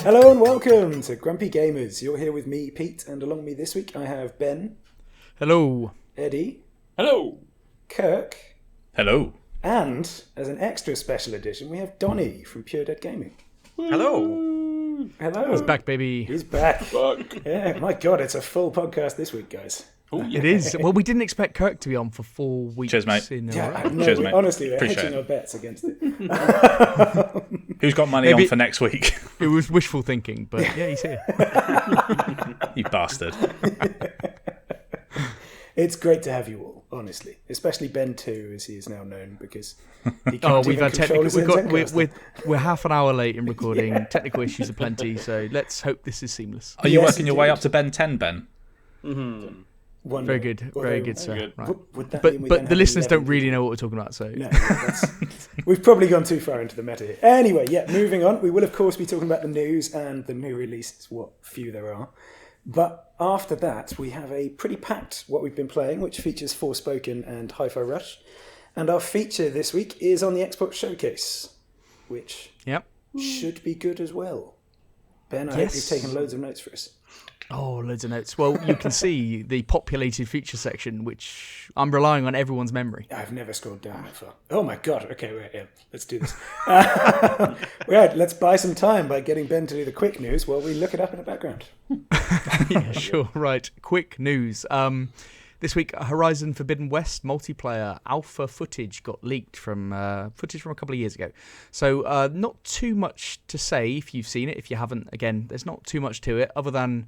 Hello and welcome to Grumpy Gamers. You're here with me, Pete, and along with me this week I have Ben. Hello. Eddie. Hello. Kirk. Hello. And, as an extra special edition, we have Donnie from Pure Dead Gaming. Hello. Hello. He's back, baby. He's back. Yeah, my God, it's a full podcast this week, guys. Oh, yeah. It is. Well, we didn't expect Kirk to be on for 4 weeks. Cheers, mate. In a Yeah, row. no, Cheers, mate. honestly, we're Appreciate hedging it. our bets against it. Who's got money Maybe- on for next week? It was wishful thinking, but yeah, he's here. You bastard. It's great to have you all, honestly. Especially Ben too, as he is now known, because he can't Oh, we've even had control technical. his own Zencaster. We're half an hour late in recording. Technical issues are plenty, so let's hope this is seamless. Are you Yes, working your way indeed. up to Ben 10, Ben? One Very more. good, Although, very good, sir. good. Right. would that mean we then But have the listeners 11 don't really know what we're talking about, so No, we've probably gone too far into the meta here. Anyway, yeah, moving on. We will, of course, be talking about the news and the new releases, what few there are. But after that, we have a pretty packed what we've been playing, which features Forspoken and Hi-Fi Rush. And our feature this week is on the Xbox Showcase, which yep. should be good as well. Ben, I hope Yes. you've taken loads of notes for us. Oh, loads of notes. Well, you can see the populated feature section, which I'm relying on everyone's memory. I've never scrolled down that far. Oh my God. Okay, right, yeah, let's do this. Right, let's buy some time by getting Ben to do the quick news while we look it up in the background. Yeah, sure. Right. Quick news. This week, Horizon Forbidden West multiplayer alpha footage got leaked from footage from a couple of years ago. So not too much to say if you've seen it. If you haven't, again, there's not too much to it other than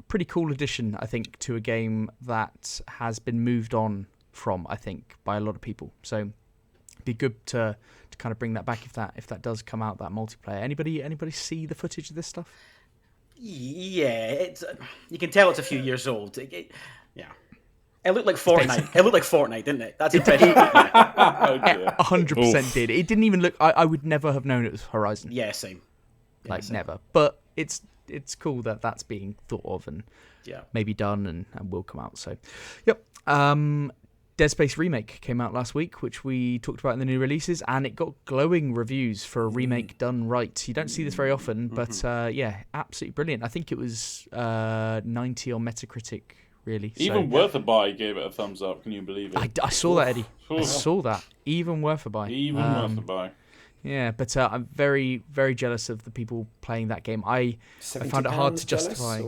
pretty cool addition, I think, to a game that has been moved on from, I think, by a lot of people. So it'd be good to kind of bring that back if that does come out, that multiplayer. Anybody see the footage of this stuff? Yeah, it's you can tell it's a few years old. Yeah, it looked like Fortnite. It looked like Fortnite, didn't it? That's impressive. Yeah. Oh, dear. 100% did. It didn't even look. I would never have known it was Horizon. Yeah, same. Yeah, Like same. never. But it's cool that that's being thought of and Yeah. maybe done and will come out. So, yep. Dead Space Remake came out last week, which we talked about in the new releases, and it got glowing reviews for a remake done right. You don't see this very often, but yeah, absolutely brilliant. I think it was 90 on Metacritic, really. Even Worth a Buy gave it a thumbs up. Can you believe it? I saw that, Eddie. I Oof. saw that. Even Worth a Buy. Even Worth a Buy. Yeah, but I'm very, very jealous of the people playing that game. I found it hard to justify.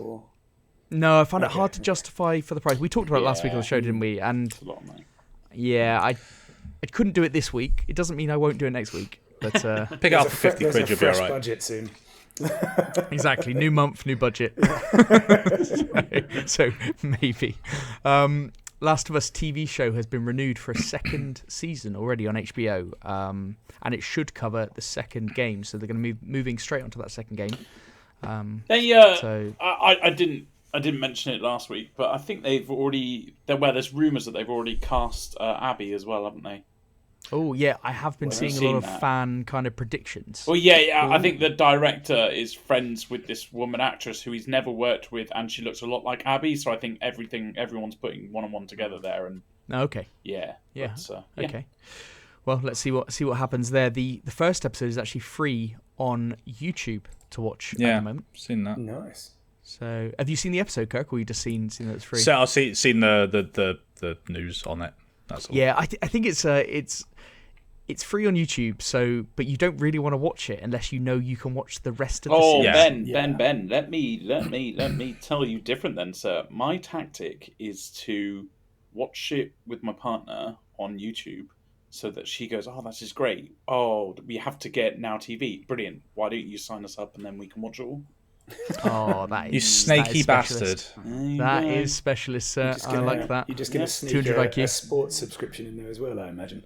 No, I found it hard to justify for the price. We talked about it last week on the show, didn't we? And It's a lot of money. yeah, I couldn't do it this week. It doesn't mean I won't do it next week. But Pick it up for 50 There's quid, a you'll be fresh alright. budget soon. exactly, new month, new budget. so maybe. Last of Us TV show has been renewed for a second season already on HBO, and it should cover the second game. So they're going to moving straight onto that second game. So I didn't mention it last week, but I think they've already. There's rumours that they've already cast Abby as well, haven't they? oh yeah, I have been seeing a seen lot of that. fan kind of predictions. Well, yeah. I think the director is friends with this woman actress who he's never worked with, and she looks a lot like Abby. So I think everyone's putting one on one together there, and Okay. yeah. Yeah. But, Okay. Well, let's see what happens there. The first episode is actually free on YouTube to watch at Yeah, the moment. seen that. Nice. So, have you seen the episode, Kirk, or you just seen that it's free? So I've seen the news on it. That's all. Yeah, I think it's free on YouTube. So, but you don't really want to watch it unless you know you can watch the rest of the Oh, series. Yeah. Ben, let me tell you different then, sir. My tactic is to watch it with my partner on YouTube so that she goes, "Oh, that is great. Oh, we have to get Now TV. Brilliant. Why don't you sign us up and then we can watch it all?" Oh, that is You snaky that is bastard. specialist. That is specialist, sir. I like that. You're just going to sneak 200 a IQ. sports subscription in there as well, I imagine.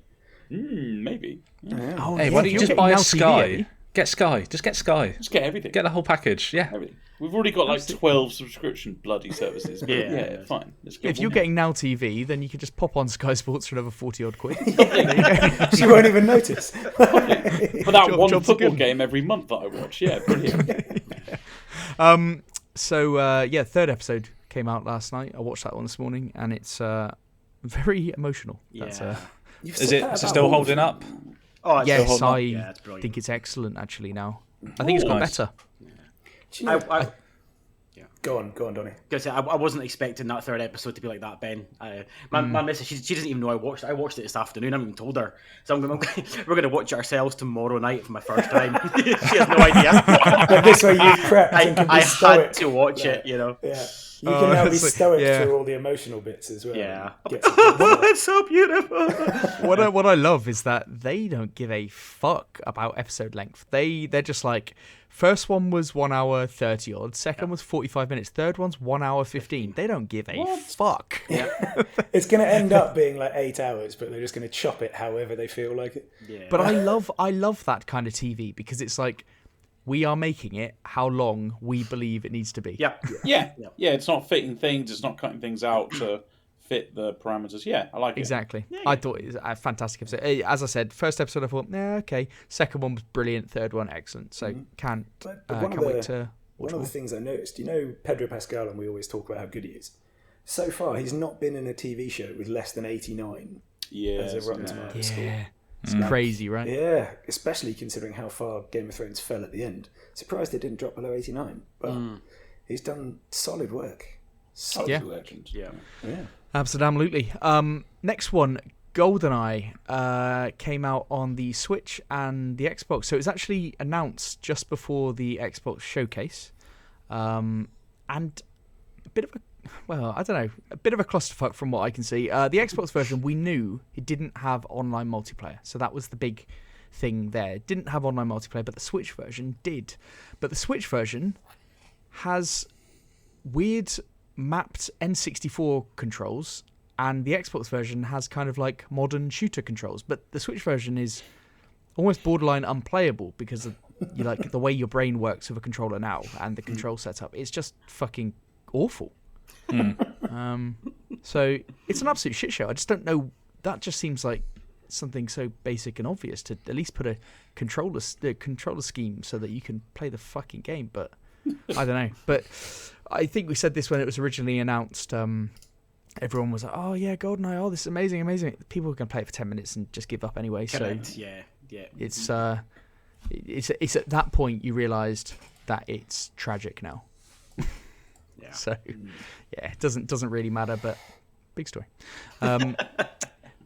Maybe. Yeah. Oh, Hey, yeah, why if don't you you're just getting buy a Now TV, Sky? Eddie. Get Sky. Just get Sky. Just get everything. Get the whole package. Yeah. Everything. We've already got like 12 subscription bloody services. But Yeah. Fine. Let's get If you're one. getting Now TV, then you can just pop on Sky Sports for another 40 odd quid. She won't even notice. for that one jobs football again. game every month that I watch. Yeah, brilliant. So third episode came out last night. I watched that one this morning, and it's very emotional. That's, Yeah. You've Is said it that about still all of holding them. up? Oh, it's yes, still holding up. I Yeah, it's brilliant. think it's excellent actually now. I think it's got Nice. better. Do you know, I go on, Donnie. I wasn't expecting that third episode to be like that, Ben. My missus, she doesn't even know I watched it. I watched it this afternoon. I haven't even told her. So we're going to watch it ourselves tomorrow night for my first time. She has no idea. But this way you've prepped and can be I stoic. had to watch it, you know. Yeah. You can now be that's like- stoic yeah. through all the emotional bits as well. Yeah. Get to- It's so beautiful. What I love is that they don't give a fuck about episode length. They're just like, first one was 1 hour 30 odd, second was 45 minutes, third one's 1 hour 15. They don't give a fuck. It's going to end up being like 8 hours, but they're just going to chop it however they feel like it. Yeah. But I love that kind of TV because it's like, we are making it how long we believe it needs to be. Yeah. Yeah. It's not fitting things. It's not cutting things out to fit the parameters. Yeah, I like it. Exactly. I thought it was a fantastic episode. As I said, first episode I thought, okay. Second one was brilliant. Third one, excellent. So can't wait to watch one of the things I noticed, you know Pedro Pascal, and we always talk about how good he is. So far, he's not been in a TV show with less than 89 as a Rotten Tomatoes score. Yeah. It's crazy, right? Yeah, especially considering how far Game of Thrones fell at the end. Surprised it didn't drop below 89, but he's done solid work. Solid legend. Yeah. Absolutely. Next one, GoldenEye, came out on the Switch and the Xbox. So it was actually announced just before the Xbox showcase. And a bit of a bit of a clusterfuck from what I can see. The Xbox version, we knew it didn't have online multiplayer. So that was the big thing there. It didn't have online multiplayer, but the Switch version did. But the Switch version has weird mapped N64 controls, and the Xbox version has kind of like modern shooter controls. But the Switch version is almost borderline unplayable because of the way your brain works with a controller now and the control setup. It's just fucking awful. So it's an absolute shit show. I just don't know. That just seems like something so basic and obvious to at least put a controller scheme so that you can play the fucking game. But I don't know. But I think we said this when it was originally announced. Everyone was like, "Oh yeah, GoldenEye! Oh, this is amazing, amazing." People can play it for 10 minutes and just give up anyway. Correct. So yeah. it's at that point you realised that it's tragic now. Yeah. So, yeah, it doesn't really matter, but big story.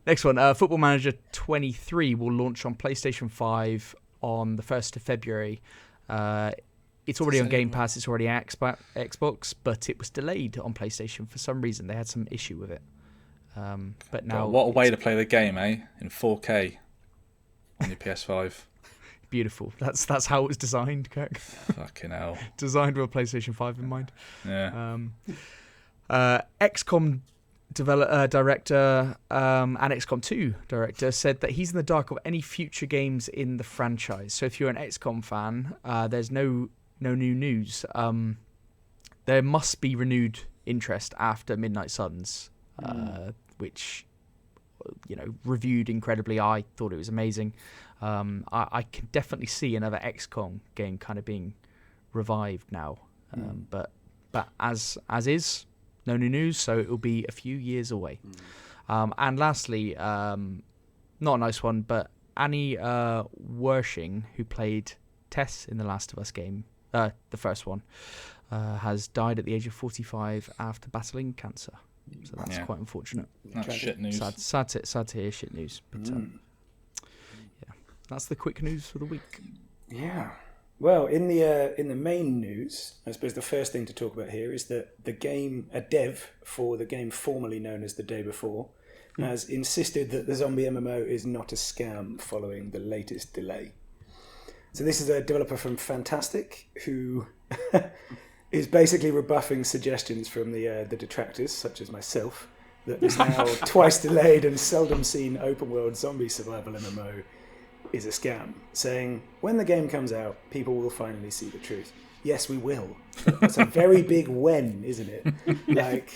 Next one, Football Manager 23 will launch on PlayStation 5 on the 1st of February. It's already on Game Pass, it's already on Xbox, but it was delayed on PlayStation for some reason. They had some issue with it. But now, what a way to play the game, eh? In 4K on your PS5. Beautiful. That's how it was designed, Kirk. Fucking hell. Designed with a PlayStation 5 in mind. Yeah. XCOM director and XCOM 2 director said that he's in the dark of any future games in the franchise. So if you're an XCOM fan, there's no new news. There must be renewed interest after Midnight Suns, which, reviewed incredibly. I thought it was amazing. I can definitely see another XCOM game kind of being revived now. But as is, no new news, so it will be a few years away. And lastly, not a nice one, but Annie Wershing, who played Tess in the Last of Us game, the first one, has died at the age of 45 after battling cancer. So that's quite unfortunate. That's shit news. Sad to hear shit news. But that's the quick news for the week. Yeah. Well, in the main news, I suppose the first thing to talk about here is that a dev for the game formerly known as The Day Before, has insisted that the zombie MMO is not a scam following the latest delay. So this is a developer from Fantastic who is basically rebuffing suggestions from the detractors, such as myself, that this now twice delayed and seldom seen open world zombie survival MMO is a scam, saying when the game comes out, people will finally see the truth. Yes, we will. That's a very big when, isn't it? Like,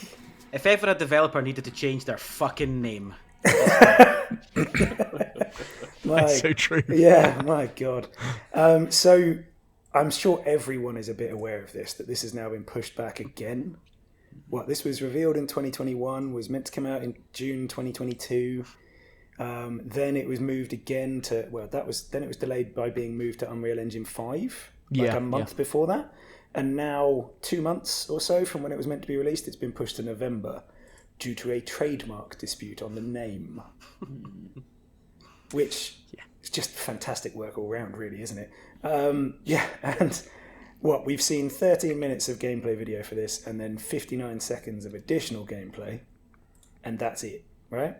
if ever a developer needed to change their fucking name. That's so true. Yeah, my God. So I'm sure everyone is a bit aware of this, that this has now been pushed back again. This was revealed in 2021, was meant to come out in June 2022. Then it was moved again to, then it was delayed by being moved to Unreal Engine 5, a month before that. And now, 2 months or so from when it was meant to be released, it's been pushed to November due to a trademark dispute on the name. Which is just fantastic work all round, really, isn't it? And we've seen 13 minutes of gameplay video for this, and then 59 seconds of additional gameplay, and that's it, right?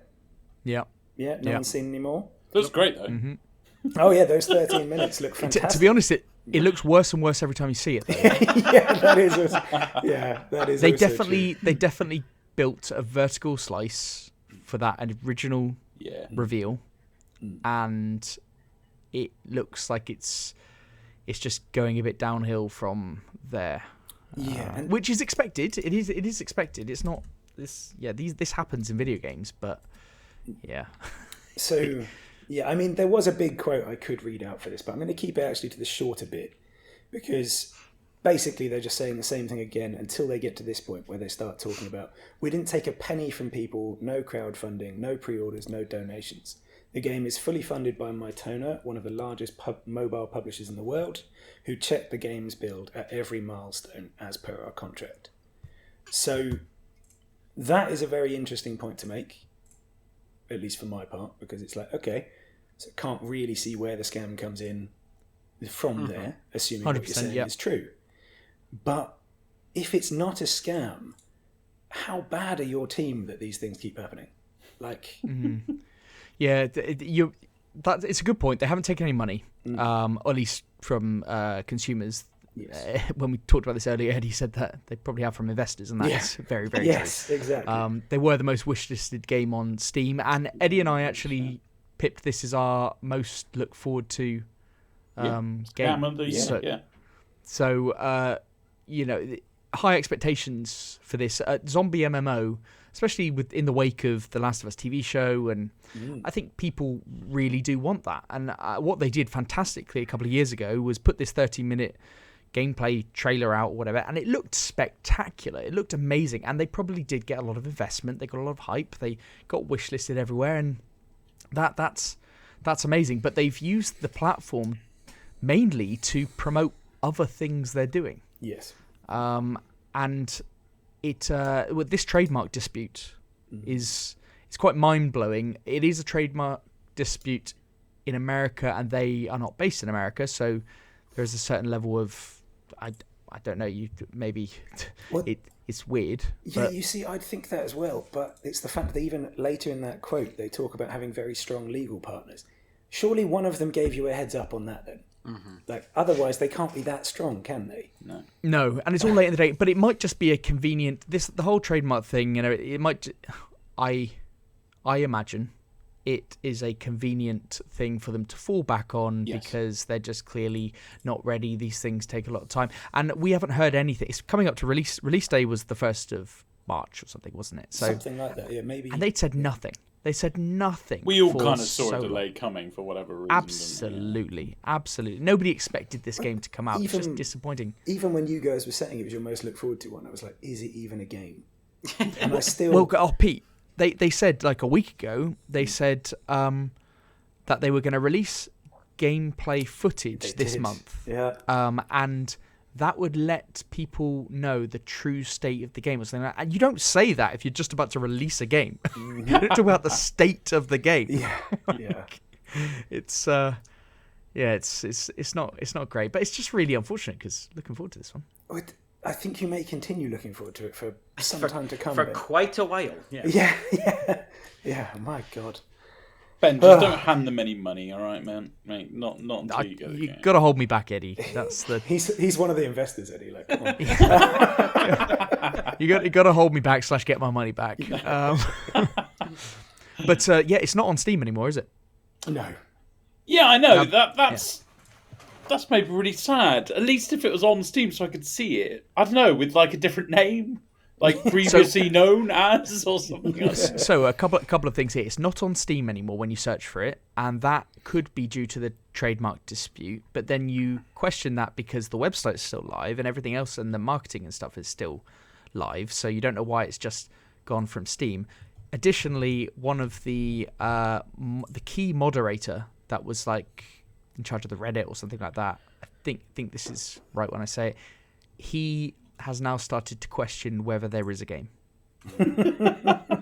Yeah. Yeah, no one's seen any more? That's great, though. Mm-hmm. Oh, yeah, those 13 minutes look fantastic. To be honest, it looks worse and worse every time you see it, though. That is They also definitely built a vertical slice for that original reveal, and it looks like it's just going a bit downhill from there. Which is expected. It is expected. It's not this. Yeah, this happens in video games, but yeah. So. Yeah, I mean, there was a big quote I could read out for this, but I'm going to keep it actually to the shorter bit, because basically they're just saying the same thing again until they get to this point where they start talking about, we didn't take a penny from people, no crowdfunding, no pre-orders, no donations. The game is fully funded by Mytona, one of the largest mobile publishers in the world, who check the game's build at every milestone as per our contract. So that is a very interesting point to make, at least for my part, because it's like, okay, so can't really see where the scam comes in from there, assuming what you're saying is true. But if it's not a scam, how bad are your team that these things keep happening? Like, yeah, it's a good point. They haven't taken any money, or at least from consumers. Yes. When we talked about this earlier, Eddie said that they probably have from investors, and that is very, very true. Yes, exactly. They were the most wish-listed game on Steam, and Eddie and I actually picked this as our most look forward to game. So, high expectations for this zombie MMO, especially in the wake of the Last of Us TV show, and I think people really do want that. And what they did fantastically a couple of years ago was put this 30-minute gameplay trailer out or whatever, and it looked spectacular. It looked amazing, and they probably did get a lot of investment. They got a lot of hype. They got wishlisted everywhere, and that's amazing. But they've used the platform mainly to promote other things they're doing. Yes. And it with this trademark dispute it's quite mind-blowing. It is a trademark dispute in America, and they are not based in America, so there's a certain level of I don't know, it's weird. Yeah, you see, I'd think that as well, but it's the fact that even later in that quote they talk about having very strong legal partners. Surely one of them gave you a heads up on that then. Like, otherwise they can't be that strong, can they? No, and it's all late in the day, but it might just be a convenient the whole trademark thing, it might I imagine it is a convenient thing for them to fall back on because they're just clearly not ready. These things take a lot of time, and we haven't heard anything. It's coming up to release day was the 1st of March or something, wasn't it? So something like that, yeah, maybe. And they'd said nothing. They said nothing. We all kind of saw a delay coming for whatever reason. Absolutely. Nobody expected this game to come out. It's just disappointing. Even when you guys were saying it was your most look forward to one, I was like, is it even a game? And I still... Well, Pete, they said like a week ago, they said that they were going to release gameplay footage this month. Yeah. And that would let people know the true state of the game or something like that. And you don't say that if you're just about to release a game. You don't talk about the state of the game. Yeah. It's not great, but it's just really unfortunate because looking forward to this one. I think you may continue looking forward to it for some time to come. For quite a while. Yeah. My God. Ben, just don't hand them any money, all right, man? Mate, not until you get the game. Got to hold me back, Eddie. That's the. He's one of the investors, Eddie. Like, come on. you got to hold me back / get my money back. But it's not on Steam anymore, is it? No. Yeah, I know. That's maybe really sad. At least if it was on Steam, so I could see it. I don't know, with like a different name. Like previously known as, or something else. So a couple of things here. It's not on Steam anymore when you search for it, and that could be due to the trademark dispute. But then you question that because the website's still live and everything else and the marketing and stuff is still live. So you don't know why it's just gone from Steam. Additionally, one of the key moderator that was like in charge of the Reddit or something like that. I think this is right when I say it. he has now started to question whether there is a game. And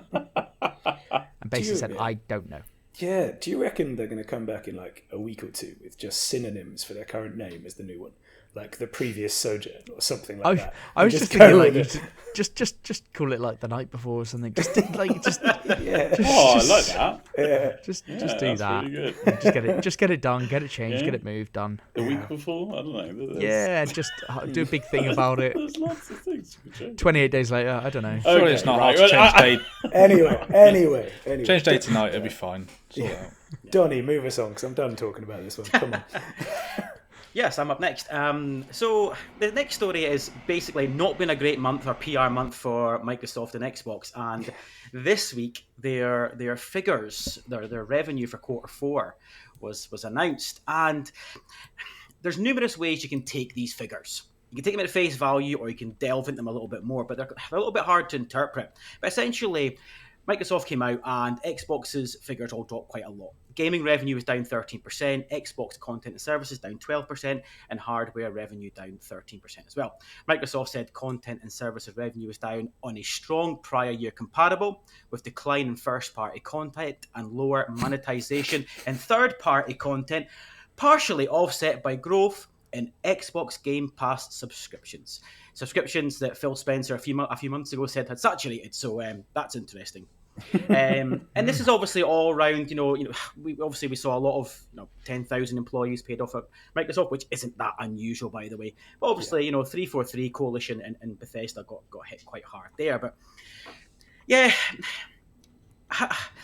basically said, I don't know. Yeah, do you reckon they're going to come back in like a week or two with just synonyms for their current name as the new one? Like the previous Sojourn or something like that. I was just thinking, like, just call it like the night before or something. Just yeah. I like that. Yeah. Just do That's that. really good. Just get it done, get it changed, get it moved, done. The week before, I don't know. Yeah, just do a big thing about it. There's lots of things you could change. 28 days later, I don't know. Surely it's not hard to right. change date. Anyway. Change date tonight, it'll be fine. Sort it out. Donnie, move us on because I'm done talking about this one. Come on. Yes, I'm up next. So the next story is basically not been a great month or PR month for Microsoft and Xbox, and this week their figures, their revenue for quarter 4 was announced, and there's numerous ways you can take these figures. You can take them at face value, or you can delve into them a little bit more, but they're a little bit hard to interpret. But essentially, Microsoft came out and Xbox's figures all dropped quite a lot. Gaming revenue was down 13%, Xbox content and services down 12%, and hardware revenue down 13% as well. Microsoft said content and services revenue was down on a strong prior year comparable, with decline in first-party content and lower monetization in third-party content, partially offset by growth in Xbox Game Pass subscriptions. Subscriptions that Phil Spencer a few months ago said had saturated, so that's interesting. And this is obviously all around, we saw a lot of 10,000 employees paid off at Microsoft, which isn't that unusual, by the way. But obviously, 343 Coalition and Bethesda got hit quite hard there. But yeah,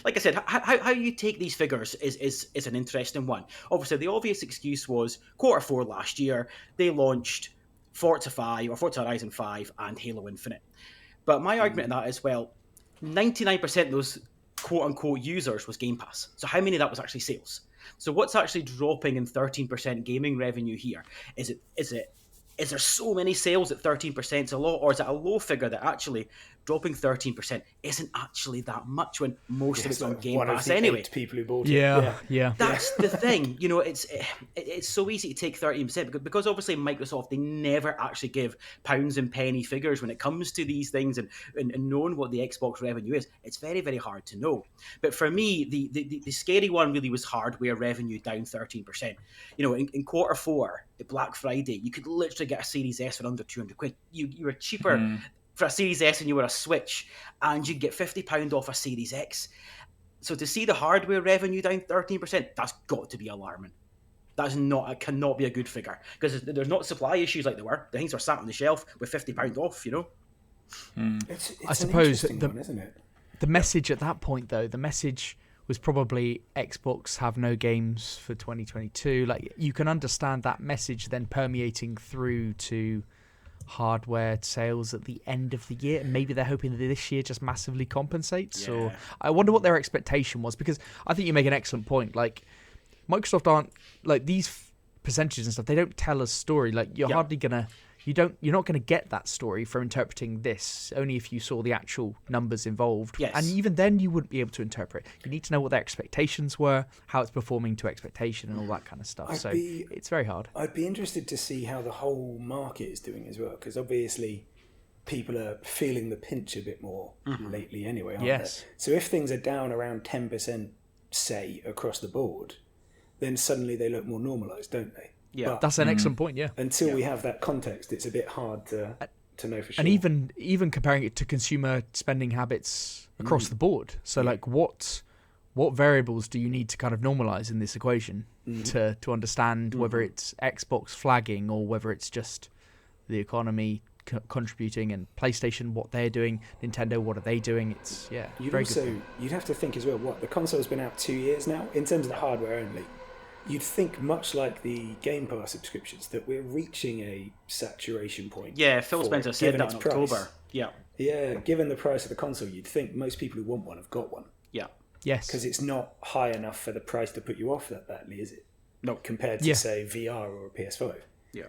like I said, how you take these figures is an interesting one. Obviously, the obvious excuse was Q4 last year, they launched Forza Horizon 5 and Halo Infinite. But my argument in that is, well, 99% of those quote-unquote users was Game Pass. So how many of that was actually sales? So what's actually dropping in 13% gaming revenue here? Is there so many sales that 13% is a lot, or is it a low figure that actually dropping 13% isn't actually that much when most of it's on Game Pass anyway? 8 people who bought it. Yeah. That's the thing. It's so easy to take 13% because obviously Microsoft, they never actually give pounds and penny figures when it comes to these things, and knowing what the Xbox revenue is, it's very, very hard to know. But for me, the scary one really was hardware revenue down 13%. In Q4, at Black Friday, you could literally get a Series S for under £200. You were cheaper for a Series S than you were a Switch, and you get £50 off a Series X. So to see the hardware revenue down 13%, that's got to be alarming. It cannot be a good figure, because there's not supply issues like there were. The things are sat on the shelf with £50 off, It's I suppose an interesting one, isn't it? The message at that point, though, was probably Xbox have no games for 2022. Like, you can understand that message then permeating through to hardware sales at the end of the year. Maybe they're hoping that this year just massively compensates. Or I wonder what their expectation was, because I think you make an excellent point. Like, Microsoft aren't like these percentages and stuff. They don't tell a story. Like, you're hardly gonna. You're not going to get that story from interpreting this, only if you saw the actual numbers involved. Yes. And even then, you wouldn't be able to interpret. You need to know what their expectations were, how it's performing to expectation, and all that kind of stuff. It's very hard. I'd be interested to see how the whole market is doing as well, because obviously people are feeling the pinch a bit more lately anyway, aren't they? So if things are down around 10%, say, across the board, then suddenly they look more normalised, don't they? Yeah, but that's an excellent point. Yeah. Until we have that context, it's a bit hard to know for sure. And even comparing it to consumer spending habits across the board. So like, what variables do you need to kind of normalize in this equation to understand whether it's Xbox flagging or whether it's just the economy contributing, and PlayStation what they're doing, Nintendo what are they doing? It's you'd have to think as well. What, the console's been out 2 years now in terms of the hardware only. You'd think, much like the Game Pass subscriptions, that we're reaching a saturation point. Yeah, Phil Spencer said that in October. Yeah, given the price of the console, you'd think most people who want one have got one. Yeah. Yes. Because it's not high enough for the price to put you off that badly, is it? No. Compared to, say, VR or a PS5. Yeah.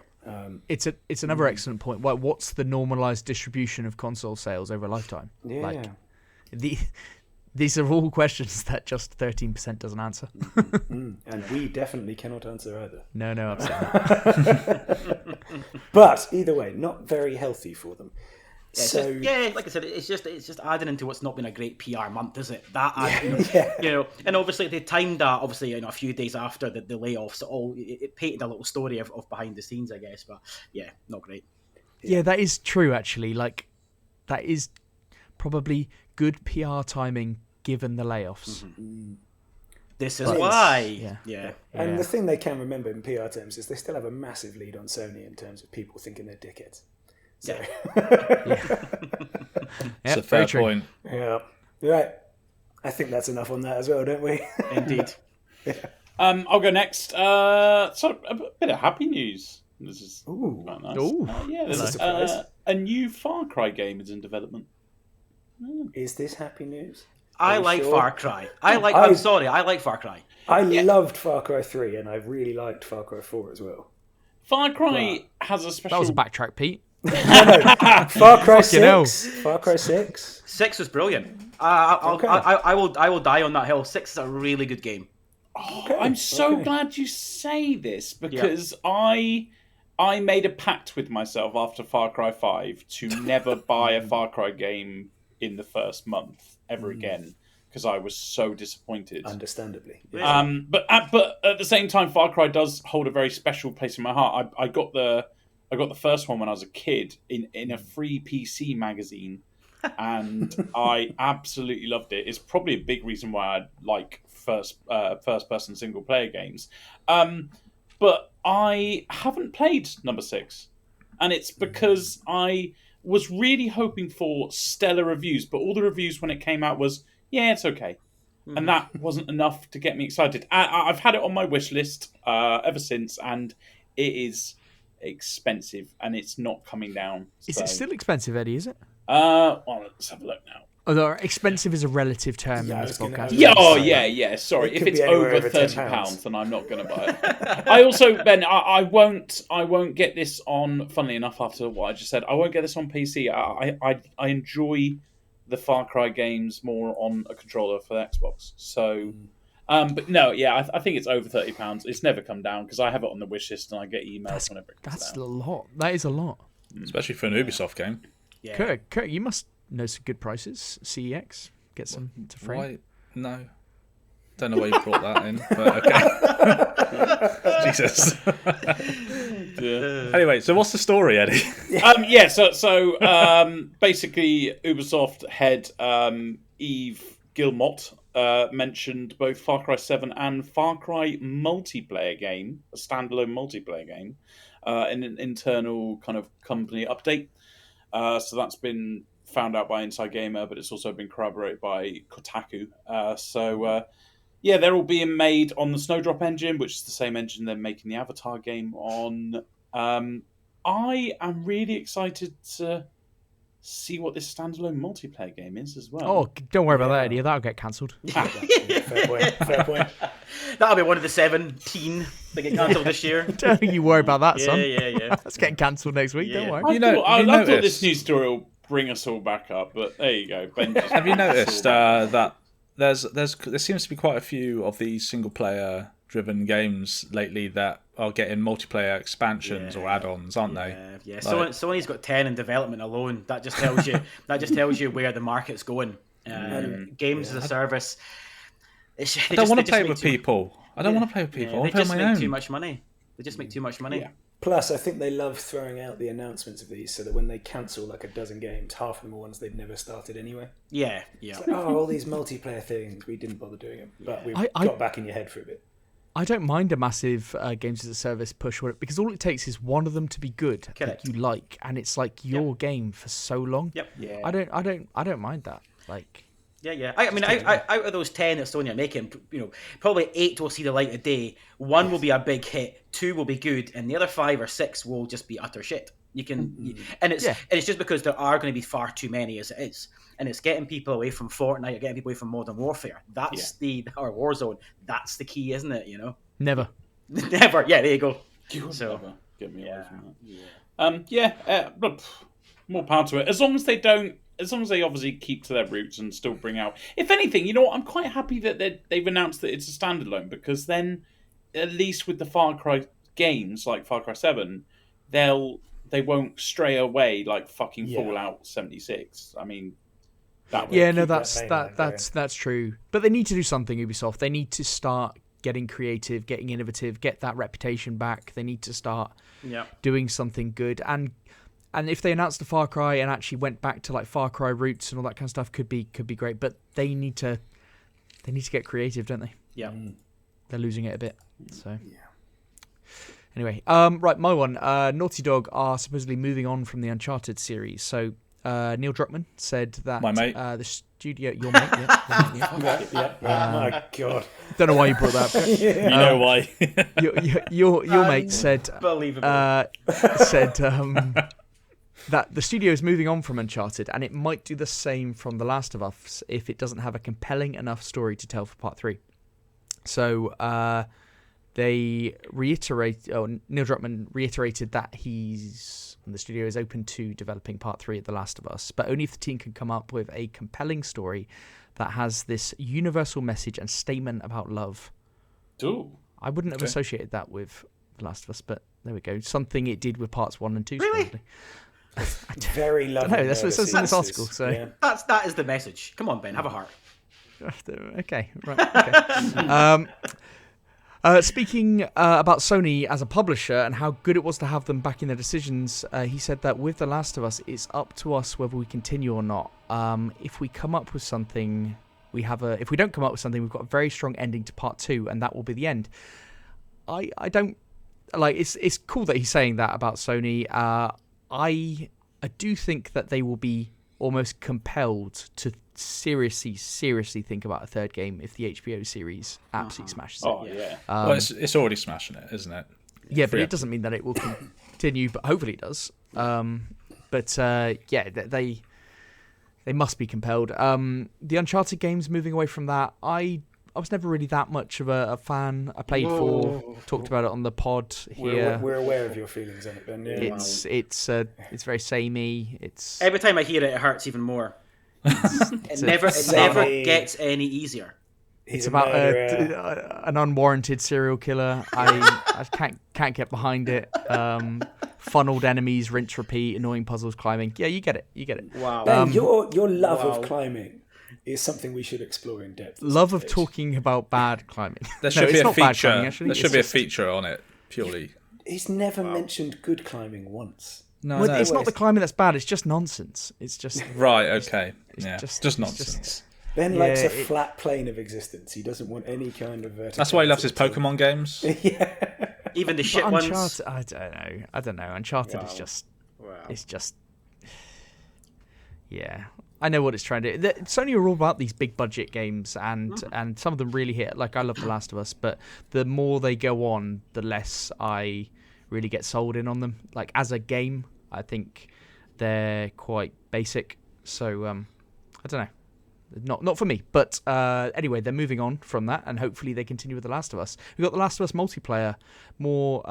It's another excellent point. What's the normalized distribution of console sales over a lifetime? Yeah. Like, These are all questions that just 13% doesn't answer. And we definitely cannot answer either. No, absolutely. But either way, not very healthy for them. So like I said, it's just adding into what's not been a great PR month, is it? Yeah. You know, and obviously they timed that obviously a few days after the layoffs. It painted a little story of behind the scenes, I guess. But yeah, not great. Yeah, that is true. Actually, like that is probably good PR timing given the layoffs. This is why. Yeah. And the thing they can remember in PR terms is they still have a massive lead on Sony in terms of people thinking they're dickheads. So. It's a fair point. Yeah. Right. I think that's enough on that as well, don't we? Indeed. I'll go next. So a bit of happy news. This is quite nice. There's a new Far Cry game is in development. Is this happy news? I like Far Cry. I like Far Cry. I loved Far Cry 3 and I really liked Far Cry 4 as well. Far Cry has a special... That was a backtrack, Pete. No. Far Cry 6. Far Cry 6. 6 was brilliant. I will die on that hill. 6 is a really good game. I'm so glad you say this because I made a pact with myself after Far Cry 5 to never buy a Far Cry game in the first month ever again because I was so disappointed. Understandably. But at the same time, Far Cry does hold a very special place in my heart. I got the first one when I was a kid in a free PC magazine, and I absolutely loved it. It's probably a big reason why I like first person single player games. But I haven't played number 6, and it's because I was really hoping for stellar reviews, but all the reviews when it came out was, yeah, it's okay. And that wasn't enough to get me excited. I've had it on my wish list ever since, and it is expensive, and it's not coming down. Is it still expensive, Eddie, is it? Well, let's have a look now. Although expensive is a relative term in this podcast. Yeah. Sorry, if it's over £30, then I'm not going to buy it. I also, Ben, I won't get this on. Funnily enough, after what I just said, I won't get this on PC. I enjoy the Far Cry games more on a controller for the Xbox. So, but no, yeah, I think it's over £30. It's never come down because I have it on the wish list and I get emails whenever it comes down. That's a lot. That is a lot, especially for an Ubisoft game. Yeah. Kurt, you must know some good prices. CEX, get some to frame. Why? No, don't know why you brought that in, but okay. Jesus. Anyway, so what's the story, Eddie? So basically, Ubisoft head Yves Guillemot mentioned both Far Cry 7 and Far Cry multiplayer game, a standalone multiplayer game, in an internal kind of company update. So that's been found out by Inside Gamer, but it's also been corroborated by Kotaku. They're all being made on the Snowdrop engine, which is the same engine they're making the Avatar game on. I am really excited to see what this standalone multiplayer game is as well. Oh, don't worry about that, Eddie. That'll get cancelled. Fair point. That'll be one of the 17 that get cancelled this year. Don't you worry about that, son. Yeah. That's getting cancelled next week. Don't worry. I thought this news story will bring us all back up, but there you go. Ben just have you noticed that there seems to be quite a few of these single player driven games lately that are getting multiplayer expansions or add-ons, aren't they? Yeah. Sony's got 10 in development alone. That just tells you where the market's going. Games as a service. I don't want to play with people. I don't want to play with people. They just make too much money. They just make too much money. Yeah. Plus, I think they love throwing out the announcements of these so that when they cancel like a dozen games, half of them are ones they'd never started anyway. Yeah. It's like, all these multiplayer things, we didn't bother doing them, but we got back in your head for a bit. I don't mind a massive games as a service push because all it takes is one of them to be good that you like, and it's like your game for so long. Yep. Yeah. I don't mind that. Like. Yeah. I mean, out of those 10 that Sony are making, probably 8 will see the light of day. 1 will be a big hit. 2 will be good, and the other 5 or 6 will just be utter shit. You can, and it's just because there are going to be far too many as it is, and it's getting people away from Fortnite, getting people away from Modern Warfare. That's or Warzone. That's the key, isn't it? Never. Never. Yeah, there you go. Never get me away from that. More power to it. As long as they don't as long as they obviously keep to their roots and still bring out. If anything, you know what? I'm quite happy that they've announced that it's a standalone, because then, at least with the Far Cry games like Far Cry 7, they won't stray away like fucking Fallout 76. I mean, that yeah, no, that's true. But they need to do something, Ubisoft. They need to start getting creative, getting innovative, get that reputation back. They need to start doing something good. And if they announced the Far Cry and actually went back to like Far Cry roots and all that kind of stuff, could be great. But they need to get creative, don't they? Yeah, they're losing it a bit. So anyway, right, my one. Naughty Dog are supposedly moving on from the Uncharted series. So Neil Druckmann said that my mate, the studio, your mate, my God, don't know why you brought that up. you know why? your mate said that the studio is moving on from Uncharted, and it might do the same from The Last of Us if it doesn't have a compelling enough story to tell for Part 3. So Neil Druckmann reiterated that the studio is open to developing Part 3 of The Last of Us, but only if the team can come up with a compelling story that has this universal message and statement about love. Ooh. I wouldn't have associated that with The Last of Us, but there we go. Something it did with Parts 1 and 2. Really? Very lovely. No, that's what it says in this article. So that is the message. Come on, Ben, have a heart. Okay, right. Okay. Speaking about Sony as a publisher and how good it was to have them back in their decisions, he said that with The Last of Us, it's up to us whether we continue or not. If we come up with something, if we don't come up with something, we've got a very strong ending to Part 2, and that will be the end. I don't like. It's cool that he's saying that about Sony. I do think that they will be almost compelled to seriously think about a third game if the HBO series absolutely smashes it. Oh yeah. Well, it's already smashing it, isn't it? Yeah, but it doesn't mean that it will continue. But hopefully it does. They must be compelled. The Uncharted games, moving away from that, I was never really that much of a fan. I played 4, talked about it on the pod here. We're aware of your feelings on it, Ben. Yeah. It's very samey. It's every time I hear it, it hurts even more. It never gets any easier. It's about an unwarranted serial killer. I can't get behind it. Funneled enemies, rinse, repeat, annoying puzzles, climbing. Yeah, you get it. Wow. Ben, your love of climbing is something we should explore in depth. Love of talking about bad climbing. There should be a feature. Climbing, there should be a feature on it purely. He's never mentioned good climbing once. No, well, it's not the climbing that's bad. It's just nonsense. It's just right. Okay, just nonsense. Ben likes a flat plane of existence. He doesn't want any kind of vertical. That's why he loves his Pokemon games. Yeah, even the shit ones. Uncharted, I don't know. Uncharted is just. It's just. Yeah, I know what it's trying to do. Sony are all about these big budget games, and some of them really hit. Like I love The Last of Us, but the more they go on, the less I really get sold in on them. Like as a game, I think they're quite basic. So I don't know, not for me. But anyway, they're moving on from that, and hopefully they continue with The Last of Us. We've got The Last of Us multiplayer. More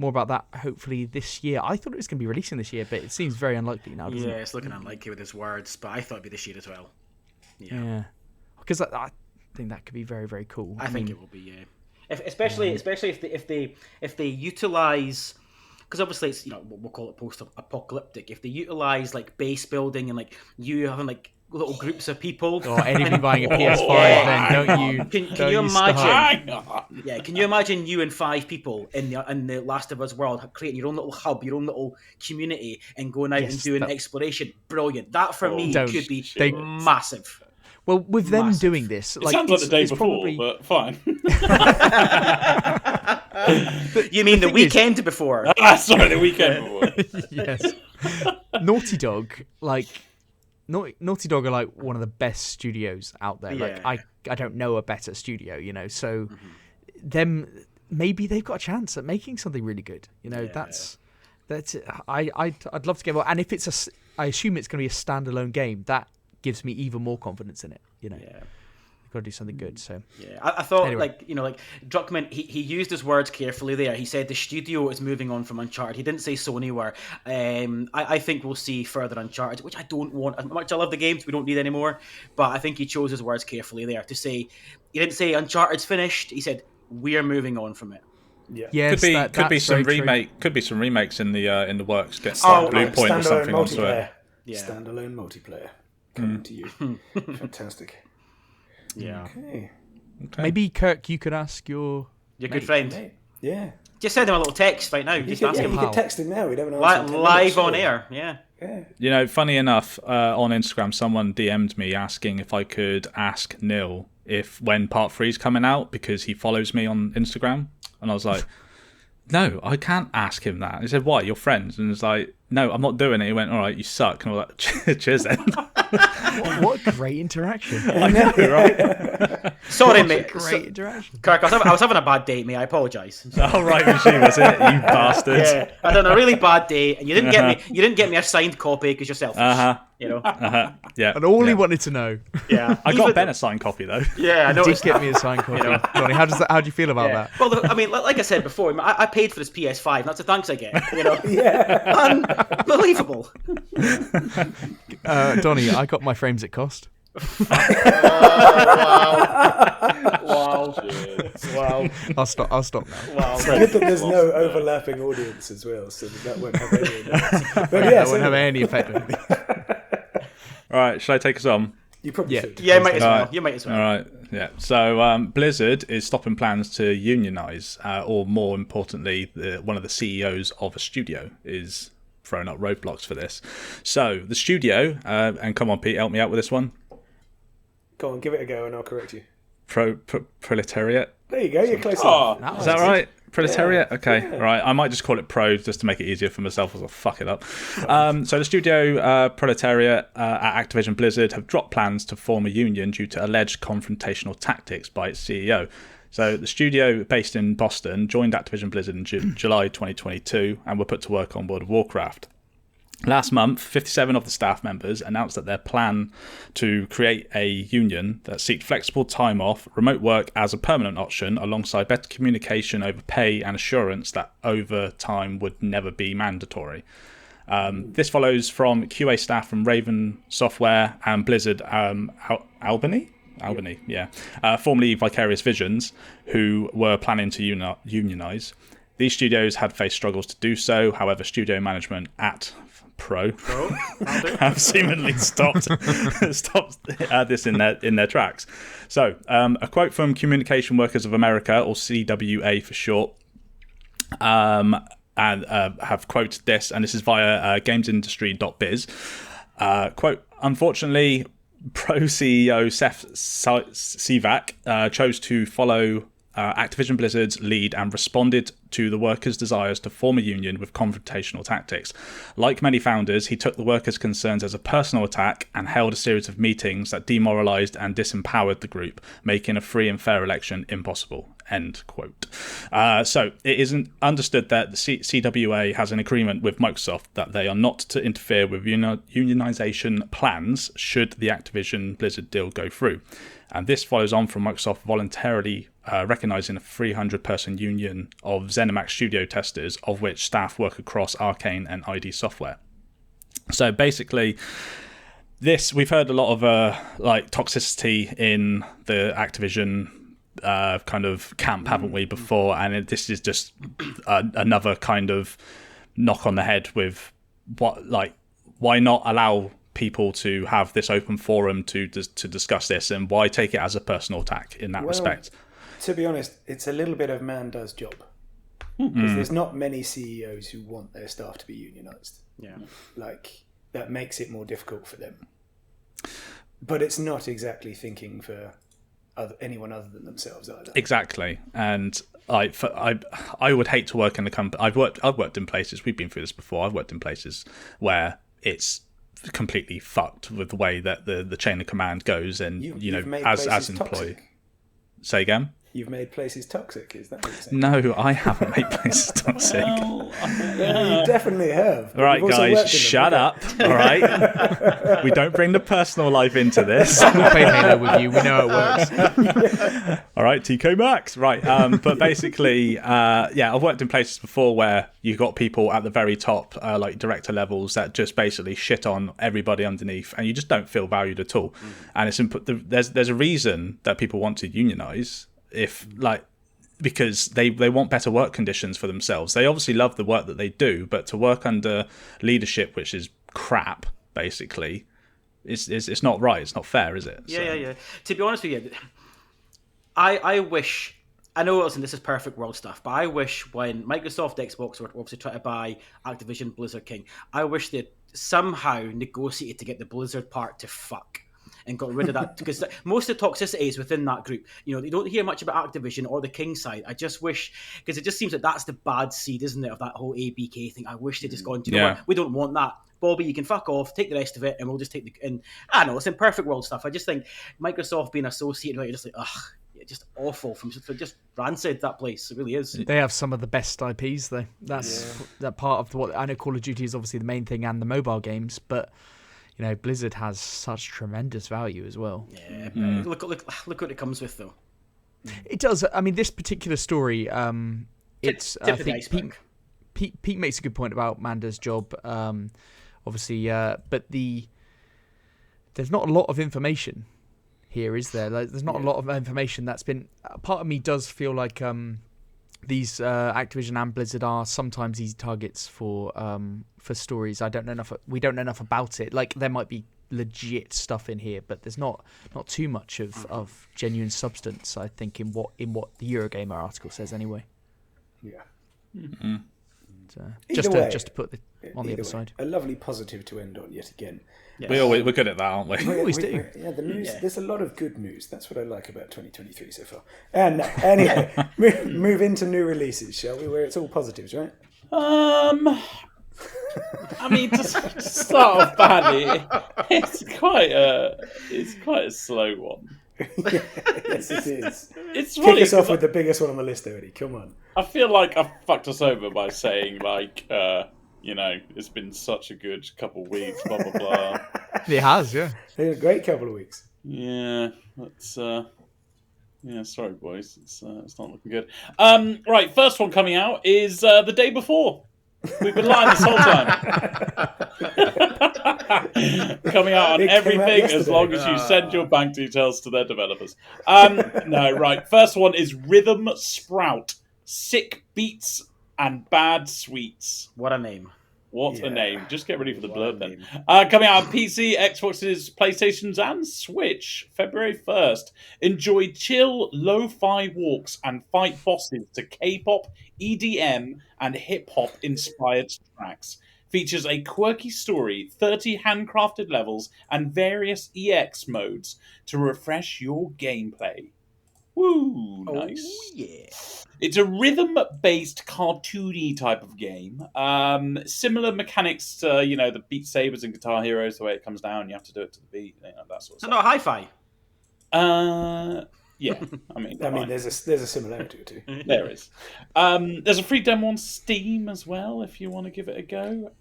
about that hopefully this year. I thought it was going to be releasing this year, but it seems very unlikely now, doesn't it? Yeah, it's looking unlikely with his words, but I thought it'd be this year as well. Yeah. Because I think that could be very, very cool. I think it will be, yeah. Especially if they utilize, because obviously it's, we'll call it post-apocalyptic. If they utilize like base building and like you having like little groups of people, or anybody buying a PS5, then don't you? Can you imagine? Yeah, can you imagine you and 5 people in the Last of Us world creating your own little hub, your own little community, and going out and doing exploration? Brilliant. That for me could be massive. Well, with them doing this, it sounds like the day before, but fine. You mean the weekend before? Sorry, the weekend before. Yes. Naughty Dog, Naughty Dog are like one of the best studios out there. Yeah. Like I don't know a better studio, so them maybe they've got a chance at making something really good. That's I'd love to get more. And if I assume it's going to be a standalone game, that gives me even more confidence in it. Yeah. got to do something good. So Yeah, I thought, Anyway. like Druckmann, he used his words carefully there. He said the studio is moving on from Uncharted. He didn't say Sony were. I think we'll see further Uncharted, which I don't want. As much as I love the games, we don't need anymore. But I think he chose his words carefully there to say, he didn't say Uncharted's finished. He said, we're moving on from it. Yeah. yes, Could be that's some very true. could be some remakes in the works. Get Oh, Blue Point or Standalone something onto multiplayer. it. Yeah. Standalone multiplayer coming to you. Fantastic. Yeah. Okay. Maybe Kirk, you could ask your good friend. Mate. Yeah. Just send him a little text right now. You Just could, ask yeah, him you could text him now. We'd have an answer in 10 live minutes, on sure. air. Yeah. Yeah. You know, funny enough, on Instagram, someone DM'd me asking if I could ask Neil if when Part 3 is coming out, because he follows me on Instagram. And I was like, no, I can't ask him that. He said, why? You're friends? And it's like, no, I'm not doing it. He went, all right, you suck. And I was like, cheers then. what a great interaction. I know, right? Sorry, mate. Great interaction. Kirk, I was having a bad day, mate. I apologise. Oh, right, was it? You bastards. Yeah, I had a really bad day, and you didn't get me. You didn't get me a signed copy because you're selfish. You know. Yeah. And all he yeah. wanted to know. Yeah. I got Ben a signed copy, though. Yeah, I know. Did get me a signed copy. Johnny, how do you feel about Yeah. that? Well, I mean, like I said before, I paid for this PS5. And that's the thanks I get. You know. Yeah. Unbelievable. Donny, I got my frames at cost. Wow. Wow. I'll stop now. Wow. It's good that there's no overlapping audience as well, so that won't have any effect. But That yes, won't have any effect on anything. All right, shall I take us on? you probably Yeah. should. Yeah, you might as well. Alright. You might as well. All right, yeah. So Blizzard is stopping plans to unionize, or more importantly, one of the CEOs of a studio is throwing up roadblocks for this. So the studio, and come on, Pete, help me out with this one. Go on, give it a go and I'll correct you. Proletariat. There you go, you're close Oh, enough. Is that right? Proletariat? Yeah. Okay, Yeah. right. I might just call it Pro just to make it easier for myself, as I'll fuck it up. So the studio Proletariat at Activision Blizzard have dropped plans to form a union due to alleged confrontational tactics by its CEO. So the studio, based in Boston, joined Activision Blizzard in July 2022 and were put to work on World of Warcraft. Last month, 57 of the staff members announced that their plan to create a union that seeked flexible time off, remote work as a permanent option, alongside better communication over pay and assurance that overtime would never be mandatory. This follows from QA staff from Raven Software and Blizzard Albany, formerly Vicarious Visions, who were planning to unionize. These studios had faced struggles to do so. However, studio management at Pro have seemingly stopped this in their tracks. So, a quote from Communication Workers of America, or CWA for short, and have quoted this, and this is via gamesindustry.biz. Quote, unfortunately, Pro CEO Seth Sivak chose to follow Activision Blizzard's lead and responded to the workers' desires to form a union with confrontational tactics. Like many founders, he took the workers' concerns as a personal attack and held a series of meetings that demoralized and disempowered the group, making a free and fair election impossible. End quote. So it isn't understood that the CWA has an agreement with Microsoft that they are not to interfere with unionization plans should the Activision Blizzard deal go through. And this follows on from Microsoft voluntarily recognizing a 300-person union of ZeniMax studio testers, of which staff work across Arcane and ID Software. So basically, we've heard a lot of toxicity in the Activision kind of camp, haven't we, before? And this is just another kind of knock on the head with why not allow people to have this open forum to discuss this, and why take it as a personal attack in that respect? To be honest, it's a little bit of man does job. Because there's not many CEOs who want their staff to be unionised. Yeah. That makes it more difficult for them. But it's not exactly thinking for anyone other than themselves either. Exactly. And I would hate to work in a company. I've worked in places, we've been through this before, I've worked in places where it's completely fucked with the way that the chain of command goes, and You've made as places employee. toxic. Say again? You've made places toxic, is that what you're saying? No, I haven't made places toxic. Well, You definitely have. All right, You've also worked guys, in them. shut up. All right, we don't bring the personal life into this. We played Halo with you. We know it works. All right, TK Maxx. Right, but basically, I've worked in places before where you got people at the very top, like director levels, that just basically shit on everybody underneath, and you just don't feel valued at all. And it's there's a reason that people want to unionize, because they want better work conditions for themselves. They obviously love the work that they do, but to work under leadership which is crap, basically, it's not right. It's not fair, is it? Yeah. To be honest with you, I wish. I know, listen, this is perfect world stuff, but I wish when Microsoft, Xbox were obviously trying to buy Activision Blizzard King, I wish they'd somehow negotiated to get the Blizzard part to fuck and got rid of that, because most of the toxicity is within that group. You don't hear much about Activision or the King side. I just wish, because it just seems like that's the bad seed, isn't it, of that whole ABK thing. I wish they'd just gone, we don't want that. Bobby, you can fuck off, take the rest of it, and we'll just take and I don't know, it's in perfect world stuff. I just think Microsoft being associated with it, just like, just awful, from just rancid, that place. It really is. They have some of the best IPs, though. That's that part of what I know. Call of Duty is obviously the main thing, and the mobile games, but Blizzard has such tremendous value as well. Yeah, look what it comes with, though. It does. I mean, this particular story, it's. I think Pete makes a good point about Manda's job. Obviously, but there's not a lot of information here, is there? There's not a lot of information that's been. Part of me does feel like these Activision and Blizzard are sometimes easy targets for stories. We don't know enough about it. Like, there might be legit stuff in here, but there's not too much of genuine substance, I think, in what the Eurogamer article says anyway. Yeah. Mm-hmm. Just to put on the other side. A lovely positive to end on yet again. Yes. We're good at that, aren't we? We always do. Yeah, the news. Yeah. There's a lot of good news. That's what I like about 2023 so far. And anyway, move into new releases, shall we? Where it's all positives, right? I mean, to start off badly, it's quite a slow one. Yes, it is. It's Kick us off with the biggest one on the list, Eddie. Come on. I feel like I've fucked us over by saying, like, it's been such a good couple of weeks, blah, blah, blah. It has, yeah. It's been a great couple of weeks. Yeah, that's... sorry, boys. It's not looking good. Right, first one coming out is the day before. We've been lying this whole time. Coming out on everything as long as you send your bank details to their developers. No, right. First one is Rhythm Sprout. Sick beats and bad sweets. What a name. What a name. Just get ready for the blurb then. Coming out on PC, Xboxes, PlayStations, and Switch, February 1st. Enjoy chill, lo-fi walks and fight bosses to K-pop, EDM, and hip-hop inspired tracks. Features a quirky story, 30 handcrafted levels, and various EX modes to refresh your gameplay. Woo, nice. Oh, yeah. It's a rhythm-based, cartoony type of game. Similar mechanics to, the Beat Sabers and Guitar Heroes, the way it comes down, you have to do it to the beat, that sort of stuff. Not hi-fi. Yeah. I mean, there's a similarity or two. There is. There's a free demo on Steam as well, if you want to give it a go.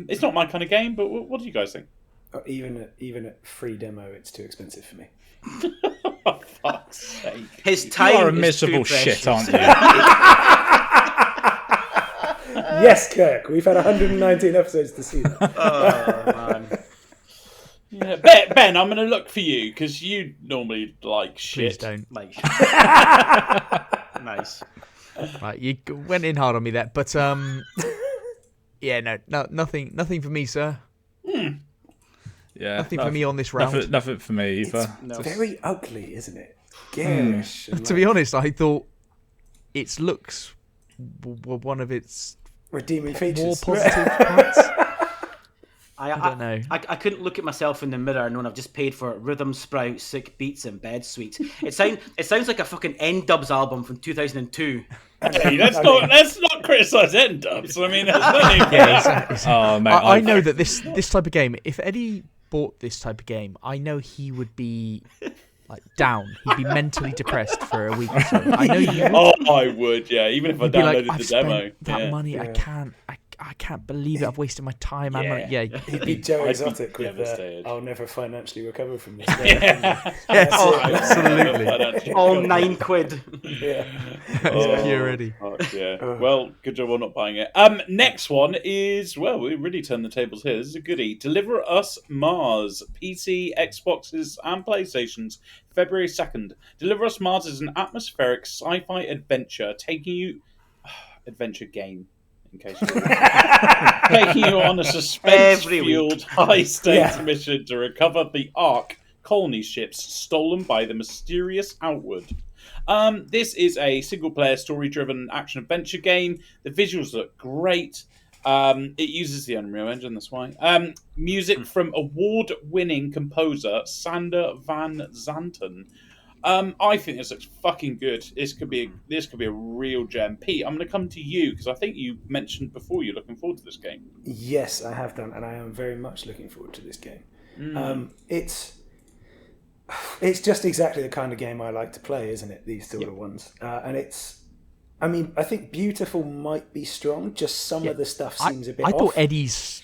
It's not my kind of game, but what do you guys think? Oh, even at free demo, it's too expensive for me. For fuck's sake. His time You are a is miserable too shit, precious. aren't you? Yes, Kirk. We've had 119 episodes to see that. Oh, man. Yeah, Ben, I'm going to look for you, because you normally like shit. Please don't. Like, nice. Right, you went in hard on me there, but yeah, no, nothing for me, sir. Yeah, Nothing for me on this round. Nothing for me either. It's very ugly, isn't it? Garish. To be honest, I thought its looks were one of its redeeming more features. positive parts. I don't know. I couldn't look at myself in the mirror knowing I've just paid for Rhythm Sprout, Sick Beats, and Bed Sweets. It sounds like a fucking N-Dubs album from 2002. Hey, let's not criticise N-Dubs. I mean, there's nothing for that. Exactly. Oh, mate, I know that this type of game, if Eddie bought this type of game, I know he would be like down. He'd be mentally depressed for a week or so. I know you would. Oh, I would, yeah. Even if I You'd be like, downloaded I've the spent demo. that yeah. money. Yeah. I can't believe it. I've wasted my time and money. Yeah. He'd be Joe I'd be Exotic with devastated. I'll never financially recover from this. Yeah. Yes, That's it. absolutely. I don't- All £9. Yeah. It's pure ready. Fuck yeah. Well, good job on not buying it. Next one is, well, we really turned the tables here. This is a goodie. Deliver Us Mars. PC, Xboxes, and PlayStations. February 2nd. Deliver Us Mars is an atmospheric sci-fi adventure taking you... adventure game, in case you taking you on a suspense-fueled high-stakes mission to recover the Ark colony ships stolen by the mysterious Outward. This is a single-player, story-driven action-adventure game. The visuals look great. It uses the Unreal Engine, that's why. Music from award-winning composer Sander van Zanten. I think this looks fucking good. This could be a real gem. Pete, I'm going to come to you because I think you mentioned before you're looking forward to this game. Yes, I have done, and I am very much looking forward to this game. It's just exactly the kind of game I like to play, isn't it? These sort of ones, and I think beautiful might be strong. Just some of the stuff seems a bit. I off. thought Eddie's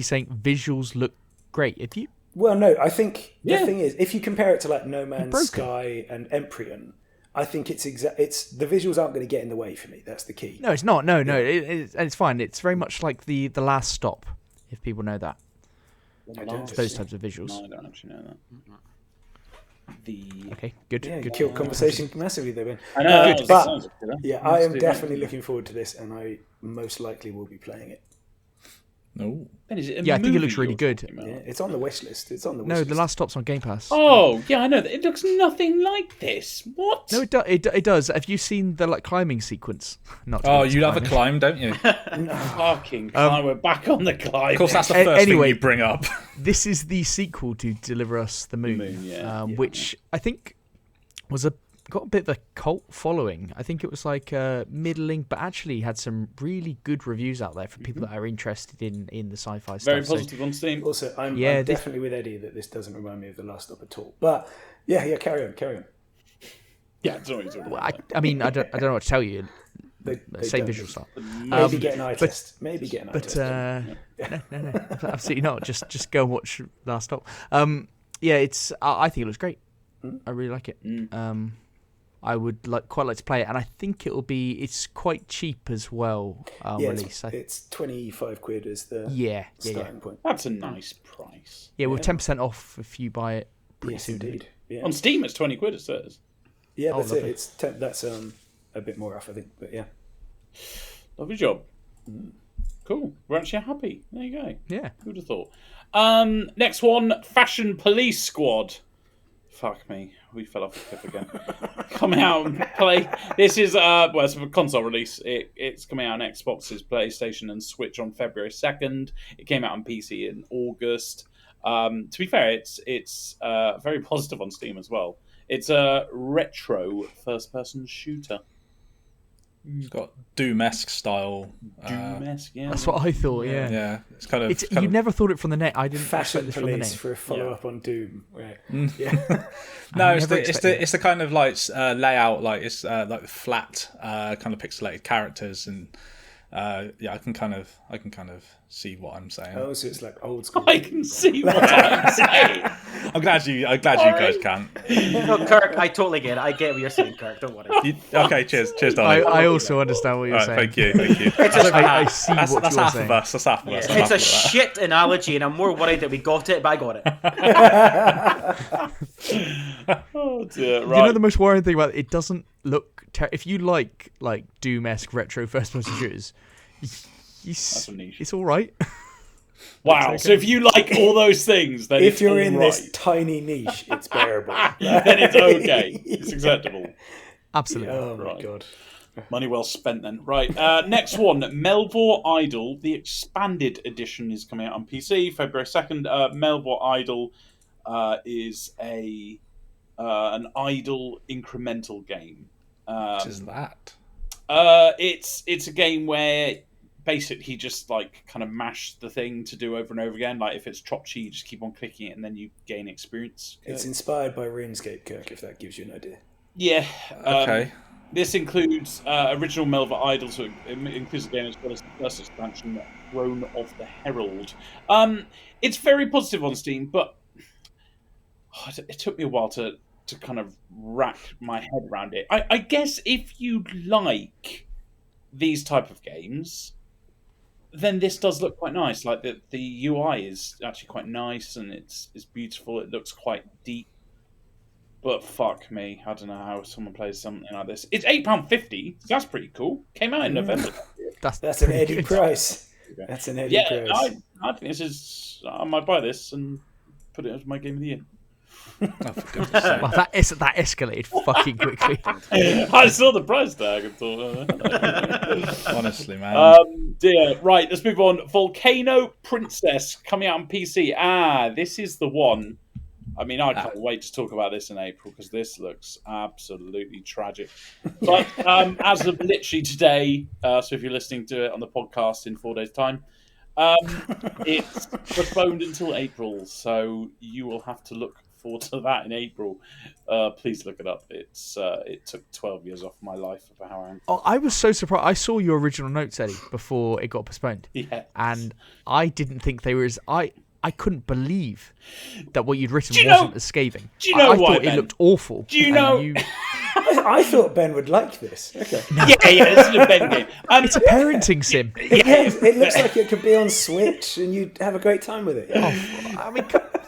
saying visuals look great. If you Well, no, I think the thing is, if you compare it to like No Man's Sky and Emprion, I think it's the visuals aren't going to get in the way for me. That's the key. No, it's not. No, it's fine. It's very much like the Last Stop, if people know that. It's those types of visuals. No, I don't actually know that. Okay, good. Yeah, good. killed conversation massively there, Ben. I know, But I am definitely looking forward to this, and I most likely will be playing it. No. Ben, is it a Yeah, I think it looks movie really you're good. talking about? Yeah, it's on the wish list. No, The Last Stop's on Game Pass. Oh, yeah, I know. It looks nothing like this. What? No, it does. Have you seen the climbing sequence? Not. Oh, you love a climb, don't you? Fucking climb. We're back on the climb. Of course, that's the first thing anyway, you bring up. This is the sequel to Deliver Us the Moon, which I think got a bit of a cult following. I think it was like middling, but actually had some really good reviews out there for people that are interested in the sci-fi stuff. Very positive on Steam. Also, I'm definitely with Eddie that this doesn't remind me of The Last Stop at all. But yeah, carry on. Yeah, it's always I mean, I don't know what to tell you. They Same don't. visual style. Maybe get an eye test. No, absolutely not. Just go and watch Last Stop. It's. I think it looks great. I really like it. I would quite like to play it, and I think it's quite cheap as well. Release. It's £25 is the starting point. That's a nice price. Yeah, with 10% off if you buy it pretty soon. Indeed. Yeah. On Steam, it's £20. It says. Yeah, that's lovely. it. It's that's a bit more off, I think. But yeah, Lovely job. Cool. We're actually happy. There you go. Yeah. Who'd have thought? Next one, Fashion Police Squad. Fuck me, we fell off the cliff again. Coming out and play. This is it's a console release. It's coming out on Xboxes, PlayStation, and Switch on February 2nd. It came out on PC in August. To be fair, it's very positive on Steam as well. It's a retro first-person shooter. It's got Doom-esque style. Doom-esque, yeah. That's what I thought. Yeah. Yeah, it's kind of. You'd never thought it from the net. I didn't Fashion expect this from the Police name. for a follow-up on Doom. Right. No, never expected it's the kind of like layout, like it's like flat, kind of pixelated characters, and I can kind of see what I'm saying. Oh, so it's like old school. I can see what I'm saying. I'm glad you guys can. No, Kirk, I totally get it. I get what you're saying, Kirk. Don't worry. Okay, cheers, darling. I also understand what you're Right, saying. thank you. I see That's what you're half saying. of us. That's half of us. It's a shit analogy, and I'm more worried that we got it, but I got it. Oh dear, right. You know the most worrying thing about it doesn't look. If you like Doom-esque retro first-person shooters, That's a niche. it's all right. Wow, so if you like all those things, then If you're in all right. this tiny niche, it's bearable. then it's okay. It's acceptable. Absolutely. Oh my Right. god. Money well spent then. Right, next one, Melvor Idol. The expanded edition is coming out on PC, February 2nd. Melvor Idol is an idle incremental game. What is that? It's a game where basically just like kind of mash the thing to do over and over again. Like if it's chopped, you just keep on clicking it, and then you gain experience. It's inspired by RuneScape, Kirk. If that gives you an idea. Yeah. Okay. This includes original Melva Idol, so it includes the game as well as the first expansion, Throne of the Herald. It's very positive on Steam, but it took me a while to kind of rack my head around it. I guess if you like these type of games, then this does look quite nice. Like the UI is actually quite nice, and it's beautiful. It looks quite deep. But fuck me, I don't know how someone plays something like this. It's £8.50. That's pretty cool. Came out in November. That's an Eddie price. That's an Eddie price. I think this is. I might buy this and put it as my game of the year. Oh, for goodness sake. Well, that escalated fucking quickly. I saw the price tag and thought. Honestly, man. Dear. Right, let's move on. Volcano Princess coming out on PC. This is the one. I mean, I can't wait to talk about this in April because this looks absolutely tragic. But as of literally today, so if you're listening to it on the podcast in 4 days' time, it's postponed until April. So you will have to look forward to that in April. Please look it up. It took 12 years off my life for how I'm. Oh, I was so surprised. I saw your original notes, Eddie, before it got postponed. Yeah. And I didn't think they were as... I couldn't believe that what you'd written wasn't as scathing. Do you know I why, thought Ben? it looked awful. Do you know? I thought Ben would like this. Okay. Yeah, this is a Ben game. It's a parenting sim. It looks like it could be on Switch, and you'd have a great time with it. I mean,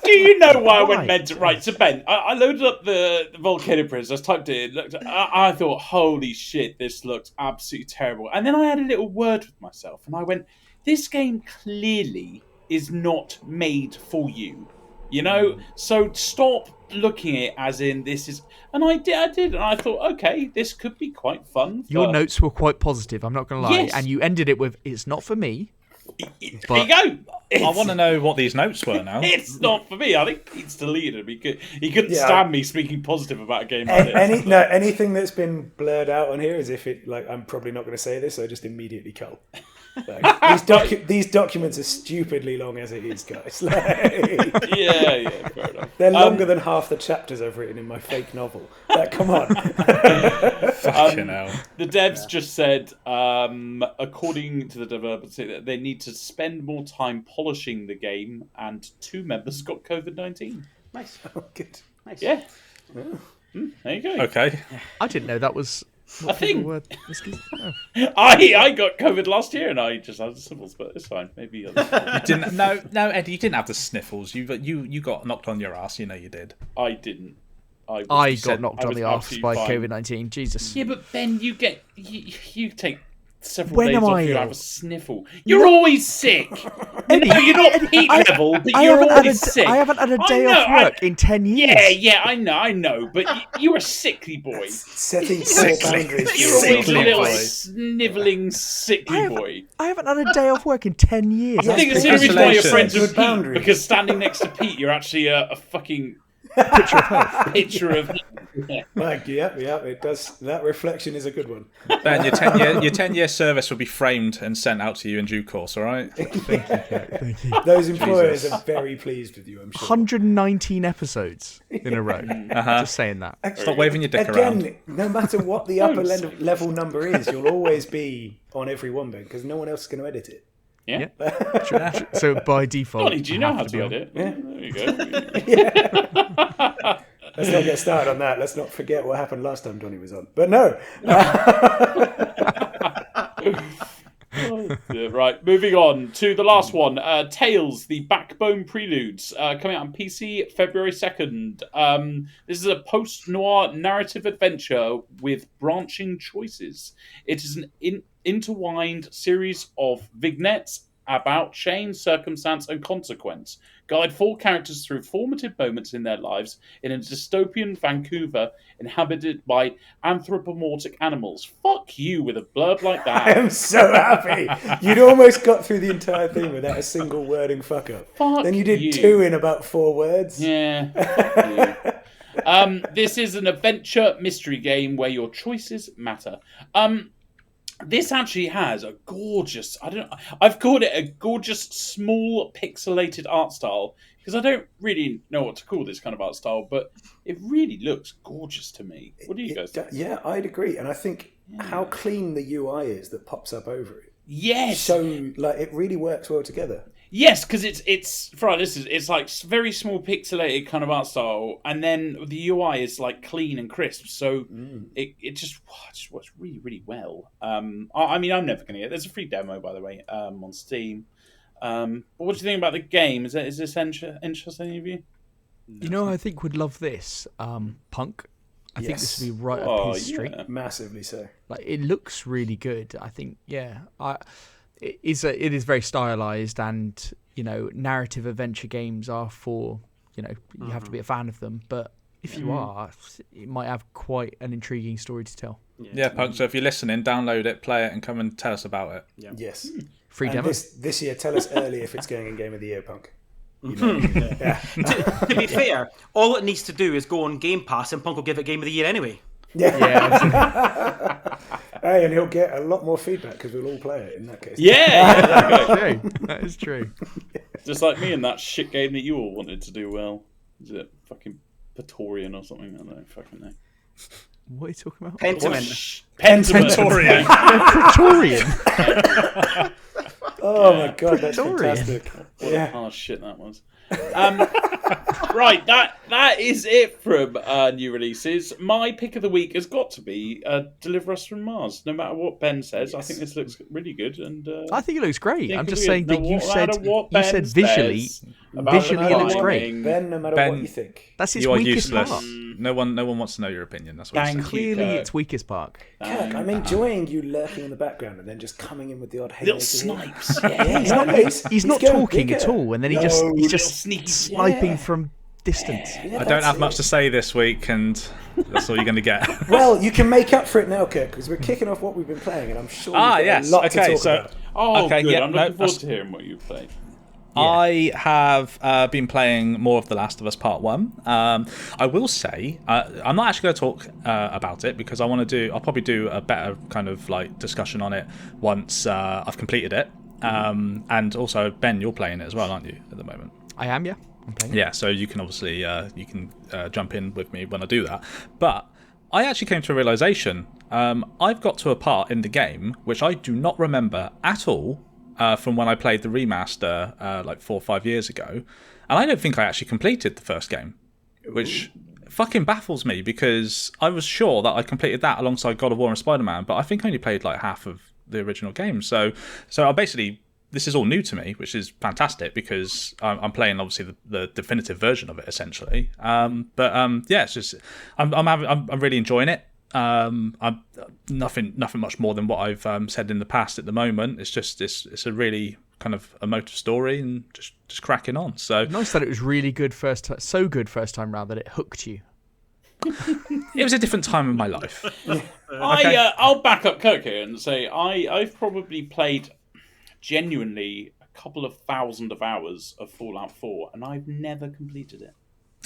Do you know why I went mental? Right, so Ben, I loaded up the Volcano Princess, typed it in, looked. I thought, holy shit, this looks absolutely terrible. And then I had a little word with myself, and I went, this game clearly is not made for you. You know? So stop looking at it as in this is... And I did, and I thought, okay, this could be quite fun. your notes were quite positive, I'm not going to lie. Yes. And you ended it with, it's not for me. There you go. I want to know what these notes were now. It's not for me. I think Pete's deleted them. He couldn't stand me speaking positive about a game like this. Anything that's been blurred out on here is if it I'm probably not going to say this, so I just immediately cull. These documents are stupidly long as it is, guys. Yeah, fair enough. They're longer than half the chapters I've written in my fake novel. Come on. Fucking hell. The devs just said, according to the developers, that they need to spend more time polishing the game, and 2 members got COVID-19. Nice. Oh, good. Nice. Yeah. There you go. Okay. I didn't know that was... I think Oh. I got COVID last year, and I just had the sniffles, but it's fine. Maybe You didn't. No, Eddie, you didn't have the sniffles. You got knocked on your ass. You know you did. I didn't. I got knocked on was the arse absolutely by fine. COVID-19. Jesus. Yeah, but Ben, you take several When days am off. I You ill? have a sniffle. You're always sick. Eddie, No, you're not peak level, but I you're haven't had always sick. I haven't had a I day know, off work in 10 years. Yeah, I know, but you're a sickly boy. Setting poor boundaries. You're always a Sickly little boy. snivelling sickly boy. I haven't had a day off work in 10 years. I think it's the only reason why you're friends Good with Pete, boundaries. because standing next to Pete, you're actually a fucking picture of him. Yeah. Like, yeah, it does. That reflection is a good one. Ben, your 10-year service will be framed and sent out to you in due course. All right. Thank you. Those employers are very pleased with you, I'm sure. 119 episodes in a row. Just saying that. Stop waving your dick around. Again, no matter what the upper level number is, you'll always be on every one, Ben, because no one else is going to edit it. Yeah. So by default, Donnie, do you know I how have to be edit? Yeah. There you go. Let's not get started on that. Let's not forget what happened last time Donnie was on. But no. Yeah, right, moving on to the last one. Tales, the Backbone Preludes, coming out on PC February 2nd. This is a post-noir narrative adventure with branching choices. It is an intertwined series of vignettes about change, circumstance, and consequence. Guide 4 characters through formative moments in their lives in a dystopian Vancouver inhabited by anthropomorphic animals. Fuck you with a blurb like I that. am so happy. You'd almost got through the entire thing without a single wording fuck up. Fuck Then you did you. 2 in about 4 words. Yeah. Fuck you. This is an adventure mystery game where your choices matter. This actually has a gorgeous. I've called it a gorgeous, small, pixelated art style because I don't really know what to call this kind of art style, but it really looks gorgeous to me. What do you guys think? Yeah, I'd agree, and I think how clean the UI is that pops up over it. Yes. So like it really works well together. Yes, because it's for our listeners, it's like very small pixelated kind of art style, and then the UI is like clean and crisp. So it just works really, really well. I mean, I'm never going to get. There's a free demo, by the way, on Steam. But what do you think about the game? Is this interesting, any of you? You know, I think would love this. Punk. I think this would be right up his street. Massively so. Like it looks really good. I think, it is very stylized, and you know, narrative adventure games are for, you know, you have to be a fan of them. But if you are, it might have quite an intriguing story to tell. Yeah, Punk. So if you're listening, download it, play it, and come and tell us about it. Yeah. Yes. Free And demo. this year, tell us early if it's going in Game of the Year, Punk. You know. To be fair, all it needs to do is go on Game Pass, and Punk will give it Game of the Year anyway. Yeah. Hey, and he'll get a lot more feedback because we'll all play it in that case. Yeah, That is true. just like me in that shit game that you all wanted to do well. Is it fucking Praetorian or something? I don't know. Fucking know. What are you talking about? Pentiment. Pentiment. Praetorian. Oh my god, that's Victorian. fantastic. What a hard shit that was. Right, that is it from new releases. My pick of the week has got to be Deliver Us from Mars. No matter what Ben says, I think this looks really good. And I think it looks great. I'm just it saying that you said visually it looks great. Ben, no matter Ben, what you think. That's its You are weakest useless. part. No one wants to know your opinion. That's what Thank I'm saying. you. Clearly, Kirk. its weakest part. Kirk, I'm enjoying you lurking in the background and then just coming in with the odd Little haymaker. snipes. He's not going talking bigger. at all, and then he's little just sneaky. sniping from distance. Yeah, I don't that's have it. much to say this week, and that's all you're going to get. Well, you can make up for it now, Kirk, because we're kicking off what we've been playing, and I'm sure you've got yes. a lot Okay, to talk so about. Oh, Okay, good. yeah, I'm no, looking forward that's- to hearing what you've played. I have been playing more of The Last of Us Part 1. I will say, I'm not actually going to talk about it because I'll probably do a better kind of like discussion on it once I've completed it. And also, Ben, you're playing it as well, aren't you, at the moment? I am, yeah. I'm playing. Yeah, so you can obviously jump in with me when I do that. But I actually came to a realization. I've got to a part in the game which I do not remember at all from when I played the remaster like 4 or 5 years ago, and I don't think I actually completed the first game, which fucking baffles me because I was sure that I completed that alongside God of War and Spider-Man, but I think I only played like half of the original game. So I basically. This is all new to me, which is fantastic because I'm playing obviously the definitive version of it essentially. Yeah, it's just I'm really enjoying it. I'm nothing much more than what I've said in the past at the moment. It's just it's a really kind of emotive story and just cracking on. So Nice that it was really good so good first time round that it hooked you. it was a different time in my life. I'll back up Kirk here and say I've probably played genuinely a couple of thousand of hours of Fallout 4, and I've never completed it.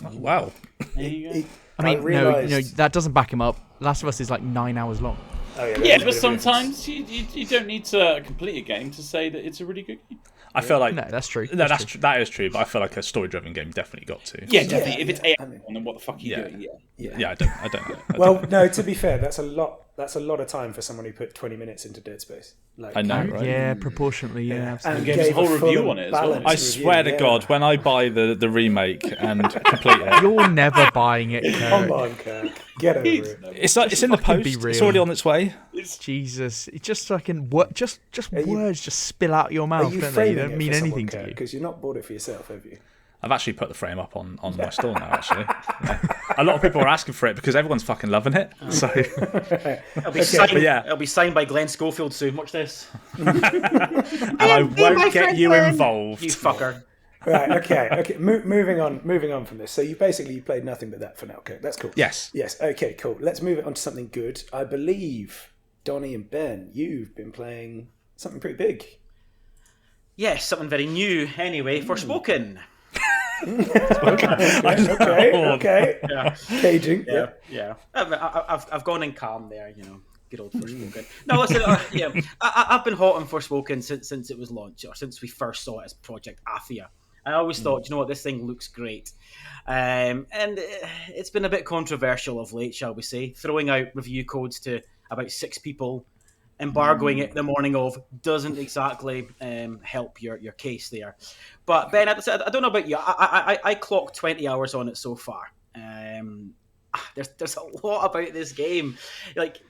Oh, wow. There you go. I mean, realised... no, that doesn't back him up. Last of Us is like 9 hours long. Oh, Yeah, yeah, there's a bit but of sometimes you don't need to complete a game to say that it's a really good game. I feel like No, that's true. no, that is true. But I feel like a story-driven game definitely got to. Yeah, definitely. If it's yeah, AI, I mean- then what the fuck are you doing? Yeah. Yeah, I don't know. Well, no, to be fair, that's a lot of time for someone who put 20 minutes into Dead Space. Like, I know, right? Yeah, proportionately, yeah. And And gave us a gave whole a full review and on it as well. balanced I review, swear to yeah. God, when I buy the remake and complete it, You're never buying it, Come Kirk. on, Kirk. Get over it. it's in the fucking be post. real. It's already on its way. Jesus, it's just fucking just words just spill out your Are mouth, you don't they? They framing don't it mean for someone, anything to Kirk? you. Because you've not bought it for yourself, have you? I've actually put the frame up on my store now. Actually, yeah. A lot of people are asking for it because everyone's fucking loving it. So It'll be signed. yeah. It'll be signed by Glenn Schofield soon. Watch this, and I won't get you involved. you fucker. Right, okay. Moving on from this. So you played nothing but that for now, Kirk. That's cool. Yes. Yes, okay, cool. Let's move it on to something good. I believe, Donnie and Ben, you've been playing something pretty big. Yes, something very new. Anyway, Forspoken. Okay. Caging. Yeah. I've gone in calm there. You know, Good old Forspoken. No, listen, I've been hot on Forspoken since it was launched, or since we first saw it as Project Athia. I always thought, you know what, this thing looks great. And it's been a bit controversial of late, shall we say, throwing out review codes to about 6 people, embargoing it the morning of doesn't exactly help your case there. But Ben, I don't know about you. I clocked 20 hours on it so far. There's a lot about this game. Like,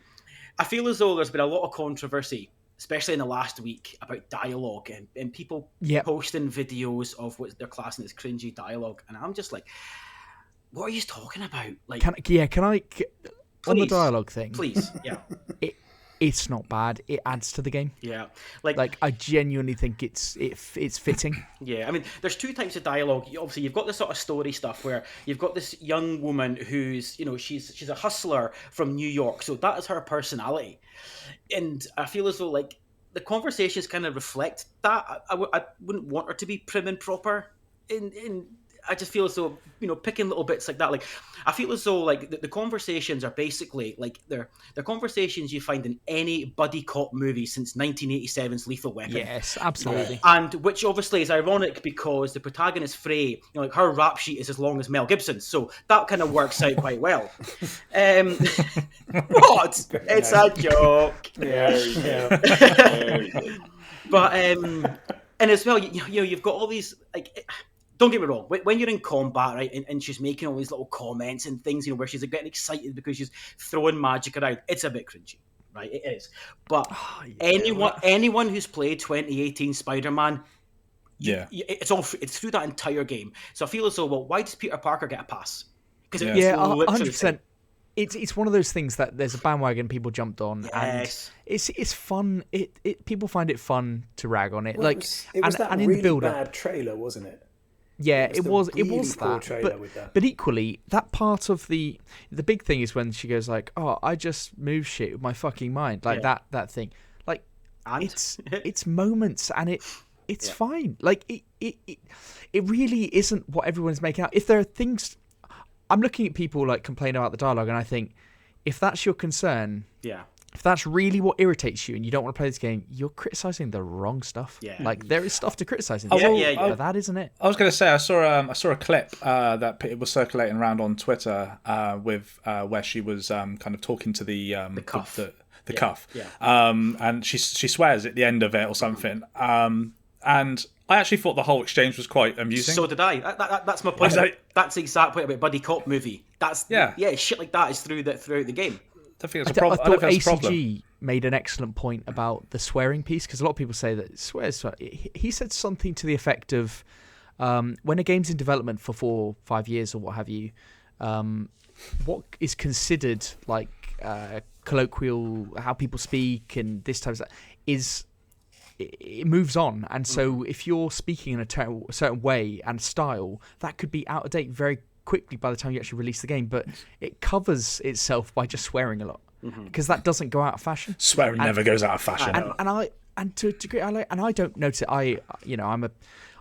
I feel as though there's been a lot of controversy, especially in the last week, about dialogue and people posting videos of what they're classing as cringy dialogue, and I'm just like, what are you talking about? Like, can I on the dialogue thing? Please, yeah. It's not bad. It adds to the game. Yeah, like I genuinely think it's fitting. Yeah, I mean, there's 2 types of dialogue. Obviously, you've got this sort of story stuff where you've got this young woman who's, she's a hustler from New York, so that is her personality, and I feel as though like the conversations kind of reflect that. I wouldn't want her to be prim and proper in I just feel as though, picking little bits like that. Like, I feel as though like the conversations are basically like they're conversations you find in any buddy cop movie since 1987's Lethal Weapon. Yes, absolutely. And which obviously is ironic because the protagonist Frey, like her rap sheet is as long as Mel Gibson's, so that kind of works out quite well. What? It's a joke. But and as well, you've got all these like. Don't get me wrong, when you're in combat, right, and she's making all these little comments and things, where she's getting excited because she's throwing magic around, it's a bit cringy, right? It is. But anyone who's played 2018 Spider-Man, it's through that entire game. So I feel as though, well, why does Peter Parker get a pass? Because 100%. It's one of those things that there's a bandwagon people jumped on, yes. And it's fun. People find it fun to rag on it. Well, like it was that and really in the build-up, bad trailer, wasn't it? Yeah, it was poor trailer with that. But equally, that part of the big thing is when she goes like, "Oh, I just move shit with my fucking mind," like that thing. Like, and? it's moments, and it's fine. Like it really isn't what everyone's making out. If there are things, I'm looking at people like complaining about the dialogue, and I think if that's your concern, if that's really what irritates you and you don't want to play this game, you're criticizing the wrong stuff. Yeah. Like, there is stuff to criticize in this. But that isn't it. I was going to say, I saw a clip that it was circulating around on Twitter with where she was kind of talking to the cuff. The cuff. Yeah. And she swears at the end of it or something. And I actually thought the whole exchange was quite amusing. So did I. That's my point. That's the exact point about buddy cop movie. That's shit like that is throughout the game. I think it's a problem. I thought ACG made an excellent point about the swearing piece, because a lot of people say that it swears. He said something to the effect of, when a game's in development for 4 or 5 years or what have you, what is considered like colloquial, how people speak and this type of stuff, it moves on. And so if you're speaking in a certain way and style, that could be out of date very quickly by the time you actually release the game, but it covers itself by just swearing a lot, because that doesn't go out of fashion. Swearing never goes out of fashion. And to a degree, and I don't notice it. I'm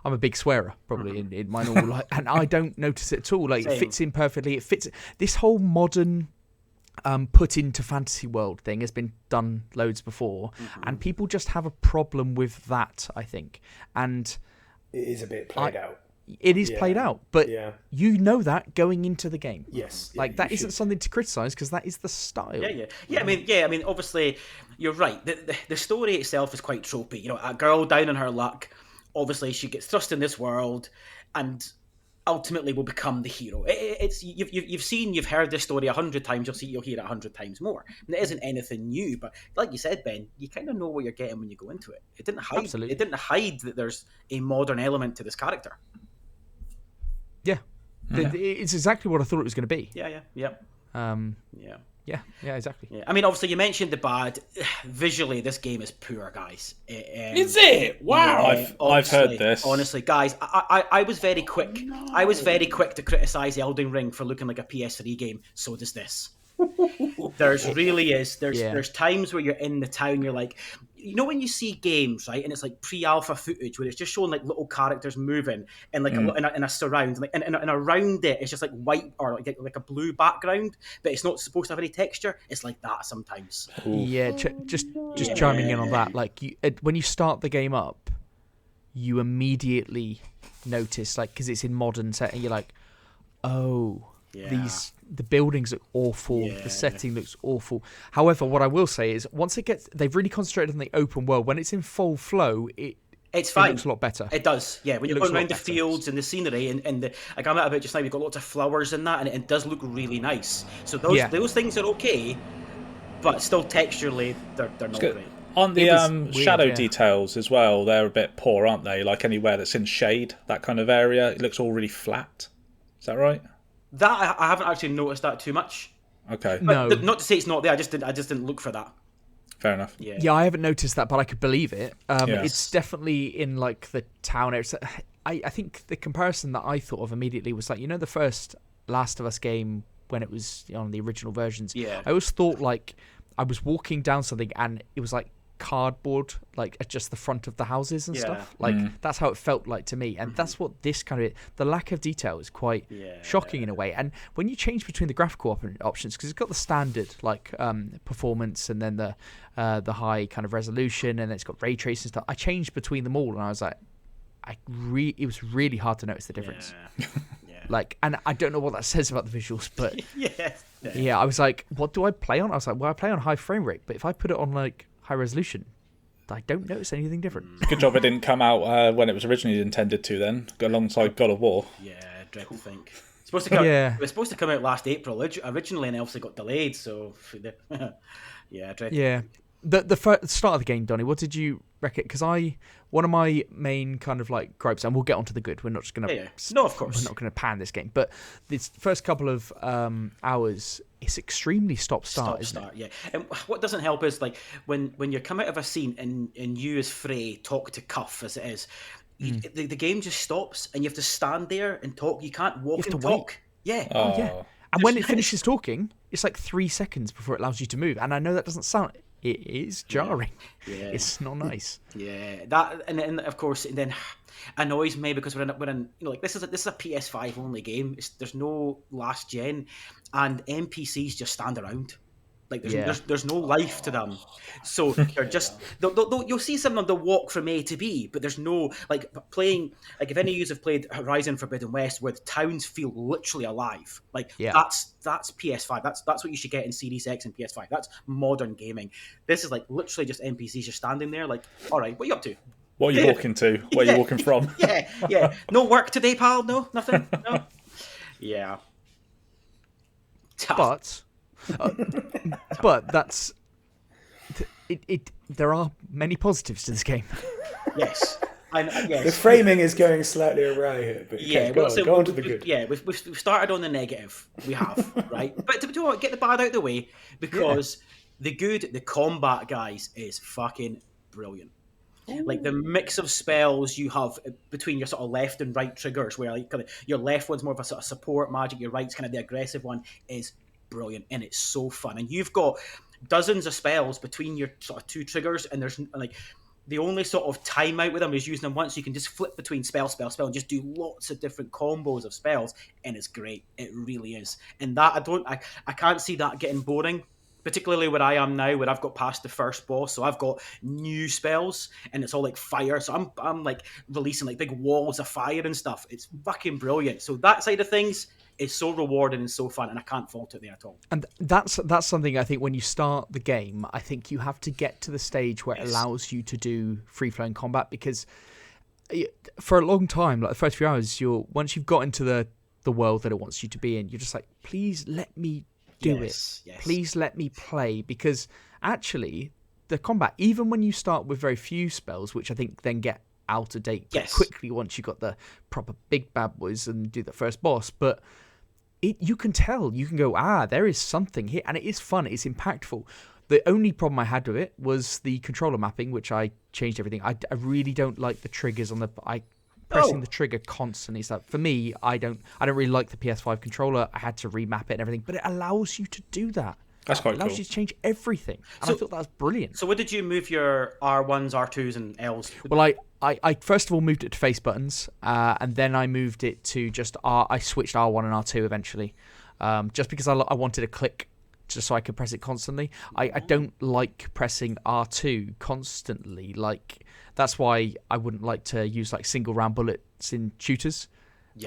a big swearer probably in my normal life, and I don't notice it at all. Like, it fits in perfectly. It fits. This whole modern put into fantasy world thing has been done loads before, and people just have a problem with that, I think. And it is a bit played out. It is played out, but you know that going into the game. Yes, like that isn't something to criticize, because that is the style. Yeah. I mean, obviously, you're right. The story itself is quite tropey. A girl down on her luck. Obviously, she gets thrust in this world, and ultimately will become the hero. You've heard this story 100 times. You'll hear it 100 times more. And it isn't anything new, but like you said, Ben, you kind of know what you're getting when you go into it. It didn't hide. Absolutely. It didn't hide that there's a modern element to this character. Yeah. It's exactly what I thought it was going to be. Yeah. Yeah, exactly. Yeah. I mean, obviously, you mentioned the bad. Visually, this game is poor, guys. Is it? Wow. I've heard this. Honestly, guys, I was very quick. Oh, no. I was very quick to criticize Elden Ring for looking like a PS3 game. So does this. There's times where you're in the town, you're like, you know when you see games, right, and it's like pre-alpha footage where it's just showing like little characters moving and like in a surround, like and around it it's just like white or like a blue background, but it's not supposed to have any texture. It's like that sometimes. Yeah, just chiming in on that. Like when you start the game up, you immediately notice, like, because it's in modern setting, you're like, oh. Yeah. The buildings look awful. Yeah. The setting looks awful. However, what I will say is, once they've really concentrated on the open world. When it's in full flow, it's fine. It looks a lot better. It does, yeah. When you're going around the fields and the scenery and like I'm at about just now, you've got lots of flowers in that, and it does look really nice. So those things are okay, but still texturally, they're not great. On the shadow details as well, they're a bit poor, aren't they? Like anywhere that's in shade, that kind of area, it looks all really flat. Is that right? That I haven't actually noticed that too much. Okay. No, not to say it's not there. I just didn't look for that. Fair enough. Yeah, I haven't noticed that, but I could believe it. Yes. It's definitely in like the town area. I think the comparison that I thought of immediately was like, you know, the first Last of Us game when it was on the original versions. Yeah. I always thought like I was walking down something and it was like cardboard, like at just the front of the houses and stuff. Like that's how it felt like to me, and that's what this kind of, the lack of detail is quite shocking in a way. And when you change between the graphical options, because it's got the standard like performance and then the high kind of resolution, and it's got ray tracing stuff. I changed between them all, and I was like, it was really hard to notice the difference. Like, and I don't know what that says about the visuals, but yeah, I was like, what do I play on? I was like, well, I play on high frame rate, but if I put it on like high resolution, I don't notice anything different. Good job it didn't come out when it was originally intended to then, alongside God of War. Yeah, dread to think. It's supposed to come, it was supposed to come out last April originally, and it obviously got delayed, so dread. Yeah. The start of the game, Donnie, what did you reckon? Because one of my main kind of like gripes, and we'll get onto the good. We're not just going to... No, of course. We're not going to pan this game. But this first couple of hours, it's extremely stop-start, isn't it? Yeah. And what doesn't help is like when you come out of a scene and you as Frey talk to Cuff as it is, the game just stops and you have to stand there and talk. You can't walk and talk. Wait. Yeah. Oh, yeah. And when it finishes talking, it's like 3 seconds before it allows you to move. And I know that doesn't sound... It is jarring. Yeah. It's not nice. Yeah, that and of course it then annoys me because we're in you know, like this is a PS5 only game. There's no last gen, and NPCs just stand around. Like there's no life to them, so they're just you'll see some of them walk from A to B, but there's no like playing. Like if any of you have played Horizon Forbidden West, where the towns feel literally alive, like that's PS5. That's what you should get in Series X and PS5. That's modern gaming. This is like literally just NPCs just standing there, like, all right, what are you up to? What are you walking to? Where are you walking from? Yeah. No work today, pal. No, nothing. No. Yeah. But that's it. There are many positives to this game. Yes. Yes. The framing is going slightly awry here, but go on to the good. Yeah, we've started on the negative. We have, right? But to get the bad out of the way, because the good, the combat, guys, is fucking brilliant. Ooh. Like the mix of spells you have between your sort of left and right triggers, where like your left one's more of a sort of support magic, your right's kind of the aggressive one, is brilliant, and it's so fun. And you've got dozens of spells between your sort of two triggers, and there's like the only sort of timeout with them is using them once. You can just flip between spell, and just do lots of different combos of spells, and it's great. It really is. And that I can't see that getting boring, particularly where I am now, where I've got past the first boss, so I've got new spells, and it's all like fire. So I'm like releasing like big walls of fire and stuff. It's fucking brilliant. So that side of things is so rewarding and so fun, and I can't fault it there at all. And that's something I think when you start the game, I think you have to get to the stage where it allows you to do free-flowing combat, because for a long time, like the first few hours, once you've got into the world that it wants you to be in, you're just like, please let me do it. Yes. Please let me play, because actually the combat, even when you start with very few spells, which I think then get out of date quickly once you got the proper big bad boys and do the first boss, but you can tell, you can go, there is something here, and it is fun, it's impactful. The only problem I had with it was the controller mapping, which I changed everything. I really don't like the triggers on pressing the trigger constantly. So for me, I don't really like the PS5 controller. I had to remap it and everything, but it allows you to do that. That's quite It allows cool. you to change everything, and I thought that was brilliant. So what did you move your R1s, R2s, and Ls? Well, I first of all moved it to face buttons, and then I moved it to just R. I switched R1 and R2 eventually, just because I wanted a click, just so I could press it constantly. I don't like pressing R2 constantly. Like, that's why I wouldn't like to use like single round bullets in shooters.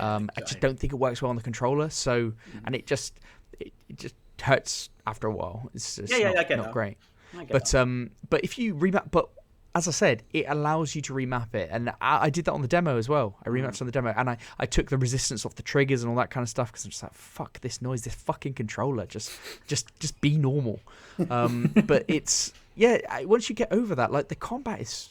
I just don't think it works well on the controller. So, and it just hurts after a while. It's just not great. But if you remap, but as I said, it allows you to remap it, and I did that on the demo as well. I remapped on the demo, and I took the resistance off the triggers and all that kind of stuff, because I'm just like, fuck this noise, this fucking controller, just be normal. But it's once you get over that, like, the combat is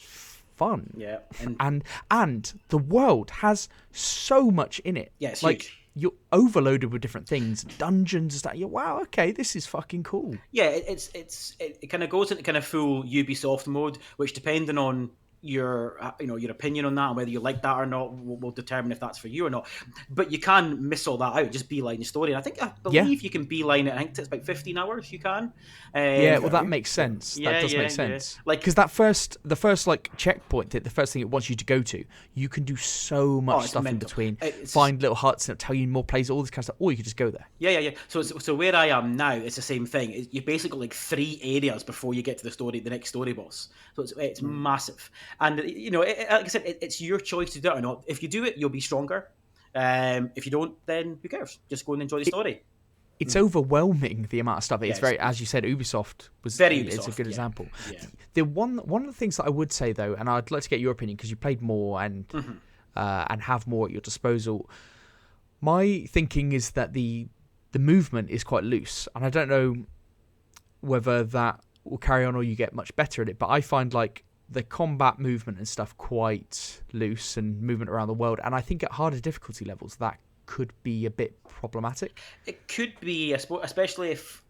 fun. Yeah, and the world has so much in it. Yeah, it's like huge. You're overloaded with different things, dungeons and stuff. You're, wow, okay, this is fucking cool. Yeah, it kind of goes into kind of full Ubisoft mode, which, depending on your your opinion on that and whether you like that or not, will determine if that's for you or not. But you can miss all that out, just beeline the story. And I believe you can beeline it. I think it's about 15 hours you can. Well, that makes sense. That does make sense. Like, because the first like checkpoint, the first thing it wants you to go to, you can do so much stuff in between. Find little huts and it'll tell you more places, all this kind of stuff, or you could just go there. Yeah. So where I am now, it's the same thing. You basically got like 3 areas before you get to the next story boss. So it's massive. And like I said, it's your choice to do it or not. If you do it, you'll be stronger. If you don't, then who cares? Just go and enjoy the story. It's overwhelming, the amount of stuff. It's very, as you said, Ubisoft was very Ubisoft, it's a good example. Yeah. The one of the things that I would say though, and I'd like to get your opinion because you played more and have more at your disposal. My thinking is that the movement is quite loose, and I don't know whether that will carry on or you get much better at it. But I find like the combat movement and stuff quite loose, and movement around the world, and I think at harder difficulty levels that could be a bit problematic. It could be, especially if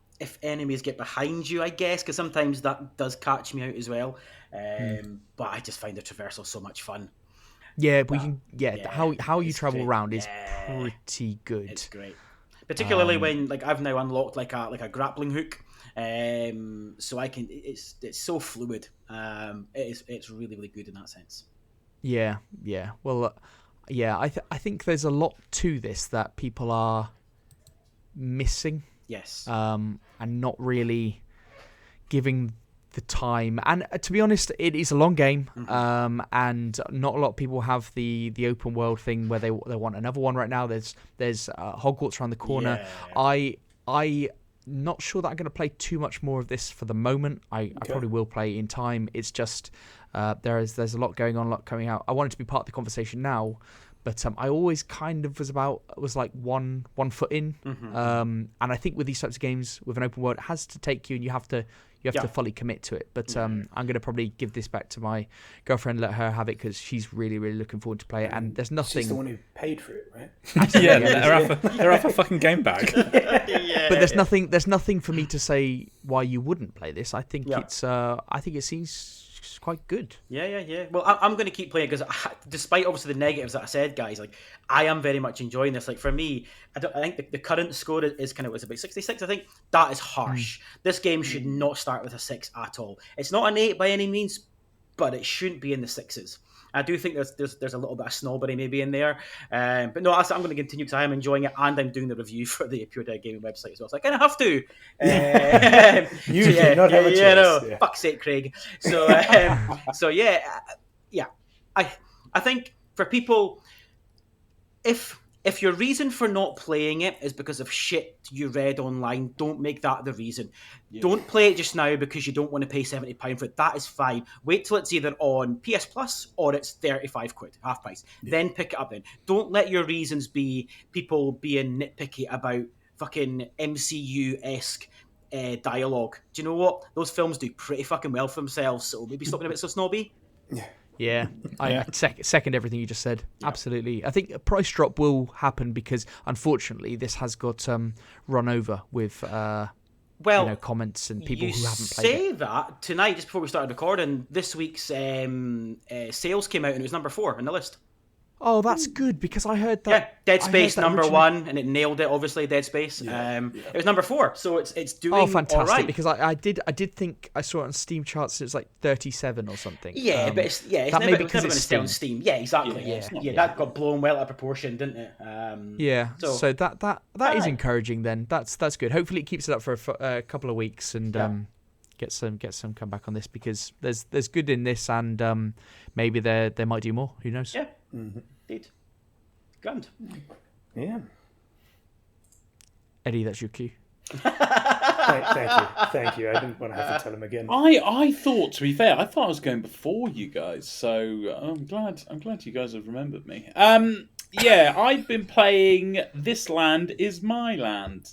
enemies get behind you, I guess, because sometimes that does catch me out as well. But I just find the traversal so much fun. Yeah, but how you travel around is pretty good. It's great, particularly when I've now unlocked like a grappling hook. So I can. It's so fluid. It's really, really good in that sense. Yeah. Well, I think there's a lot to this that people are missing. Yes. And not really giving the time. And to be honest, it is a long game. And not a lot of people have the open world thing where they want another one right now. There's Hogwarts around the corner. Yeah. I not sure that I'm going to play too much more of this for the moment. I probably will play in time. It's just there's a lot going on, a lot coming out. I wanted to be part of the conversation now, but I always kind of was like one foot in. And I think with these types of games with an open world, it has to take you, and you have to fully commit to it. But I'm going to probably give this back to my girlfriend, let her have it, because she's really, really looking forward to play it. And there's nothing. She's the one who paid for it, right? They're off a fucking game bag. But there's nothing for me to say why you wouldn't play this. I think it seems quite good. Yeah. Well, I'm going to keep playing because despite obviously the negatives that I said, guys, like, I am very much enjoying this. Like, for me, I think the current score is was about 66. I think that is harsh. This game should not start with a 6 at all. It's not an 8 by any means, but it shouldn't be in the 6s. I do think there's a little bit of snobbery maybe in there, but no, I'm going to continue because I am enjoying it, and I'm doing the review for the Pure Dead Gaming website as well, so I kind of have to. You do not have a choice. Fuck's sake, Craig. So, I think for people, if your reason for not playing it is because of shit you read online, don't make that the reason. Yeah. Don't play it just now because you don't want to pay £70 for it. That is fine. Wait till it's either on PS Plus or it's £35, half price. Yeah. Then pick it up then. Don't let your reasons be people being nitpicky about fucking MCU-esque dialogue. Do you know what? Those films do pretty fucking well for themselves, so maybe stop being a bit so snobby. Yeah, I second everything you just said. Yeah. Absolutely. I think a price drop will happen because, unfortunately, this has got run over with comments and people who haven't played it. You say that tonight, just before we started recording, this week's sales came out and it was number 4 on the list. Oh, that's good because I heard that. Yeah, Dead I heard Space that number originally- 1, and it nailed it. Obviously, Dead Space. It was number 4, so it's doing Oh, fantastic! all right. Because I did think I saw it on Steam charts. It was like 37 or something. Yeah, but it's that never, may be it's because never going it's to stay on Steam. Steam. Yeah, exactly. Yeah, That got blown well out of proportion, didn't it? Yeah, so that is Alright. encouraging. Then that's good. Hopefully, it keeps it up for a couple of weeks and get some comeback on this because there's good in this and maybe they might do more. Who knows? Yeah, indeed. Grand. Yeah. Eddie, that's your cue. Thank you. I didn't want to have to tell him again. I thought, to be fair, I thought I was going before you guys, so I'm glad you guys have remembered me. Yeah, I've been playing This Land Is My Land.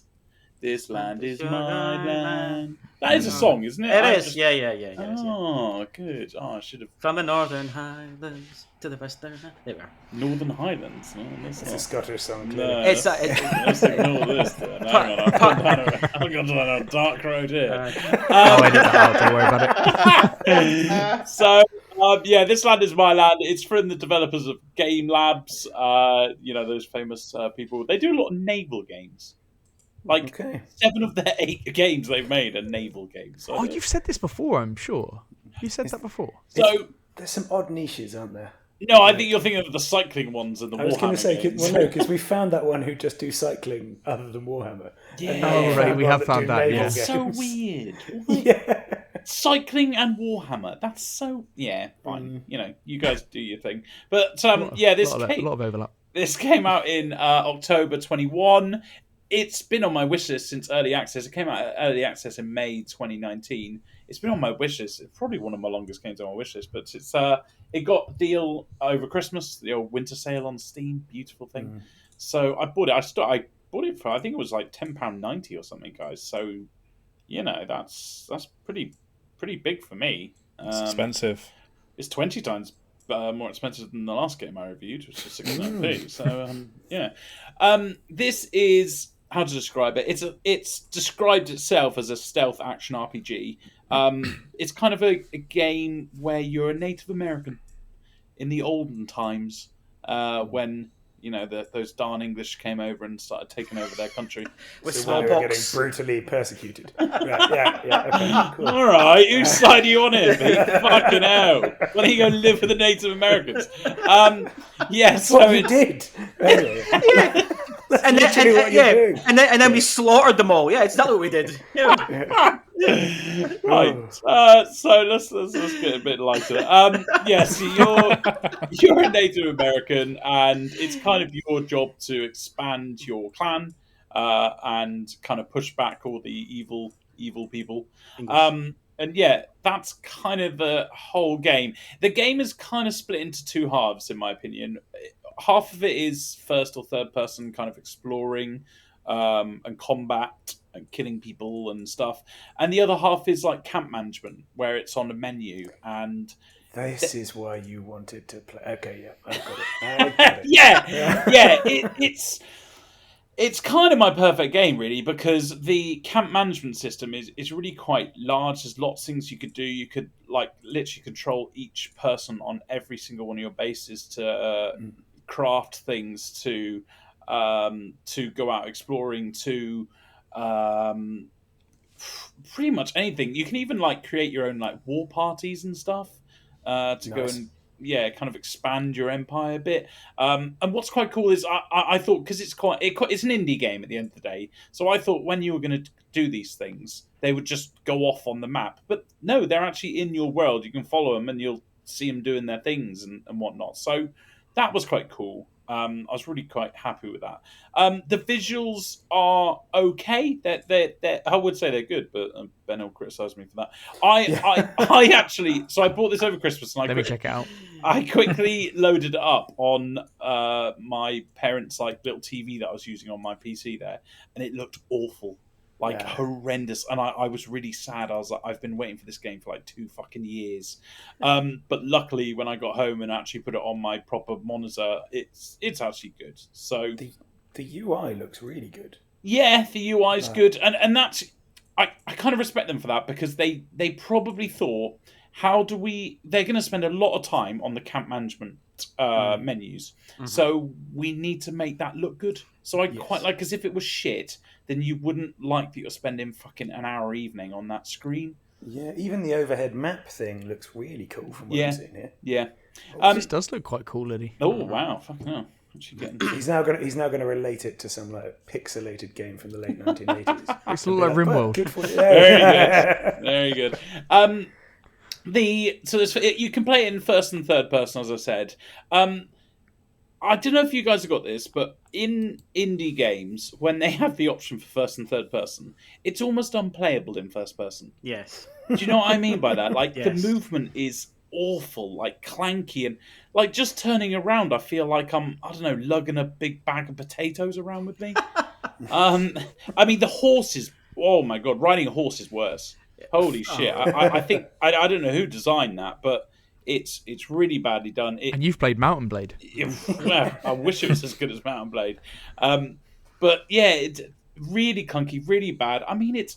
This land is my land. That is a song, isn't it? It is. Yeah. Oh, good. Oh, I should have. From the Northern Highlands to the Western. There we are. Northern Highlands. No, that's It's not. a Scottish song. No, Clearly. let's ignore this. Then. Hang on, I've gone down a dark road here. I did that out. Don't worry about it. So, yeah, This Land Is My Land. It's from the developers of Game Labs. Those famous people. They do a lot of naval games. Like 7 of their 8 games they've made are naval games. So You've said this before, I'm sure. You said that before. So there's some odd niches, aren't there? no, I think you're thinking of the cycling ones and the I was going Warhammer to say, games. because we found that one who just do cycling other than Warhammer. Yeah. And now Oh, we've right, we one have that found do that, naval yeah. That's so games. weird. Yeah. Cycling and Warhammer. That's so fine. You guys do your thing. But A this lot of overlap. This came out in October 21. It's been on my wish list since early access. It came out early access in May 2019. It's been on my wish list. It's probably one of my longest games on my wish list. But it got a deal over Christmas, the old winter sale on Steam. Beautiful thing. So I bought it. I bought it for, I think it was like £10.90 or something, guys. So, that's pretty big for me. It's expensive. It's 20 times more expensive than the last game I reviewed, which was 69p. So this is, how to describe it. It's described itself as a stealth action RPG. It's kind of a game where you're a Native American in the olden times when those darn English came over and started taking over their country With So when they were getting smallpox. brutally persecuted. Right, okay, cool. All right, whose side are you on here, mate? Fucking hell! Why don't you go live with the Native Americans? So What you did. Anyway. And literally what you're doing. and then we slaughtered them all. Yeah, it's exactly what we did. Yeah. Right. So let's get a bit lighter. So you're a Native American, and it's kind of your job to expand your clan and kind of push back all the evil people. And that's kind of the whole game. The game is kind of split into 2 halves, in my opinion. Half of it is first or third person kind of exploring and combat and killing people and stuff. And the other half is like camp management, where it's on a menu. And This is why you wanted to play. Okay, yeah, I got it. It's kind of my perfect game, really, because the camp management system is really quite large. There's lots of things you could do. You could literally control each person on every single one of your bases to craft things, to go out exploring, to pretty much anything. You can even create your own war parties and stuff go and kind of expand your empire a bit. And what's quite cool is I thought, because it's an indie game at the end of the day, so I thought when you were going to do these things, they would just go off on the map. But no, they're actually in your world. You can follow them and you'll see them doing their things and whatnot. So that was quite cool. I was really quite happy with that. The visuals are okay. They're I would say they're good, but Ben will criticise me for that. I actually, so I bought this over Christmas, and Let me check it out. I quickly loaded it up on my parents' little TV that I was using on my PC there, and it looked awful. Horrendous, and I was really sad. I was like, I've been waiting for this game for 2 fucking years, but luckily when I got home and actually put it on my proper monitor, it's actually good. So The UI looks really good. yeah, the UI is good, and that's I kind of respect them for that, because they probably thought, how do we? They're going to spend a lot of time on the camp management menus, so we need to make that look good. So I quite like, because if it was shit, then you wouldn't like that you're spending fucking an hour evening on that screen. Yeah, even the overhead map thing looks really cool from what I'm seeing here. Yeah. This does look quite cool, Eddie. Oh wow! Fucking hell. He's now going to relate it to some like pixelated game from the late 1980s. It's all like RimWorld. Good for you. Very good. You can play it in first and third person, as I said. I don't know if you guys have got this, but in indie games, when they have the option for first and third person, it's almost unplayable in first person. Yes. Do you know what I mean by that? Like, Yes. the movement is awful, like clanky, and like just turning around, I feel like I don't know, lugging a big bag of potatoes around with me. I mean, the horses. Oh my god, riding a horse is worse. Holy shit! I think I don't know who designed that, but it's really badly done. And you've played Mountain Blade. Well, I wish it was as good as Mountain Blade. But yeah, it's really clunky, really bad. I mean, it's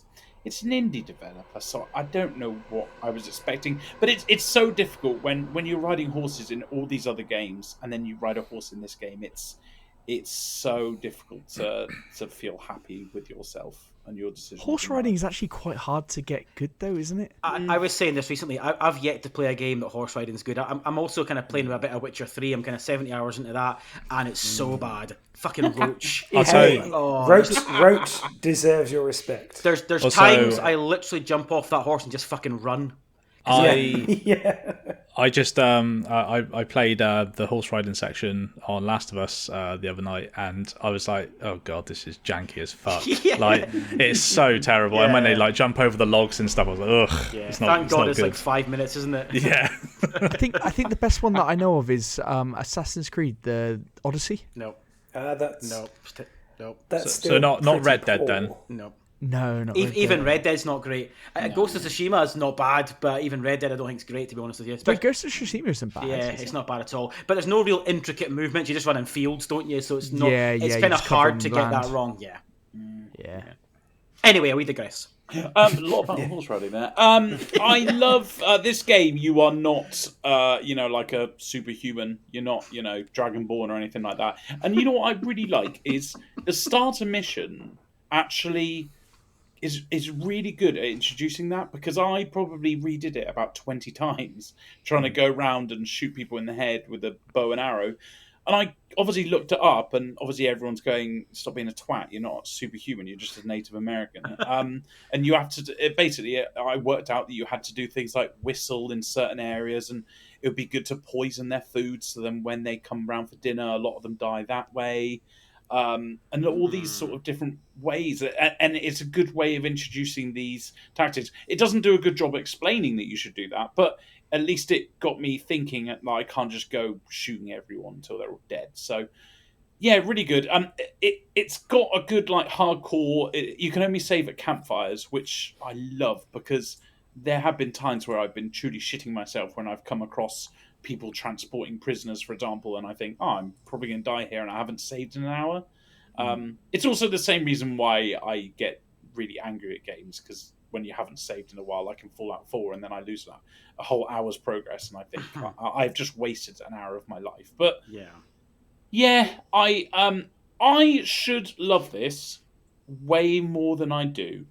an indie developer, so I don't know what I was expecting. But it's so difficult when you're riding horses in all these other games, and then you ride a horse in this game. It's so difficult to feel happy with yourself and your decision. Horse riding is actually quite hard to get good, though, isn't it? I was saying this recently. I've yet to play a game that horse riding is good. I'm also kind of playing a bit of Witcher 3. I'm kind of 70 hours into that, and it's so bad. Fucking Roach. I'll tell you. Roach deserves your respect. There's Also, times I literally jump off that horse and just fucking run. I just I played the horse riding section on Last of Us the other night, and I was like, oh god, this is janky as fuck. Like, it's so terrible. And when they like jump over the logs and stuff, I was like, ugh. Yeah. It's not, Thank it's God not it's good. like 5 minutes, isn't it? Yeah. I think the best one that I know of is Assassin's Creed, the Odyssey. No. That's No. That's So still not pretty Red Dead poor. then? No. No, not Even Red Dead's not great. Ghost of Tsushima is not bad, but even Red Dead I don't think it's great, to be honest with you. But Ghost of Tsushima isn't bad. Yeah, it's not bad at all. But there's no real intricate movements. You just run in fields, don't you? So it's not. Yeah, it's you're kind of just hard covering to get that land. wrong. Yeah. Yeah. Anyway, we digress. A lot of horse riding there. I love this game. You are not, like a superhuman. You're not, Dragonborn or anything like that. And you know what I really like is the starter mission actually is really good at introducing that, because I probably redid it about 20 times trying to go around and shoot people in the head with a bow and arrow. And I obviously looked it up, and obviously everyone's going, stop being a twat, you're not superhuman, you're just a Native American. And you have to, basically, I worked out that you had to do things like whistle in certain areas, and it would be good to poison their food, so then when they come round for dinner, a lot of them die that way. And all these sort of different ways, and it's a good way of introducing these tactics. It doesn't do a good job explaining that you should do that, but at least it got me thinking that I can't just go shooting everyone until they're all dead. So yeah, really good. It's got a good like hardcore. You can only save at campfires, which I love, because there have been times where I've been truly shitting myself when I've come across people transporting prisoners, for example, and I think, I'm probably going to die here, and I haven't saved in an hour. It's also the same reason why I get really angry at games, because when you haven't saved in a while, like in Fallout 4, and then I lose a whole hour's progress, and I think I've just wasted an hour of my life. But yeah, I should love this way more than I do.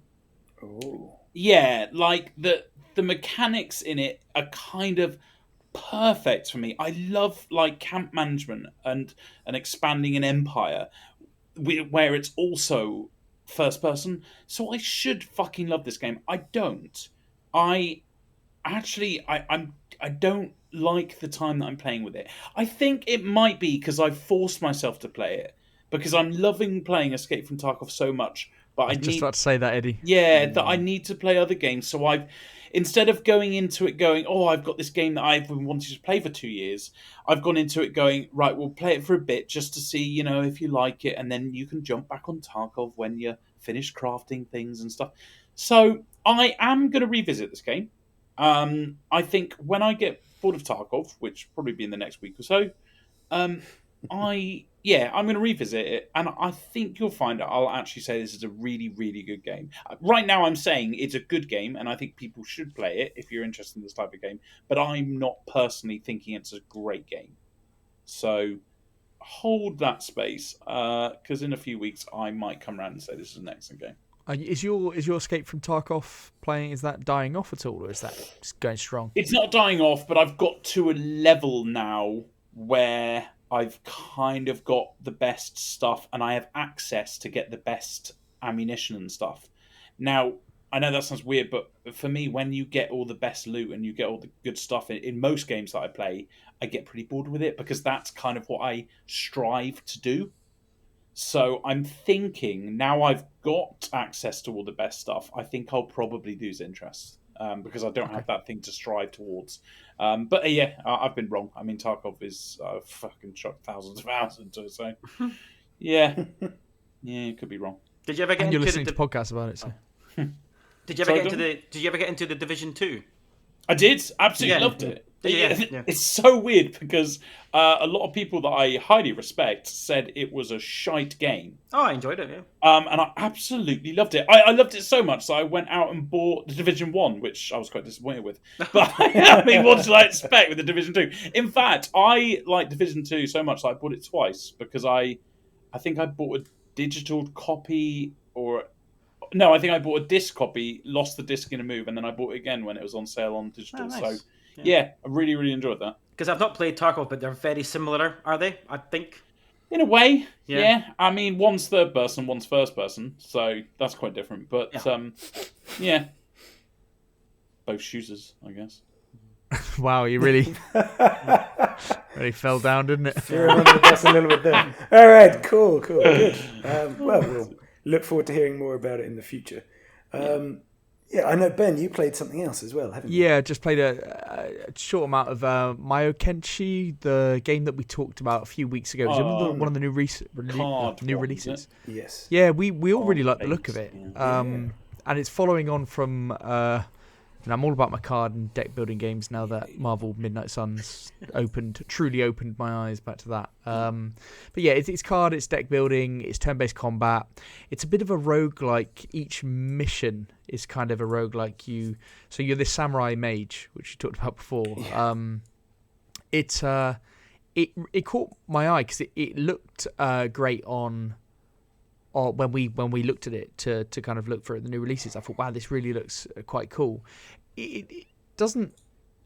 Oh. Yeah, like the mechanics in it are kind of perfect for me. I love like camp management and expanding an empire where it's also first person. So I should fucking love this game. I don't. I don't like the time that I'm playing with it. I think it might be because I've forced myself to play it, because I'm loving playing Escape from Tarkov so much. But I was just about to say that, Eddie. Yeah, that I need to play other games. So instead of going into it going, oh, I've got this game that I've been wanting to play for 2 years, I've gone into it going, right, we'll play it for a bit just to see, if you like it, and then you can jump back on Tarkov when you're finished crafting things and stuff. So I am going to revisit this game. I think when I get bored of Tarkov, which will probably be in the next week or so, yeah, I'm going to revisit it, and I think you'll find I'll actually say this is a really, really good game. Right now, I'm saying it's a good game, and I think people should play it if you're interested in this type of game. But I'm not personally thinking it's a great game. So hold that space, because in a few weeks I might come around and say this is an excellent game. Is your Escape from Tarkov playing? Is that dying off at all, or is that going strong? It's not dying off, but I've got to a level now where I've kind of got the best stuff, and I have access to get the best ammunition and stuff. Now, I know that sounds weird, but for me, when you get all the best loot and you get all the good stuff in most games that I play, I get pretty bored with it because that's kind of what I strive to do. So I'm thinking, now I've got access to all the best stuff, I think I'll probably lose interest because I don't have that thing to strive towards. But yeah, I've been wrong. I mean, Tarkov is fucking chucked thousands of hours into it, so yeah, it could be wrong. Did you ever get And into you're listening to podcasts about it, so. Did you ever get into the Division 2? I did. Absolutely loved it. It's so weird because a lot of people that I highly respect said it was a shite game. Oh, I enjoyed it, yeah. And I absolutely loved it. I loved it so much that I went out and bought the Division 1, which I was quite disappointed with. But I mean, what did I expect with the Division 2? In fact, I like Division 2 so much that I bought it twice because I think I bought a digital copy No, I think I bought a disc copy, lost the disc in a move, and then I bought it again when it was on sale on digital. Oh, nice. So, yeah, I really, really enjoyed that. Because I've not played Tarkov, but they're very similar, are they? I think. In a way, Yeah. yeah. I mean, one's third person, one's first person, so that's quite different. But, yeah. Both shooters, I guess. Wow, you really fell down, didn't it? You're under the bus a little bit there. All right, cool, good. Well, we'll look forward to hearing more about it in the future. Yeah, I know, Ben, you played something else as well, haven't you? Yeah, just played a short amount of Mayo Kenshi, the game that we talked about a few weeks ago. One of the new releases. Yes. Yeah, we all really like the look of it. And it's following on from... I'm all about my card and deck building games now that Marvel Midnight Suns truly opened my eyes back to that. But yeah, it's card, it's deck building, it's turn-based combat. It's a bit of a roguelike. Each mission is kind of a roguelike. So you're this samurai mage, which you talked about before. Yeah. It caught my eye because it looked great on... Or when we looked at it to kind of look for the new releases, I thought, wow, this really looks quite cool. It doesn't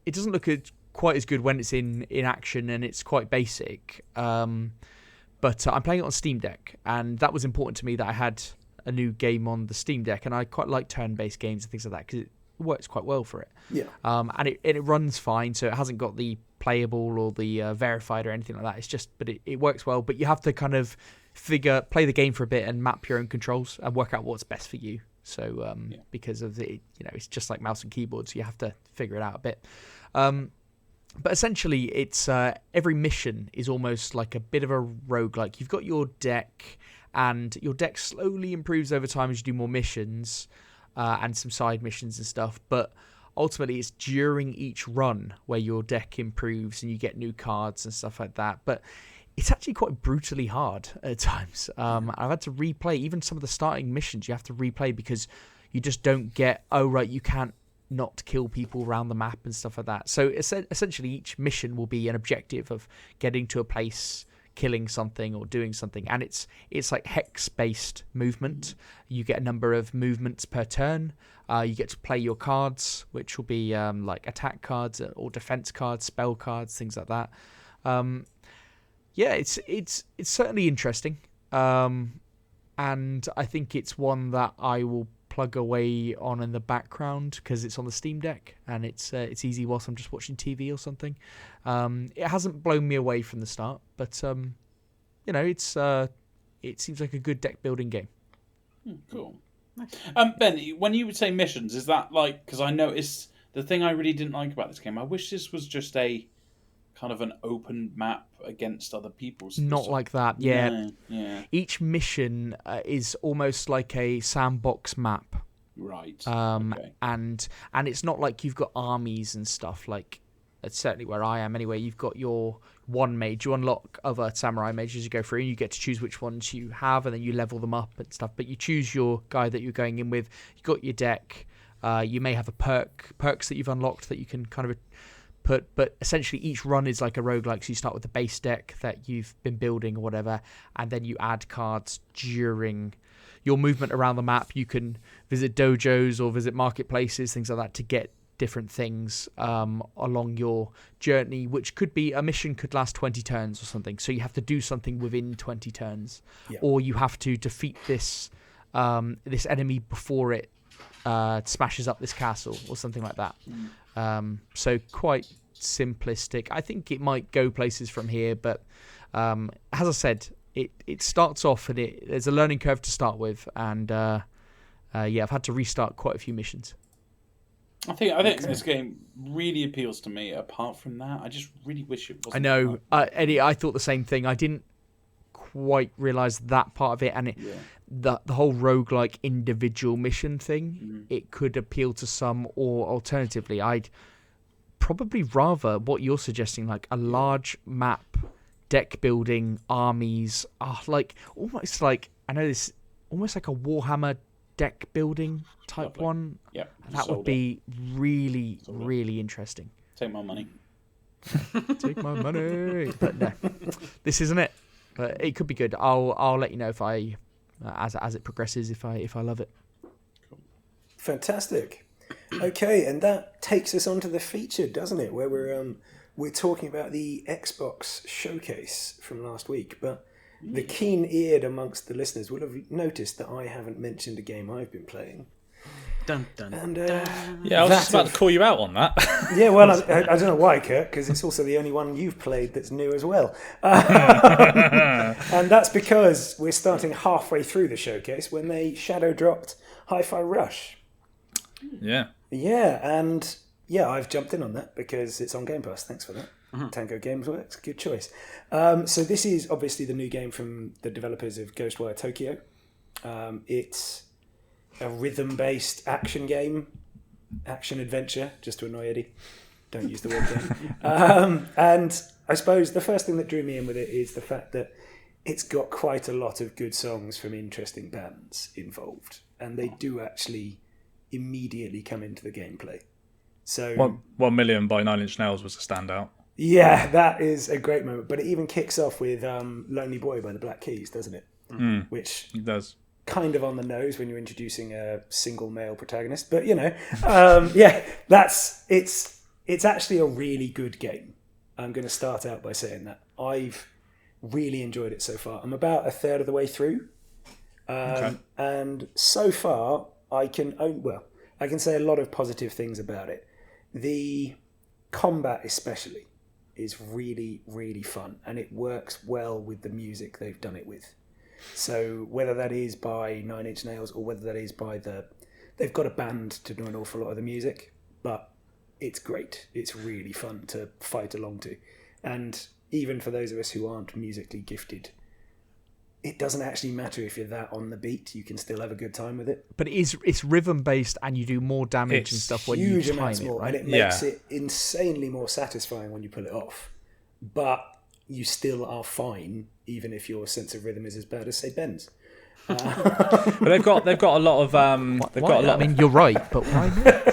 look quite as good when it's in action and it's quite basic. But I'm playing it on Steam Deck, and that was important to me that I had a new game on the Steam Deck, and I quite like turn-based games and things like that because it works quite well for it. Yeah. And it runs fine, so it hasn't got the playable or the verified or anything like that. It's just, but it works well. But you have to kind of play the game for a bit and map your own controls and work out what's best for you. So because of it's just like mouse and keyboard, so you have to figure it out a bit. But essentially, it's every mission is almost like a bit of a roguelike. You've got your deck, and your deck slowly improves over time as you do more missions and some side missions and stuff. But ultimately, it's during each run where your deck improves and you get new cards and stuff like that. But it's actually quite brutally hard at times. I've had to replay even some of the starting missions. You have to replay because you just don't get, you can't not kill people around the map and stuff like that. So essentially each mission will be an objective of getting to a place, killing something or doing something. And it's like hex-based movement. You get a number of movements per turn. You get to play your cards, which will be like attack cards or defense cards, spell cards, things like that. Yeah, it's certainly interesting, and I think it's one that I will plug away on in the background because it's on the Steam Deck and it's easy whilst I'm just watching TV or something. It hasn't blown me away from the start, but it seems like a good deck building game. Cool. Nice. Ben, when you would say missions, is that like, because I noticed the thing I really didn't like about this game, I wish this was just a kind of an open map against other people's. Not like that, yeah. Yeah. Each mission is almost like a sandbox map. Right. Okay. And it's not like you've got armies and stuff. Like That's certainly where I am anyway. You've got your one mage. You unlock other samurai mages as you go through, and you get to choose which ones you have, and then you level them up and stuff. But you choose your guy that you're going in with. You've got your deck. You may have a perks that you've unlocked that you can kind of put, but essentially each run is like a roguelike. So you start with the base deck that you've been building or whatever, and then you add cards during your movement around the map. You can visit dojos or visit marketplaces, things like that, to get different things along your journey, which could be a mission could last 20 turns or something. So you have to do something within 20 turns, or you have to defeat this enemy before it smashes up this castle or something like that. So quite simplistic. I think it might go places from here, but as I said, it starts off and there's a learning curve to start with, and I've had to restart quite a few missions. I think this game really appeals to me. Apart from that, I just really wish it wasn't. I know, Eddie. I thought the same thing. I didn't quite realise that part of it, and the whole roguelike individual mission thing. It could appeal to some, or alternatively, I'd probably rather what you're suggesting, like a large map, deck building, armies, like almost like I know this, almost like a Warhammer deck building type one. Yeah, that would be really interesting. Take my money. Take my money. But no, this isn't it. But it could be good. I'll let you know if I, as it progresses, if I love it. Cool. Fantastic. Okay, and that takes us on to the feature, doesn't it? Where we're talking about the Xbox showcase from last week, but the keen-eared amongst the listeners will have noticed that I haven't mentioned a game I've been playing. Dun, dun, And Yeah, I was just about to call you out on that. yeah, well, I don't know why, Kurt, because it's also the only one you've played that's new as well. And that's because we're starting halfway through the showcase when they shadow dropped Hi-Fi Rush. Yeah. Yeah, and I've jumped in on that because it's on Game Pass. Thanks for that. Tango Games Works, good choice. So this is obviously the new game from the developers of Ghostwire Tokyo. It's a rhythm-based action game, action-adventure, just to annoy Eddie. Don't use the word game. And I suppose the first thing that drew me in with it is the fact that it's got quite a lot of good songs from interesting bands involved. And they do actually immediately come into the gameplay. So 1 Million by Nine Inch Nails was a standout. Yeah, that is a great moment. But it even kicks off with Lonely Boy by the Black Keys, doesn't it? Which It does. kind of on the nose when you're introducing a single male protagonist. But, it's actually a really good game. I'm going to start out by saying that. I've really enjoyed it so far. I'm about a third of the way through. And so far, I can say a lot of positive things about it. The combat especially is really, really fun, and it works well with the music they've done it with. So whether that is by Nine Inch Nails or whether that is by they've got a band to do an awful lot of the music, but it's great. It's really fun to fight along to. And even for those of us who aren't musically gifted, it doesn't actually matter if you're that on the beat. You can still have a good time with it. But it's rhythm based, and you do more damage and stuff when you time it, right? And it makes it insanely more satisfying when you pull it off. But you still are fine, even if your sense of rhythm is as bad as, say, Ben's. But they've got a lot of I mean, you're right, but why not?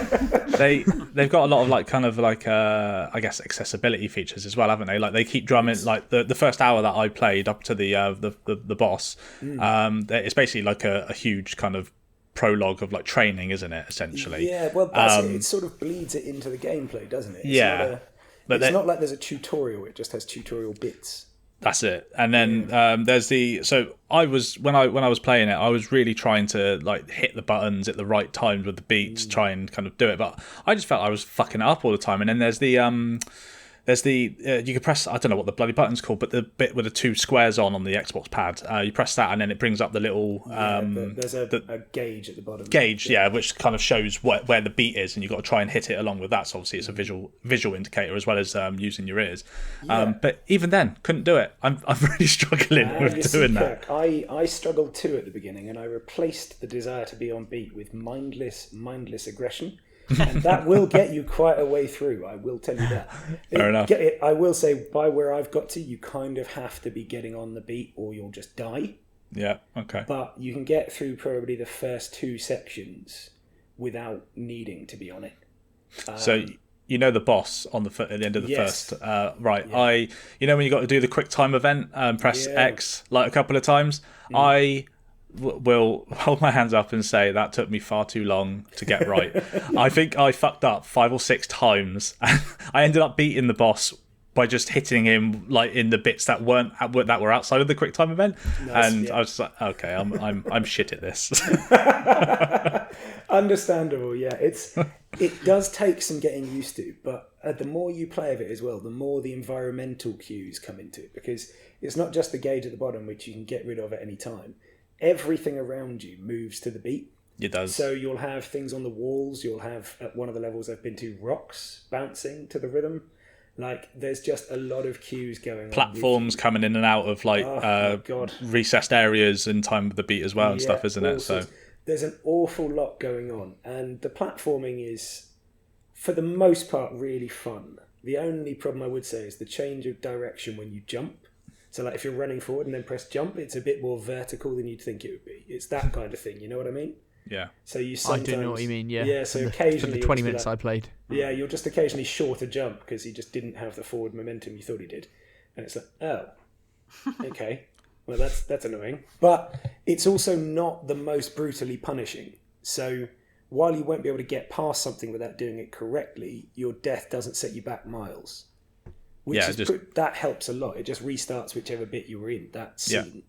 they've got a lot of I guess accessibility features as well, haven't they? Like they keep drumming like the first hour that I played up to the boss. It's basically like a huge kind of prologue of like training, isn't it? Essentially. Yeah, well, that's it. It sort of bleeds it into the gameplay, doesn't it? It's not like there's a tutorial. It just has tutorial bits. That's it. And then there's when I was playing it, I was really trying to like hit the buttons at the right times with the beats, try and kind of do it, but I just felt I was fucking it up all the time. And then there's the you can press, I don't know what the bloody button's called, but the bit with the two squares on the Xbox pad, you press that and then it brings up the little there's a gauge at the bottom. Which kind of shows where the beat is, and you've got to try and hit it along with that. So obviously it's a visual indicator as well as using your ears. But even then, couldn't do it. I'm really struggling with doing that. I struggled too at the beginning, and I replaced the desire to be on beat with mindless aggression. And that will get you quite a way through, I will tell you that. Fair enough. I will say, by where I've got to, you kind of have to be getting on the beat or you'll just die. Yeah, okay. But you can get through probably the first 2 sections without needing to be on it. So you know the boss on at the end of the Yes. first, right? Yeah. When you got to do the quick time event, press Yeah. X like a couple of times. I will hold my hands up and say that took me far too long to get right. I think I fucked up 5 or 6 times. I ended up beating the boss by just hitting him like in the bits that were outside of the quick time event, and I was just like, okay, I'm shit at this. Understandable, yeah. It does take some getting used to, but the more you play of it as well, the more the environmental cues come into it, because it's not just the gauge at the bottom, which you can get rid of at any time. Everything around you moves to the beat. It does. So you'll have things on the walls. You'll have, at one of the levels I've been to, rocks bouncing to the rhythm. Like, there's just a lot of cues going on. Platforms coming in and out of like recessed areas in time with the beat as well and stuff, isn't it? So there's an awful lot going on, and the platforming is, for the most part, really fun. The only problem I would say is the change of direction when you jump. So like if you're running forward and then press jump, it's a bit more vertical than you'd think it would be. It's that kind of thing, you know what I mean? Yeah. So you I sometimes, do know what you mean, yeah. Yeah, so For occasionally... the 20 minutes I played. Yeah, you'll just occasionally short a jump because he just didn't have the forward momentum you thought he did. And it's like, oh, okay. Well, that's annoying. But it's also not the most brutally punishing. So while you won't be able to get past something without doing it correctly, your death doesn't set you back miles. That helps a lot. It just restarts whichever bit you were in, that scene.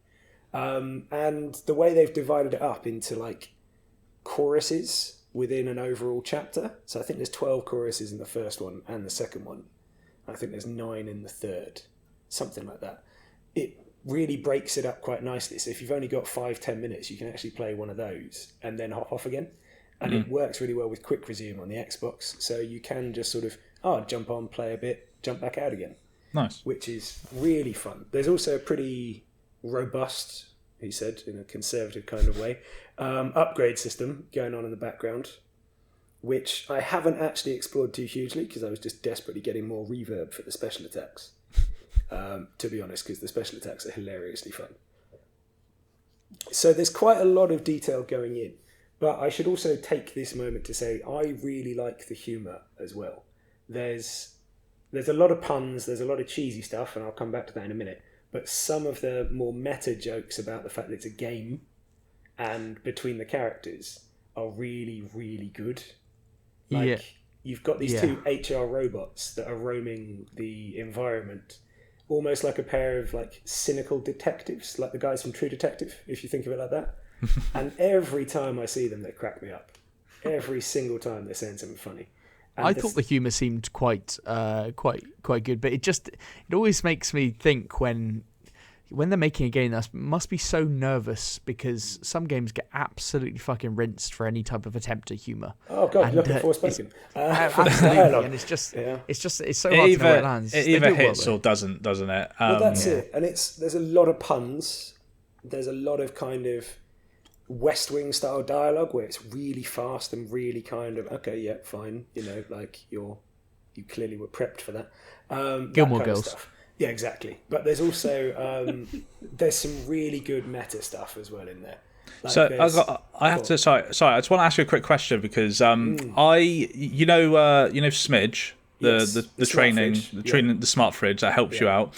Yeah. And the way they've divided it up into like choruses within an overall chapter. So I think there's 12 choruses in the first one and the second one. I think there's 9 in the third. Something like that. It really breaks it up quite nicely. So if you've only got 5-10 minutes, you can actually play one of those and then hop off again. And it works really well with quick resume on the Xbox. So you can just sort of, jump on, play a bit, jump back out again. Nice. Which is really fun. There's also a pretty robust, he said, in a conservative kind of way, upgrade system going on in the background, which I haven't actually explored too hugely because I was just desperately getting more reverb for the special attacks, to be honest, because the special attacks are hilariously fun. So there's quite a lot of detail going in, but I should also take this moment to say I really like the humour as well. There's a lot of puns, there's a lot of cheesy stuff, and I'll come back to that in a minute. But some of the more meta jokes about the fact that it's a game and between the characters are really, really good. You've got these 2 HR robots that are roaming the environment, almost like a pair of like cynical detectives, like the guys from True Detective, if you think of it like that. And every time I see them, they crack me up. Every single time they're saying something funny. I thought the humour seemed quite good, but it always makes me think when they're making a game that must be so nervous because some games get absolutely fucking rinsed for any type of attempt at humour. Oh god, look at Forspoken. Absolutely, and it's so hard to know where it lands. It either hits or doesn't it? Well, that's it, and there's a lot of puns. There's a lot of kind of West Wing style dialogue where it's really fast and really kind of okay, yeah, fine, like you clearly were prepped for that. Gilmore Girls. Yeah, exactly. But there's also there's some really good meta stuff as well in there. Like so I just want to ask you a quick question because Smidge, the training, the smart fridge that helps you out.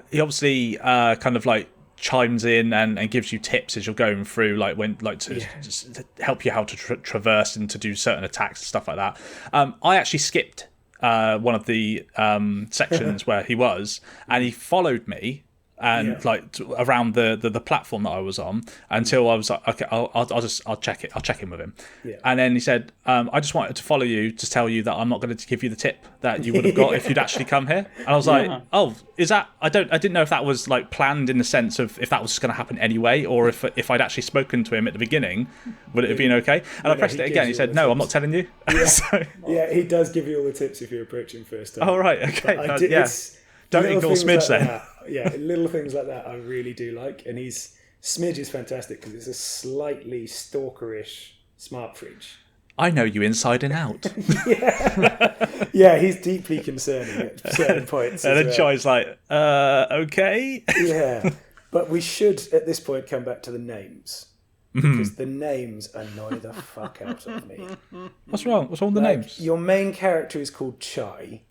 He obviously kind of like chimes in and gives you tips as you're going through, just help you how to traverse and to do certain attacks and stuff like that. I actually skipped one of the sections where he was, and he followed me and around the platform that I was on until I was like, okay, I'll check it. I'll check in with him. Yeah. And then he said, I just wanted to follow you to tell you that I'm not going to give you the tip that you would have got if you'd actually come here. And I was like, oh, is that? I didn't know if that was like planned in the sense of if that was just going to happen anyway, or if I'd actually spoken to him at the beginning, would it have been okay? And I pressed it again. He said, no, I'm not telling you. Yeah. Yeah, he does give you all the tips if you approach him first time. Oh right, okay. Don't ignore Smidge then. Little things like that I really do like, and Smidge is fantastic because it's a slightly stalkerish smart fridge. I know you inside and out. Yeah, he's deeply concerning at certain points. And as then well. Chai's like, okay. Yeah, but we should at this point come back to the names. Because the names annoy the fuck out of me. What's wrong? What's wrong with the Like, names? your main character is called Chai.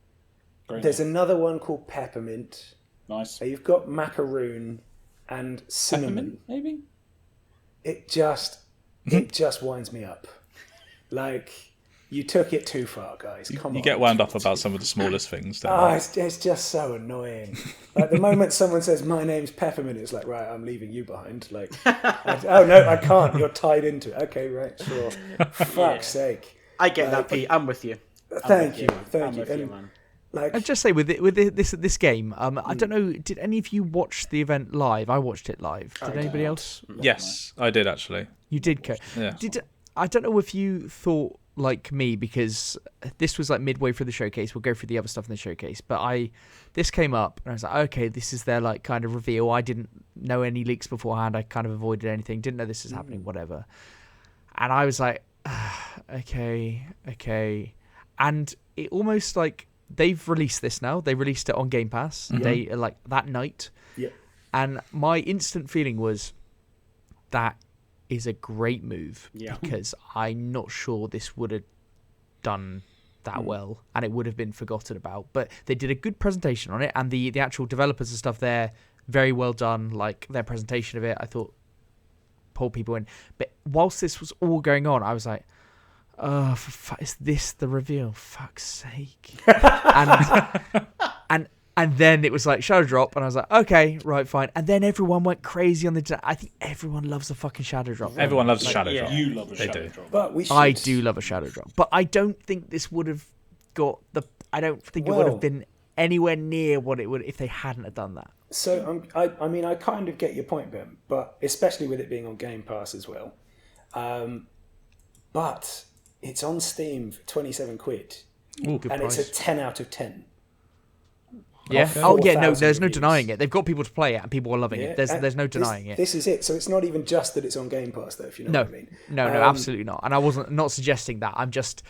Great There's name. another one called Peppermint. Nice. You've got Macaroon and Cinnamon. Peppermint, maybe? It just winds me up. Like, you took it too far, guys. Come on. You get wound up about some of the smallest things, don't Oh, you? it's just so annoying. Like, the moment someone says, my name's Peppermint, it's like, right, I'm leaving you behind. Like, oh, no, I can't. You're tied into it. Okay, right, sure. Fuck's sake. I get that, Pete. I'm with you. Thank you. I'm Thank you. with you, And, man. like, I'd just say with this game, I don't know. Did any of you watch the event live? I watched it live. Did anybody else? Yes, I did actually. You did, Co. Yeah. I don't know if you thought like me, because this was like midway through the showcase. We'll go through the other stuff in the showcase, but this came up and I was like, okay, this is their like kind of reveal. I didn't know any leaks beforehand. I kind of avoided anything. Didn't know this is happening. Whatever. And I was like, okay, and it almost like they've released this now. They released it on Game Pass. They like that night. yeah. And my instant feeling was that is a great move, Yeah. because I'm not sure this would have done that well, and it would have been forgotten about. But they did a good presentation on it, and the actual developers and stuff there, very well done. Like their presentation of it, I thought pulled people in. But whilst this was all going on, I was like, oh, is this the reveal? Fuck's sake. And then it was like shadow drop, and I was like, okay, right, fine. And then everyone went crazy on the. I think everyone loves a fucking shadow drop. Everyone loves a shadow yeah. drop. You love a They shadow do. drop. But we should... I do love a shadow drop, but I don't think this would have got the. I don't think it would Well- have been anywhere near what it would if they hadn't have done that. So I mean, I kind of get your point, Ben, but especially with it being on Game Pass as well. But it's on Steam for 27 quid, Good and price. it's a 10 out of 10. Yeah. Of Oh yeah. No, 4,000 there's no reviews. denying it. They've got people to play it, and people are loving it. and There's no denying it. This is it. So it's not even just that it's on Game Pass, though. If you know No, what I mean. no, absolutely not. And I wasn't not suggesting that. I'm just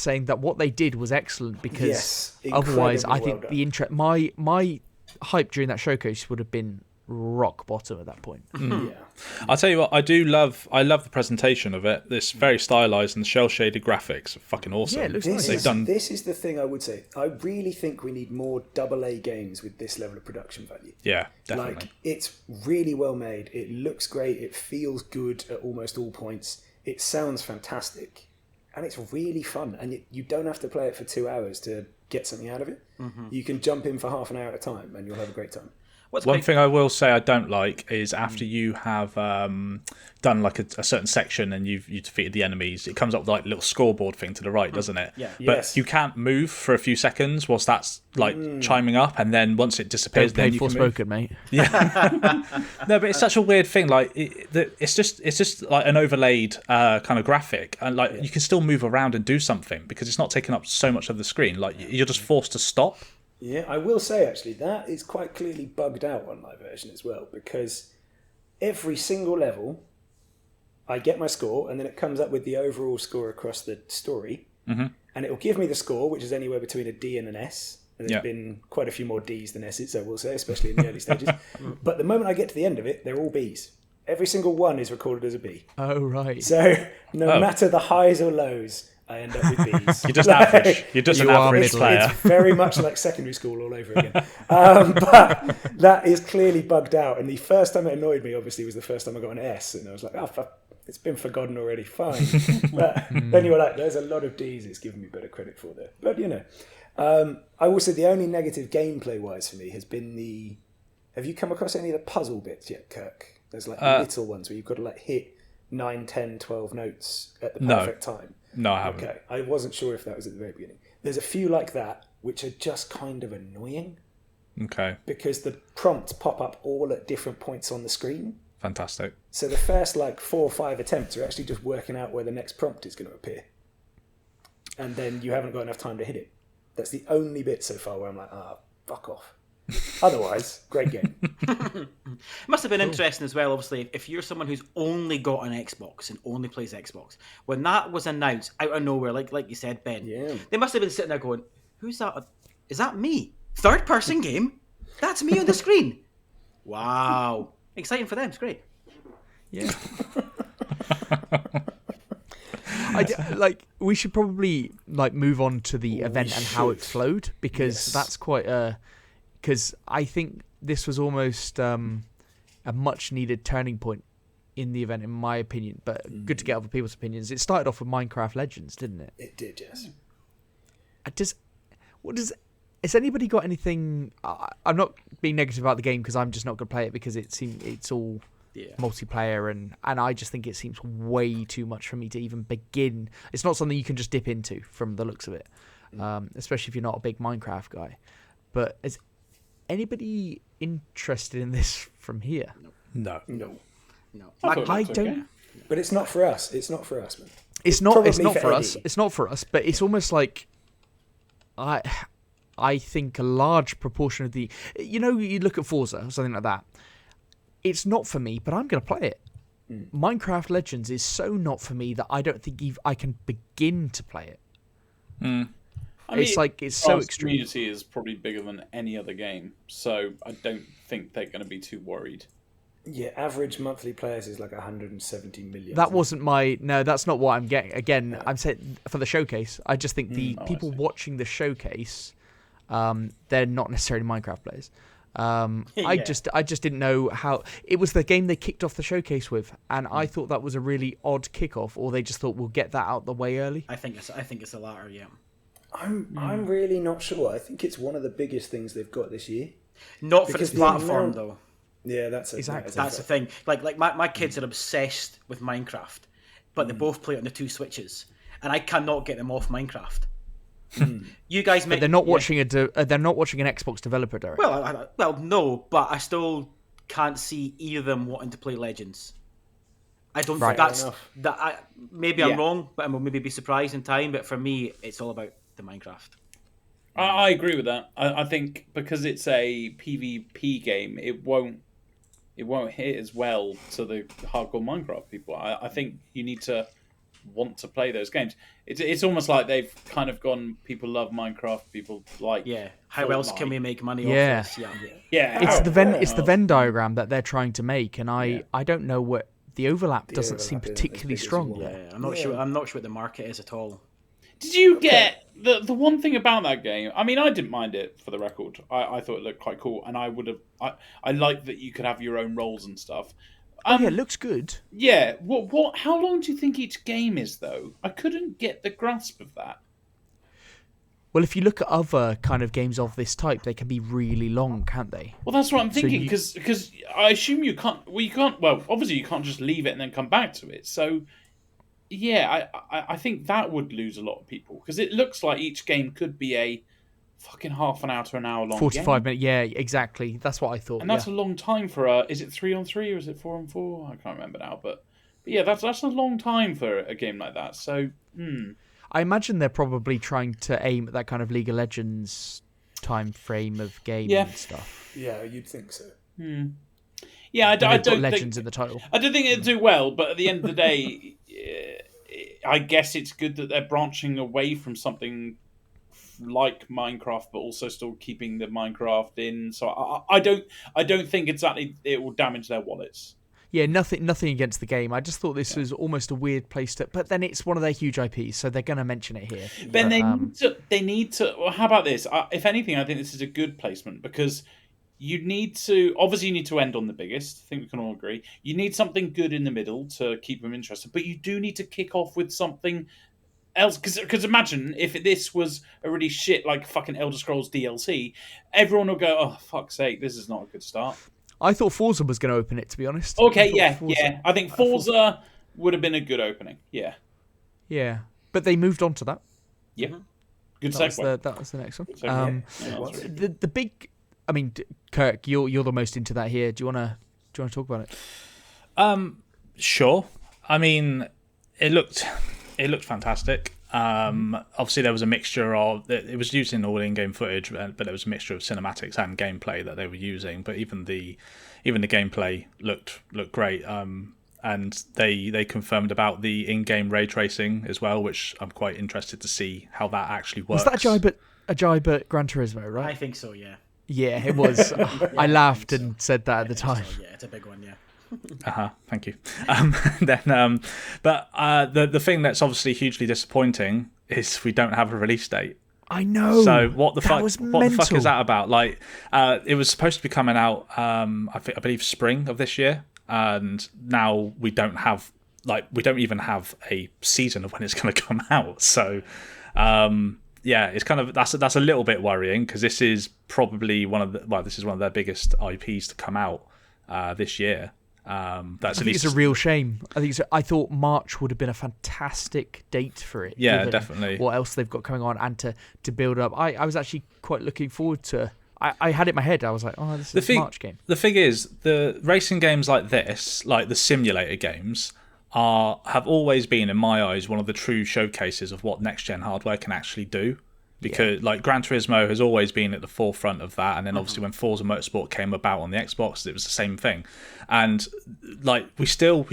saying that what they did was excellent, because Yes, otherwise, I incredibly think well the interest, my hype during that showcase would have been rock bottom at that point. Yeah. I'll tell you what, I love the presentation of it. This very stylized and shell shaded graphics are fucking awesome. Yeah, it looks nice. This is the thing I would say. I really think we need more AA games with this level of production value. Yeah, definitely. Like, it's really well made. It looks great. It feels good at almost all points. It sounds fantastic. And it's really fun. And you don't have to play it for 2 hours to get something out of it. You can jump in for half an hour at a time and you'll have a great time. One thing I will say I don't like is after you have done like a certain section and you defeated the enemies, it comes up with like a little scoreboard thing to the right, doesn't it? Yeah. But Yes. you can't move for a few seconds whilst that's like chiming up, and then once it disappears, Don't then play you can move. Forspoken, mate. No, but it's such a weird thing. Like it's just like an overlaid kind of graphic, and like you can still move around and do something because it's not taking up so much of the screen. Like you're just forced to stop. Yeah, I will say actually that is quite clearly bugged out on my version as well, because every single level I get my score and then it comes up with the overall score across the story, and it'll give me the score, which is anywhere between a D and an S. And there's been quite a few more Ds than S's, I will say, especially in the early stages. But the moment I get to the end of it, they're all Bs. Every single one is recorded as a B. Oh right. So no matter the highs or lows, I end up with Bs. You're just average. You're just You an are average middle. player. It's very much like secondary school all over again. But that is clearly bugged out. And the first time it annoyed me, obviously, was the first time I got an S. And I was like, oh, fuck, it's been forgotten already. Fine. But then you were like, there's a lot of Ds it's giving me better credit for there. But, you know. I will say the only negative gameplay-wise for me has been the... Have you come across any of the puzzle bits yet, Kirk? There's like little ones where you've got to like hit 9, 10, 12 notes at the perfect time. No, I haven't. Okay, I wasn't sure if that was at the very beginning. There's a few like that which are just kind of annoying Okay, because the prompts pop up all at different points on the screen. fantastic. So the first like 4 or 5 attempts are actually just working out where the next prompt is going to appear. And then you haven't got enough time to hit it. That's the only bit so far where I'm like, fuck off. Otherwise, great game. It must have been interesting as well, obviously, if you're someone who's only got an Xbox and only plays Xbox. When that was announced out of nowhere, like you said, Ben, they must have been sitting there going, who's that? Is that me? Third-person game? That's me on the screen. Wow. Exciting for them. It's great. Yeah. We should probably move on to the event and how it flowed, because that's quite because I think this was almost a much needed turning point in the event, in my opinion, but good to get other people's opinions. It started off with Minecraft Legends, didn't it? It did, yes. Has anybody got anything? I'm not being negative about the game because I'm just not going to play it, because it's all multiplayer, and I just think it seems way too much for me to even begin. It's not something you can just dip into from the looks of it, especially if you're not a big Minecraft guy. But is anybody interested in this from here? No. I don't. Okay. But it's not for us. It's not for us, man. It's not for Eddie. us. It's not for us. But it's almost like I think a large proportion of the, you look at Forza or something like that. It's not for me, but I'm going to play it. Minecraft Legends is so not for me that I don't think I can begin to play it. It's so extreme. Community is probably bigger than any other game, so I don't think they're going to be too worried. Yeah, average monthly players is like 170 million. That wasn't that's not what I'm getting. Again, I'm saying for the showcase. I just think the people watching the showcase, they're not necessarily Minecraft players. I just didn't know how it was the game they kicked off the showcase with, and I thought that was a really odd kickoff, or they just thought we'll get that out the way early. I think it's the latter. Yeah. I'm really not sure. I think it's one of the biggest things they've got this year. Not for this platform though. Yeah, that's exactly that's the thing. Like my kids are obsessed with Minecraft, but they both play it on the two Switches, and I cannot get them off Minecraft. You guys, but they're not watching they're not watching an Xbox developer direct. Well, no, but I still can't see either of them wanting to play Legends. I don't think that's that. Maybe I'm wrong, but I will maybe be surprised in time. But for me, it's all about the Minecraft. I agree with that. I think because it's a PvP game, it won't hit as well to the hardcore Minecraft people. I think you need to want to play those games. It's almost like they've kind of gone, people love Minecraft, people like how Fortnite. Else can we make money off this? It's the Venn diagram that they're trying to make, and I don't know what the overlap doesn't seem particularly strong. I'm not sure what the market is at all. Did you get the one thing about that game? I mean, I didn't mind it, for the record. I thought it looked quite cool, and I like that you could have your own roles and stuff. It looks good. Yeah. What? How long do you think each game is, though? I couldn't get the grasp of that. Well, if you look at other kind of games of this type, they can be really long, can't they? Well, that's what I'm thinking, because I assume you can't. Well, you can't. Well, obviously you can't just leave it and then come back to it. So, yeah, I think that would lose a lot of people, because it looks like each game could be a fucking half an hour to an hour long 45 game. minutes, yeah, exactly. That's what I thought. And that's a long time for is it 3-on-3 or is it 4-on-4? I can't remember now, but yeah, that's a long time for a game like that. So, I imagine they're probably trying to aim at that kind of League of Legends time frame of game and stuff. Yeah, you'd think so. Yeah, I don't think Legends in the title. I don't think it'd do well, but at the end of the day, I guess it's good that they're branching away from something like Minecraft, but also still keeping the Minecraft in. So I don't think exactly it will damage their wallets. Yeah, nothing against the game. I just thought this was almost a weird place to. But then it's one of their huge IPs, so they're going to mention it here. Ben, they need to. Well, how about this? If anything, I think this is a good placement, because you need to. Obviously, you need to end on the biggest. I think we can all agree. You need something good in the middle to keep them interested, but you do need to kick off with something else. Because imagine if this was a really shit, like fucking Elder Scrolls DLC, everyone will go, "Oh, fuck's sake, this is not a good start." I thought Forza was going to open it, to be honest. Okay, yeah. I think Forza would have been a good opening. Yeah. Yeah, but they moved on to that. Yeah. Good segue. That was the next one. The big. I mean, Kirk, you're the most into that here. Do you want to talk about it? Sure. I mean, it looked fantastic. Obviously, there was a mixture of it was used in all in-game footage, but there was a mixture of cinematics and gameplay that they were using. But even the gameplay looked great. And they confirmed about the in-game ray tracing as well, which I'm quite interested to see how that actually works. Was that a jibe at Gran Turismo, right? I think so, yeah. Yeah, it was. I laughed and said that at the time. So, yeah, it's a big one, yeah. Thank you. The thing that's obviously hugely disappointing is we don't have a release date. I know. So what the fuck? Was what the fuck is that about? Like, it was supposed to be coming out. I believe spring of this year, and now we don't even have a season of when it's going to come out. So, it's kind of that's a little bit worrying because this is probably one of their biggest IPs to come out this year. That's I think it's a real shame. I thought March would have been a fantastic date for it. Yeah, definitely. What else they've got going on and to build up. I was actually quite looking forward to. I had it in my head. I was like, oh, this is a March game. The thing is, the racing games like this, like the simulator games, have always been, in my eyes, one of the true showcases of what next gen hardware can actually do. Because like Gran Turismo has always been at the forefront of that, and then obviously when Forza Motorsport came about on the Xbox, it was the same thing. And like we still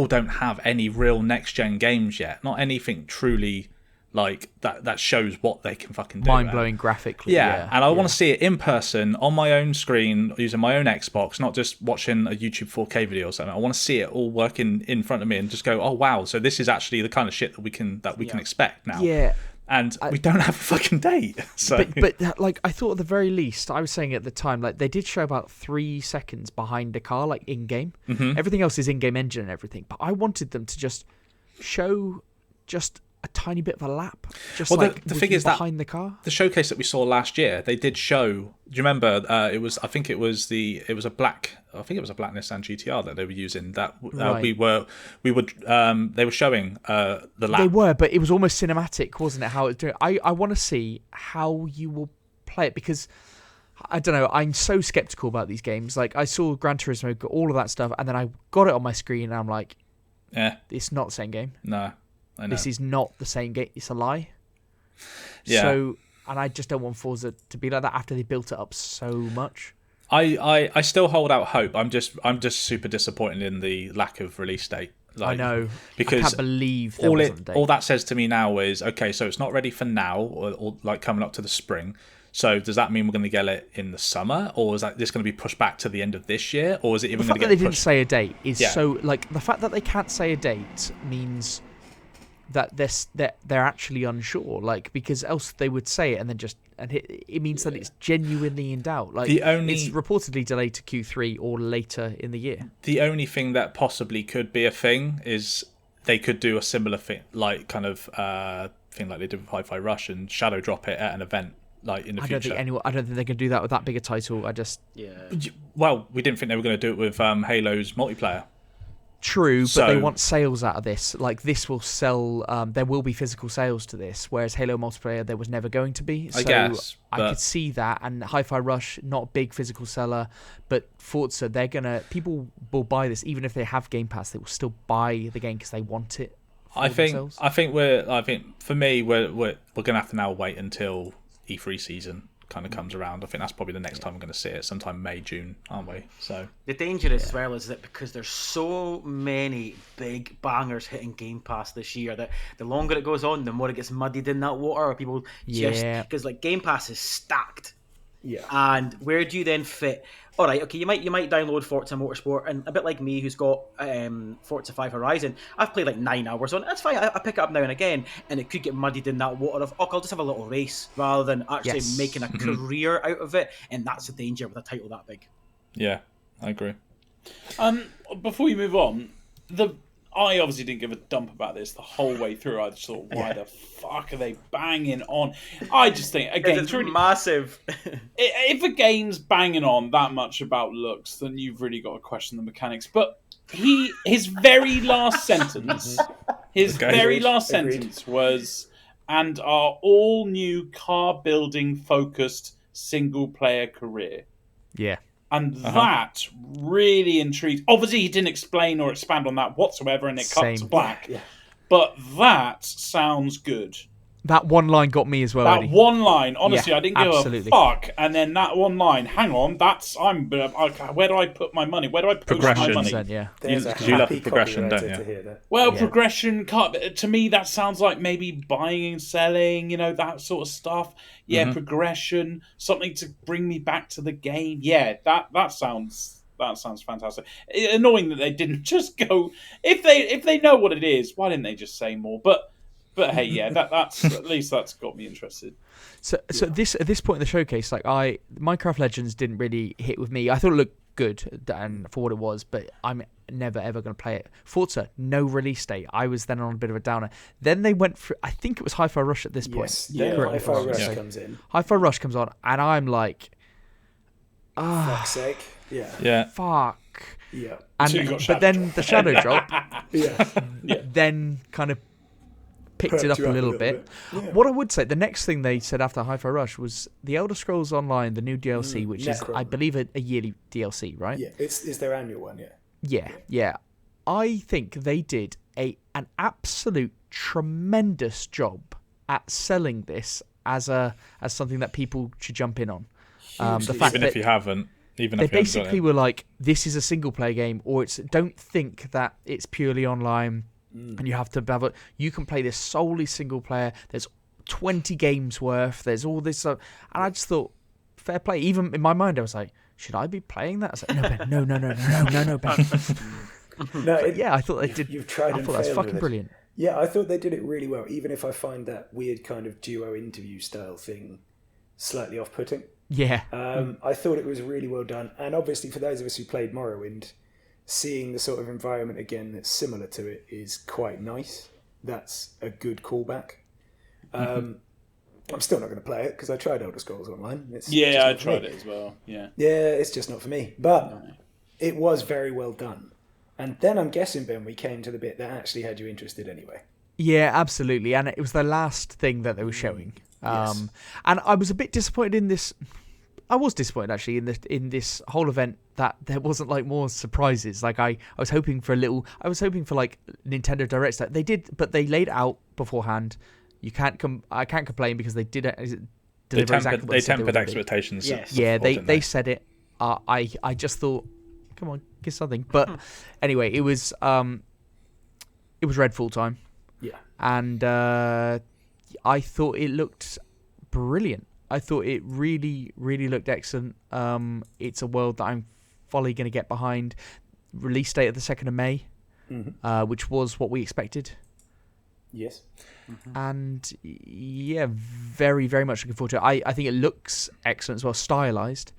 don't have any real next gen games yet. Not anything truly like that shows what they can fucking do. Mind blowing graphically. Yeah, and I want to see it in person on my own screen using my own Xbox, not just watching a YouTube 4K video or something. I want to see it all working in front of me and just go, oh wow, so this is actually the kind of shit that we can expect now. Yeah. And we don't have a fucking date. So. But like I thought at the very least, I was saying at the time, like they did show about 3 seconds behind the car, like in game. Mm-hmm. Everything else is in game engine and everything. But I wanted them to just show just a tiny bit of a lap, just the thing is behind the car. The showcase that we saw last year, they did show. Do you remember? It was a black Nissan GTR that they were using. That right. They were showing the lap. They were, but it was almost cinematic, wasn't it? How it was doing. I want to see how you will play it because. I don't know. I'm so skeptical about these games. Like I saw Gran Turismo, got all of that stuff, and then I got it on my screen, and I'm like, "Yeah, it's not the same game." No. This is not the same game. It's a lie. Yeah. So, and I just don't want Forza to be like that after they built it up so much. I still hold out hope. I'm just super disappointed in the lack of release date. I know, because I can't believe there wasn't a date. All that says to me now is okay. So it's not ready for now, or like coming up to the spring. So does that mean we're going to get it in the summer, or is this going to be pushed back to the end of this year, or is it even going to get pushed? The fact that they didn't say a date is so like the fact that they can't say a date means. That they're actually unsure, like because else they would say it and then it means that it's genuinely in doubt. Like it's reportedly delayed to Q3 or later in the year. The only thing that possibly could be a thing is they could do a similar thing, like kind of thing like they did with Hi-Fi Rush and shadow drop it at an event like in the future. I don't think they can do that with that big a title. Well, we didn't think they were going to do it with Halo's multiplayer. True, but they want sales out of this. Like this will sell. There will be physical sales to this, whereas Halo multiplayer there was never going to be. So I guess I could see that. And Hi-Fi Rush, not a big physical seller, but Forza, people will buy this even if they have Game Pass. They will still buy the game because they want it. I think for me, we're gonna have to now wait until E3 season kind of comes around. I think that's probably the next time I'm going to see it, sometime May, June, aren't we? So the danger as well is that because there's so many big bangers hitting Game Pass this year that the longer it goes on, the more it gets muddied in that water. People because like Game Pass is stacked. Yeah. And where do you then fit? All right, okay, you might download Forza Motorsport, and a bit like me, who's got Forza 5 Horizon, I've played like 9 hours on it. That's fine. I pick it up now and again, and it could get muddied in that water of, I'll just have a little race rather than actually making a career out of it, and that's the danger with a title that big. Yeah, I agree. Before you move on, I obviously didn't give a dump about this the whole way through. I just thought, why the fuck are they banging on? I just think, again, it's massive. If a game's banging on that much about looks, then you've really got to question the mechanics. But his very last sentence, was, and our all new car building focused single player career. Yeah. And that really intrigued. Obviously, he didn't explain or expand on that whatsoever, and it cut to black. Yeah. but that sounds good. That one line got me as well. That Eddie. one line, honestly, Yeah, I didn't give absolutely. a fuck. And then that one line, hang on, where do I put my money? Where do I put my Progression. money? 100%, yeah. There's a you love happy the progression, don't copywriter you? to hear that. Well, Yeah. progression, to me, that sounds like maybe buying and selling, that sort of stuff. Yeah, progression, something to bring me back to the game. Yeah, that sounds fantastic. Annoying that they didn't just go. If they know what it is, why didn't they just say more? But hey, yeah, that's at least that's got me interested. So this at this point in the showcase, like Minecraft Legends didn't really hit with me. I thought it looked good and for what it was, but I'm never ever going to play it. Forza, no release date. I was then on a bit of a downer. Then they went through. I think it was Hi-Fi Rush at this point. Yes, then Correct. Hi-Fi Rush Yeah. comes in. Hi-Fi Rush comes on, and I'm like, Fuck's sake. Yeah. Yeah. fuck. Yeah. And So you got but Shadow then the Shadow Drop Yeah. then kind of picked Perked it up you a up a little little bit. bit. Yeah. What I would say, the next thing they said after Hi-Fi Rush was the Elder Scrolls Online, the new DLC, which is, Necron. I believe, a yearly DLC, right? Yeah. It's their annual one, yeah. Yeah. I think they did an absolute tremendous job at selling this as something that people should jump in on. The fact Even that if you haven't. Even they if you haven't got basically it. were like, this is a single player game, or don't think that it's purely online and you have to have it. You can play this solely single player. There's 20 games worth. There's all this stuff. And I just thought, fair play. Even in my mind, I was like, should I be playing that? I was like, no, Ben, no, Ben. No, Yeah, I thought they did. You've tried I and thought that's failed fucking with it. brilliant. Yeah, I thought they did it really well, even if I find that weird kind of duo interview style thing slightly off-putting. Yeah. I thought it was really well done. And obviously, for those of us who played Morrowind, seeing the sort of environment again that's similar to it is quite nice. That's a good callback. I'm still not going to play it because I tried Elder Scrolls Online. It's just Yeah, not I for tried me. it as well. Yeah. Yeah, it's just not for me. But it was very well done. And then I'm guessing, Ben, we came to the bit that actually had you interested anyway. Yeah, absolutely. And it was the last thing that they were showing. And I was a bit disappointed in this. I was disappointed actually in this whole event that there wasn't like more surprises. Like I was hoping for like Nintendo Directs that they did, but they laid it out beforehand. I can't complain because they did it. They Deliver exactly what tempered said they were gonna do. expectations. Yes. Yeah, before, didn't they said it. I just thought, come on, give something. But anyway, it was Redfall time. Yeah. And I thought it looked brilliant. I thought it really, really looked excellent. It's a world that I'm fully going to get behind. Release date of the 2nd of May, which was what we expected. Yes. And yeah, very, very much looking forward to it. I think it looks excellent as well, stylized.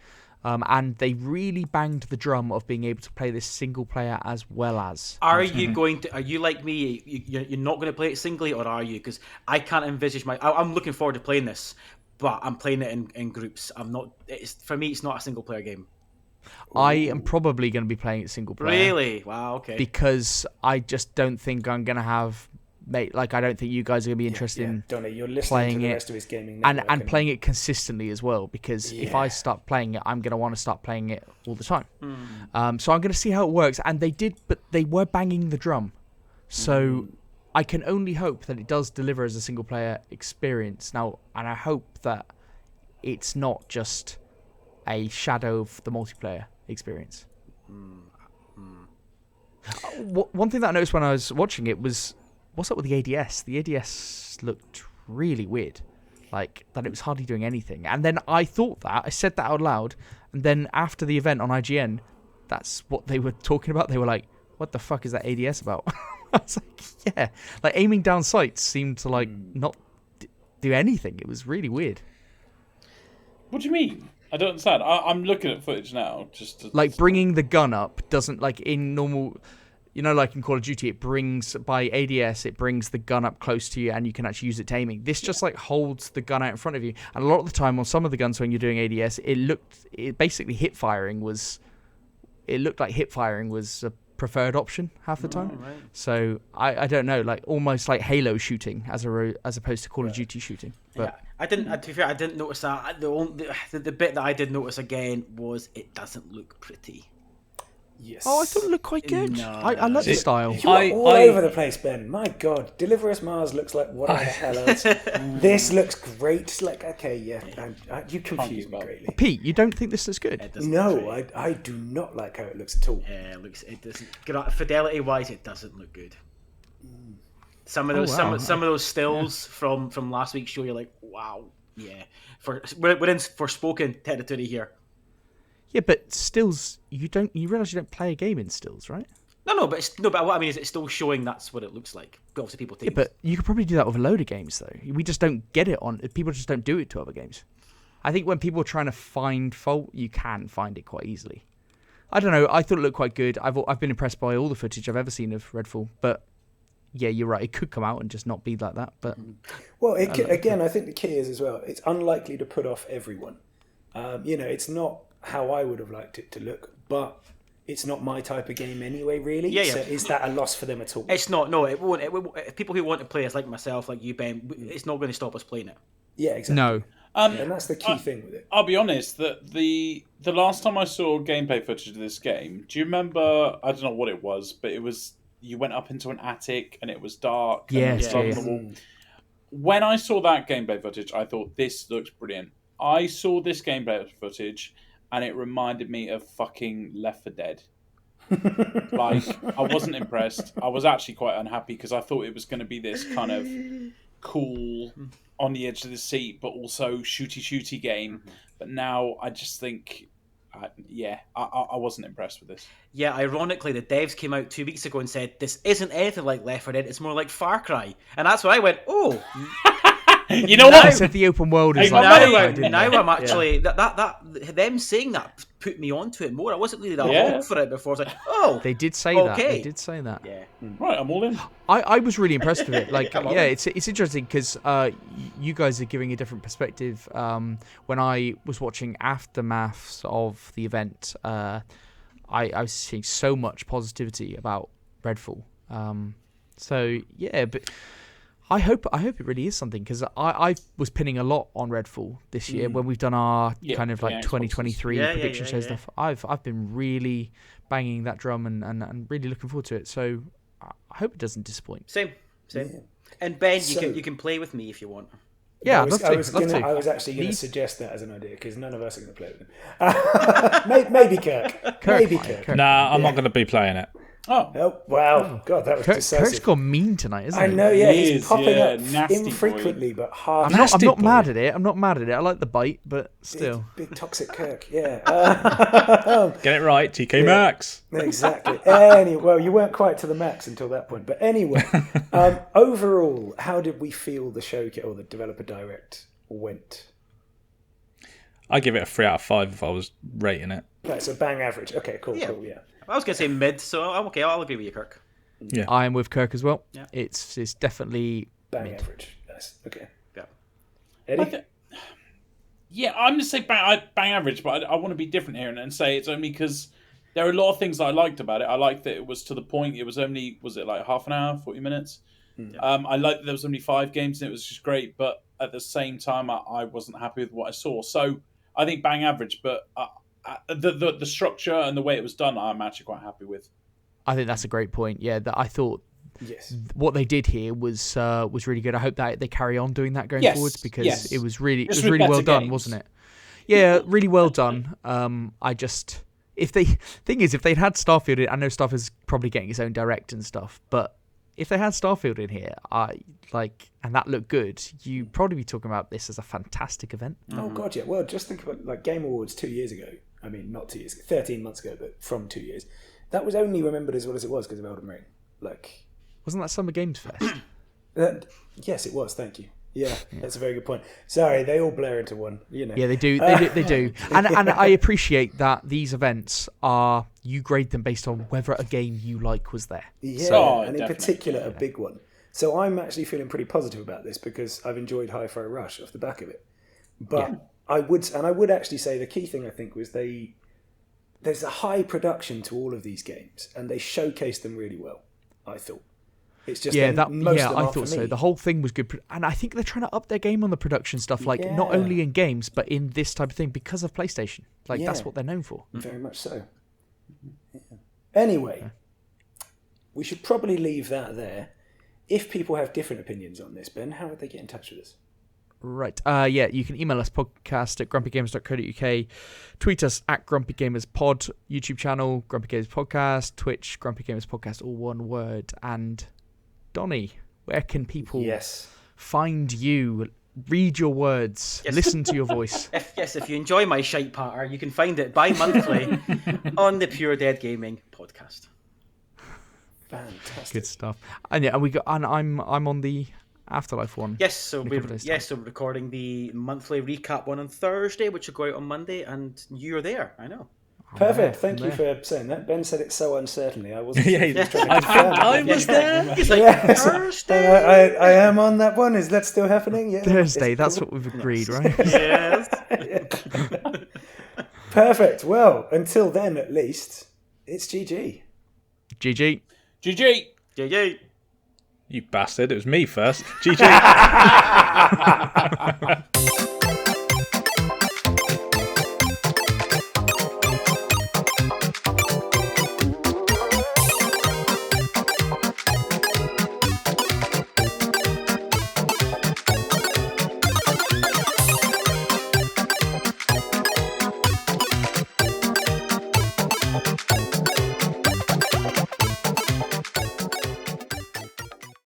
And they really banged the drum of being able to play this single player as well as. Are you like me? You're not going to play it singly, or are you? Because I can't envisage I'm looking forward to playing this, but I'm playing it in groups. I'm not. For me, it's not a single player game. I am probably going to be playing it single player. Really? Wow. Okay. Because I just don't think I'm going to have. Mate, like I don't think you guys are gonna be interested in Donny, you're listening playing to the it rest of his gaming and network playing it consistently as well. Because if I start playing it, I'm gonna want to start playing it all the time. So I'm gonna see how it works. And they did, but they were banging the drum. So I can only hope that it does deliver as a single player experience now, and I hope that it's not just a shadow of the multiplayer experience. One thing that I noticed when I was watching it was, what's up with the ADS? The ADS looked really weird. Like, that it was hardly doing anything. And then I said that out loud, and then after the event on IGN, that's what they were talking about. They were like, what the fuck is that ADS about? I was like, yeah. Like, aiming down sights seemed to, like, not do anything. It was really weird. What do you mean? I don't understand. I'm looking at footage now. Like, bringing the gun up doesn't, like, in normal... You know, like in Call of Duty, it brings the gun up close to you and you can actually use it to aiming. This just like holds the gun out in front of you. And a lot of the time on some of the guns when you're doing ADS, it looked like hip firing was a preferred option half the time. Right. So I don't know, like almost like Halo shooting as opposed to Call of Duty shooting. But Yeah, I didn't. To be fair, I didn't notice that. The bit that I did notice again was it doesn't look pretty. Yes. Oh, I thought it looked quite good. No, I like the style. You are all over the place, Ben. My God, Deliver Us Mars looks like what the hell else? This looks great. Like, okay, yeah, you confuse me greatly. Pete, you don't think this looks good? No, I do not like how it looks at all. Yeah, it doesn't. Fidelity wise, it doesn't look good. Some of those, some of those stills from last week's show, you're like, wow, yeah. We're in Forspoken territory here. Yeah, but stills, you realise you don't play a game in stills, right? No, but what I mean is it's still showing that's what it looks like. Obviously, people think. Yeah, but you could probably do that with a load of games, though. We just don't get it on. People just don't do it to other games. I think when people are trying to find fault, you can find it quite easily. I don't know. I thought it looked quite good. I've been impressed by all the footage I've ever seen of Redfall, but yeah, you're right. It could come out and just not be like that. But well, I think the key is as well. It's unlikely to put off everyone. It's not how I would have liked it to look, but it's not my type of game anyway, really. Yeah. So is that a loss for them at all? It's not. No, it won't. If people who want to play us, like myself, like you, Ben, it's not going to stop us playing it. Yeah, exactly. no. And that's the key thing with it. I'll be honest, that the last time I saw gameplay footage of this game, do you remember, I don't know what it was, but it was, you went up into an attic and it was dark. Yes, and it was on the wall. When I saw that gameplay footage, I thought, this looks brilliant. I saw this gameplay footage and it reminded me of fucking Left 4 Dead. Like, I wasn't impressed. I was actually quite unhappy because I thought it was going to be this kind of cool, on the edge of the seat, but also shooty game. But now I just think, I wasn't impressed with this. Yeah, ironically, the devs came out 2 weeks ago and said, this isn't anything like Left 4 Dead, it's more like Far Cry. And that's why I went, oh... You know what? I said the open world is like now I'm actually that them saying that put me onto it more. I wasn't really that hot for it before. I was like, oh, they did say that. They did say that. Yeah, right. I'm all in. I was really impressed with it. Like, it's interesting because you guys are giving a different perspective. When I was watching aftermaths of the event, I was seeing so much positivity about Redfall. So yeah, but. I hope it really is something because I was pinning a lot on Redfall this year when we've done our kind of like 2023 prediction show stuff. I've been really banging that drum and really looking forward to it. So I hope it doesn't disappoint. Same. Yeah. And Ben, you can play with me if you want. Yeah, I was actually going to suggest that as an idea because none of us are going to play with him. Maybe Kirk. Maybe Kirk. Nah, I'm not going to be playing it. Oh wow! God, that was decisive. Kirk's gone mean tonight, isn't he? I know. Yeah, he's popping up infrequently, but hard. I'm not mad at it. I'm not mad at it. I like the bite, but still, big toxic Kirk. Yeah. Get it right, TK Maxx. Exactly. Anyway, well, you weren't quite to the max until that point, but anyway, overall, how did we feel the show or the developer direct went? I give it a 3 out of 5 if I was rating it. Okay, so bang average. Okay, cool. Yeah. I was going to say mid, so I'm okay. I'll agree with you, Kirk. Yeah, I am with Kirk as well. Yeah. It's definitely bang average. Nice. Okay. Yeah. Eddie? I'm going to say bang average, but I want to be different here and say it's only because there are a lot of things that I liked about it. I liked that it was to the point. It was only, was it like half an hour, 40 minutes? Yeah. I liked that there was only 5 games and it was just great, but at the same time, I wasn't happy with what I saw. So I think bang average, but the structure and the way it was done, I'm actually quite happy with. I think that's a great point. Yeah, that I thought what they did here was really good. I hope that they carry on doing that going forwards because it was really well done, wasn't it? Yeah, really well done. If they'd had Starfield, I know Starfield's probably getting its own direct and stuff, but if they had Starfield in here, and that looked good, you'd probably be talking about this as a fantastic event. Oh god, yeah. Well, just think about like Game Awards 2 years ago. I mean, not 2 years, 13 months ago, but from 2 years. That was only remembered as well as it was because of Elden Ring. Like, wasn't that Summer Games Fest? Yes, it was. Thank you. Yeah, that's a very good point. Sorry, they all blur into one. You know. Yeah, they do. They do. And I appreciate that these events are, you grade them based on whether a game you like was there. Yeah, and in particular a big one. So I'm actually feeling pretty positive about this because I've enjoyed Hi-Fi Rush off the back of it. But I would actually say the key thing I think was there's a high production to all of these games and they showcased them really well, I thought. It's just I thought so. The whole thing was good, and I think they're trying to up their game on the production stuff, like not only in games but in this type of thing because of PlayStation. Like that's what they're known for. Very much so. Yeah. Anyway, we should probably leave that there. If people have different opinions on this, Ben, how would they get in touch with us? Right. Yeah, you can email us podcast@grumpygamers.co.uk, tweet us @grumpygamerspod, YouTube channel, Grumpy Gamers Podcast, Twitch, Grumpy Gamers Podcast, all one word. And Donnie, where can people find you? Read your words, listen to your voice. If you enjoy my shite patter, you can find it bi-monthly on the Pure Dead Gaming podcast. Fantastic. Good stuff. And I'm on the Afterlife one. So we're recording the monthly recap one on Thursday, which will go out on Monday, and you're there. I know. Perfect. Thank you for saying that. Ben said it so uncertainly. I wasn't. I was there. He's like, Thursday. I am on that one. Is that still happening? Yeah. Thursday. That's what we've agreed, right? Yes. Perfect. Well, until then, at least, it's GG. GG. GG. GG. You bastard. It was me first. GG.